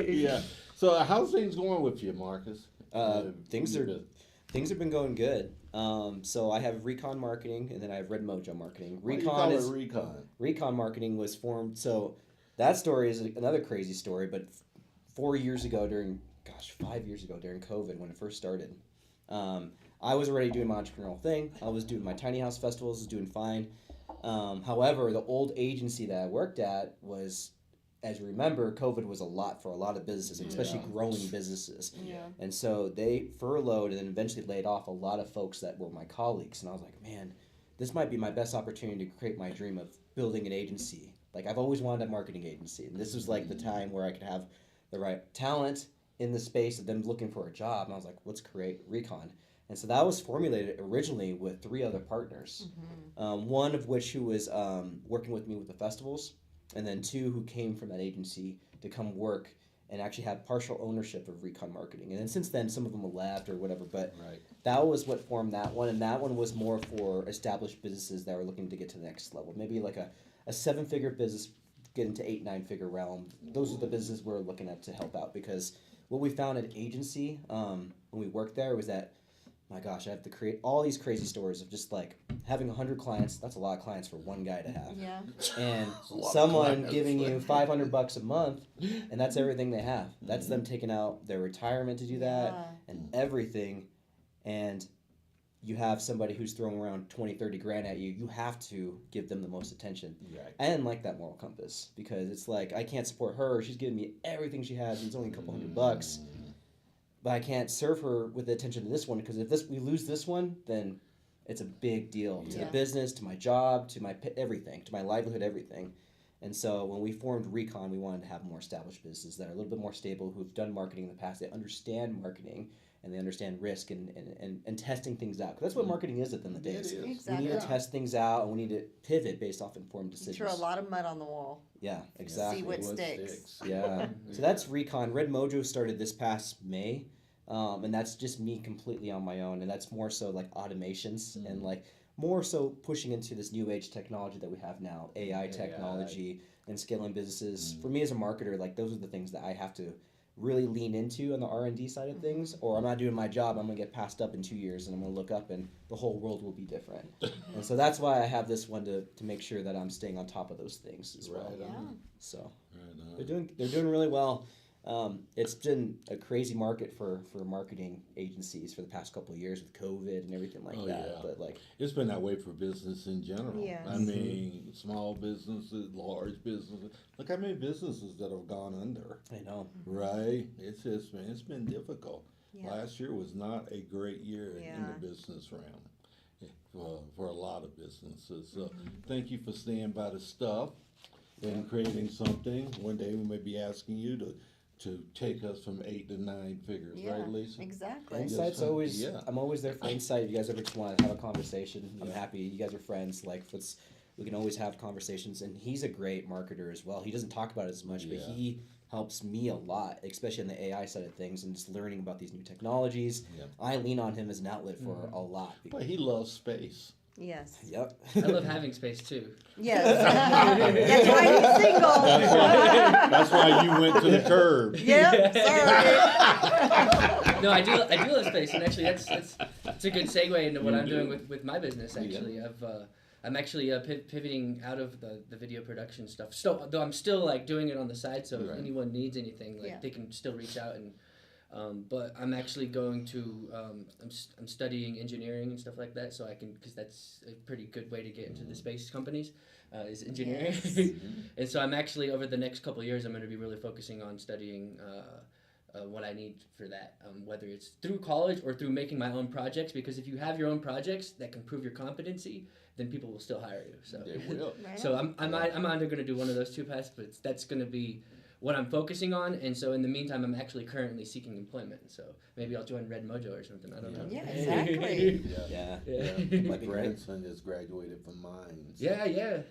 Yeah. So how's things going with you, Marcus? Things have been going good. So I have Recon Marketing, and then I have Red Mojo Marketing. Why you call it Recon. Recon. Recon Marketing was formed. So that story is another crazy story. But 5 years ago during COVID when it first started, I was already doing my entrepreneurial thing. I was doing my tiny house festivals, was doing fine. However, the old agency that I worked at was, as you remember, COVID was a lot for a lot of businesses, especially growing businesses. Yeah. And so they furloughed and then eventually laid off a lot of folks that were my colleagues. And I was like, man, this might be my best opportunity to create my dream of building an agency. Like, I've always wanted a marketing agency. And this was like the time where I could have the right talent in the space of them looking for a job. And I was like, let's create Recon. And so that was formulated originally with 3 other partners, one of which who was working with me with the festivals, and then 2 who came from that agency to come work and actually have partial ownership of Recon Marketing. And then since then, some of them have left or whatever, but that was what formed that one. And that one was more for established businesses that were looking to get to the next level. Maybe like a 7-figure business, get into 8, 9-figure realm. Those are the businesses we're looking at to help out, because what we found at agency when we worked there was that, my gosh, I have to create all these crazy stories of just like having 100 clients. That's a lot of clients for one guy to have. Yeah. And someone giving you $500 a month, and that's everything they have. That's them taking out their retirement to do that and everything. And you have somebody who's throwing around 20, 30 grand at you. You have to give them the most attention. Right. And like that moral compass, because it's like, I can't support her. She's giving me everything she has, and it's only a couple $100. But I can't serve her with the attention to this one, because if we lose this one, then it's a big deal to the business, to my job, to my everything, to my livelihood, everything. And so when we formed Recon, we wanted to have more established businesses that are a little bit more stable, who've done marketing in the past. They understand marketing and they understand risk and testing things out. 'Cause that's what marketing is at the end of the day. Exactly. We need to test things out, and we need to pivot based off informed decisions. Throw a lot of mud on the wall. Yeah, exactly. See what sticks. Yeah. So that's Recon. Red Mojo started this past May. And that's just me completely on my own. And that's more so like automations and like more so pushing into this new age technology that we have now, AI technology and scaling businesses. For me as a marketer, like those are the things that I have to really lean into on the R&D side of things, or I'm not doing my job. I'm going to get passed up in 2 years, and I'm going to look up and the whole world will be different. And so that's why I have this one to make sure that I'm staying on top of those things as well. So they're doing really well. It's been a crazy market for marketing agencies for the past couple of years with COVID and everything like that. Yeah. But like, it's been that way for business in general. Yes. I mean, small businesses, large businesses. Look how many businesses that have gone under. I know. Right? It's been difficult. Yeah. Last year was not a great year in the business realm for a lot of businesses. So thank you for staying by the stuff and creating something. One day we may be asking you to take us from 8 to 9 figures, right, Lisa? Exactly. Insight's always, I'm always there for insight. If you guys ever just want to have a conversation, I'm happy. You guys are friends. Like, we can always have conversations. And he's a great marketer as well. He doesn't talk about it as much, but he helps me a lot, especially on the AI side of things and just learning about these new technologies. I lean on him as an outlet for a lot. But he loves space. Yes. Yep. I love having space too. Yes. That's why he's single. That's why you went to the curb. Yep, sorry. No, I do love space, and actually that's a good segue into what I'm doing with my business. Actually, I'm actually pivoting out of the video production stuff. So though I'm still like doing it on the side, so if anyone needs anything, like they can still reach out. And but I'm actually going to I'm studying engineering and stuff like that, so I can, because that's a pretty good way to get into the space companies. Is engineering. Yes. And so I'm actually, over the next couple of years, I'm going to be really focusing on studying what I need for that, whether it's through college or through making my own projects, because if you have your own projects that can prove your competency, then people will still hire you. So They will. so I'm either going to do one of those two paths, but that's going to be what I'm focusing on. And so in the meantime, I'm actually currently seeking employment. So maybe I'll join Red Mojo or something. I don't know. Yeah, exactly. Yeah. My grandson just graduated from mines. Yeah.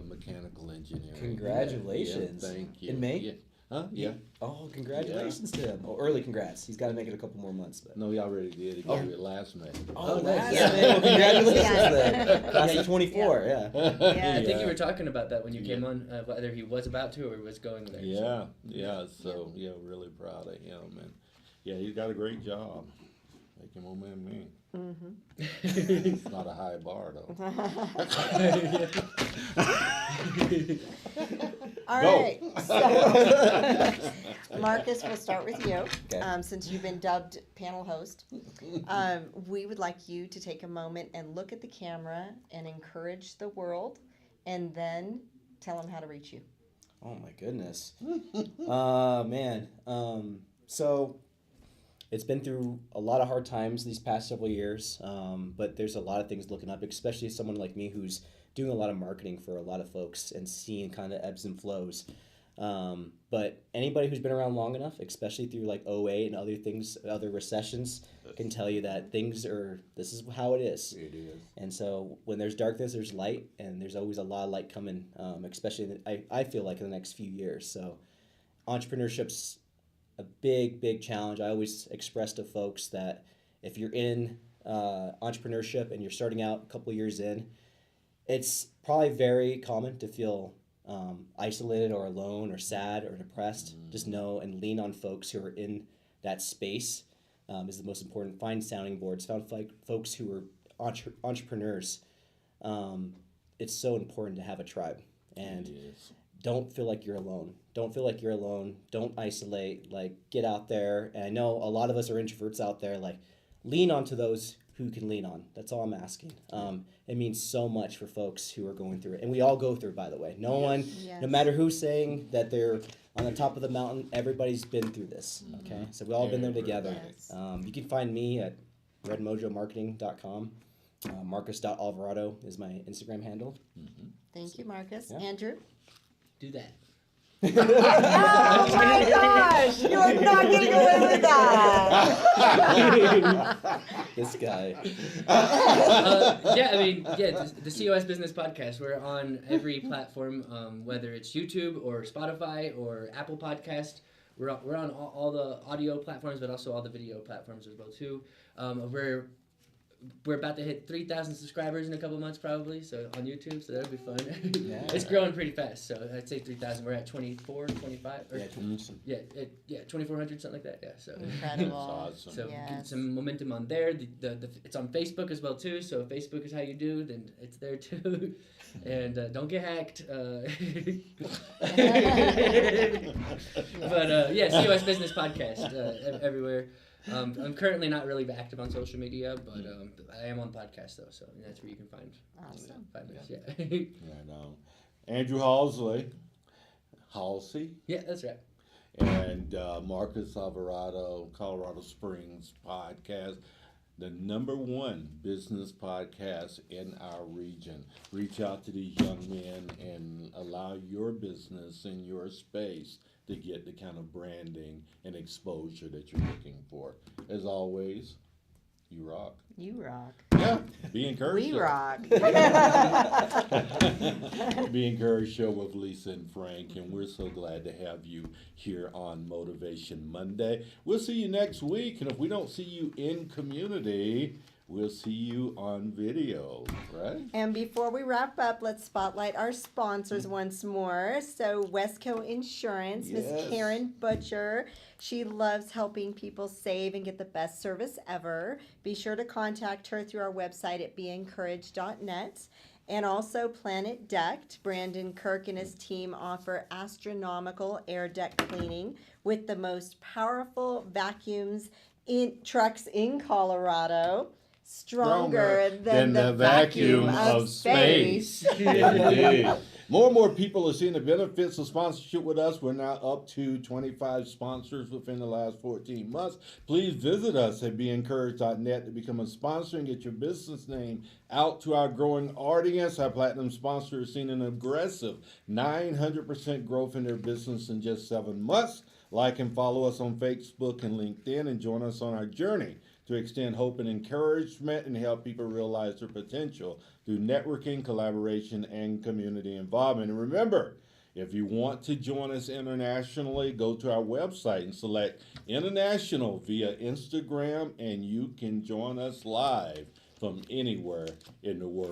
Mechanical engineering. Congratulations. Yeah, thank you. In May? Yeah. Huh? Yeah. Oh, congratulations to him. Oh, early congrats. He's got to make it a couple more months. But. No, he already did. He graduated last May. Oh, nice. nice. Yeah. Well, congratulations then. Class Yeah, of 24, Yeah. I think you were talking about that when you came on, whether he was about to or was going there. Yeah. So, really proud of him. And, he's got a great job. Making more money than me. It's not a high bar, though. All Go. right. So, Marcus, we'll start with you. Okay. Since you've been dubbed panel host, we would like you to take a moment and look at the camera and encourage the world, and then tell them how to reach you. Oh, my goodness. Man. So it's been through a lot of hard times these past several years, but there's a lot of things looking up, especially someone like me who's doing a lot of marketing for a lot of folks and seeing kind of ebbs and flows. But anybody who's been around long enough, especially through like 08 and other things, other recessions, can tell you that this is how it is. It is. And so when there's darkness, there's light, and there's always a lot of light coming, especially I feel like in the next few years. So entrepreneurship's a big challenge. I always express to folks that if you're in entrepreneurship and you're starting out a couple of years in, it's probably very common to feel isolated or alone or sad or depressed. Just know and lean on folks who are in that space is the most important. Find sounding boards, find folks who are entrepreneurs. It's so important to have a tribe. And don't feel like you're alone. Don't feel like you're alone. Don't isolate. Like, get out there. And I know a lot of us are introverts out there. Like, lean onto those who can lean on. That's all I'm asking. It means so much for folks who are going through it. And we all go through it, by the way. No matter who's saying that they're on the top of the mountain, everybody's been through this, okay? So we all been there together. Yes. You can find me at redmojomarketing.com. Marcus.alvarado is my Instagram handle. Thank you, Marcus. Yeah. Andrew? Do that. Oh my gosh! You are not getting away with that! This guy. The COS Business Podcast. We're on every platform, whether it's YouTube or Spotify or Apple Podcast. We're on all the audio platforms, but also all the video platforms as well too. We're about to hit 3,000 subscribers in a couple months probably, so on YouTube, so that'll be fun. It's growing pretty fast, so I'd say 3,000. We're at 24, 25. Or, 2,400, something like that. Yeah, so Incredible. Awesome. So Yes. get some momentum on there. It's on Facebook as well too. So if Facebook is how you do, then it's there too. And don't get hacked. But COS Business Podcast everywhere. I'm currently not really active on social media, but I am on podcast though, so that's where you can find Awesome. 5 minutes. Yeah. Right on. Andrew Halsey. Yeah, that's right. And Marcus Alvarado, Colorado Springs podcast, the #1 business podcast in our region. Reach out to these young men and allow your business in your space to get the kind of branding and exposure that you're looking for. As always, you rock. You rock. Yeah, be encouraged. We rock. Be Encouraged Show with Lisa and Frank, and we're so glad to have you here on Motivation Monday. We'll see you next week, and if we don't see you in community, we'll see you on video, right? And before we wrap up, let's spotlight our sponsors once more. So Westco Insurance, Miss Yes. Karen Butcher. She loves helping people save and get the best service ever. Be sure to contact her through our website at beencouraged.net. And also Planet Decked. Brandon Kirk and his team offer astronomical air deck cleaning with the most powerful vacuums in trucks in Colorado. Stronger than the vacuum of space. Indeed. More and more people are seeing the benefits of sponsorship with us. We're now up to 25 sponsors within the last 14 months. Please visit us at beencouraged.net to become a sponsor and get your business name out to our growing audience. Our platinum sponsor has seen an aggressive 900% growth in their business in just 7 months. Like and follow us on Facebook and LinkedIn and join us on our journey to extend hope and encouragement and help people realize their potential through networking, collaboration, and community involvement. And remember, if you want to join us internationally, go to our website and select International via Instagram, and you can join us live from anywhere in the world.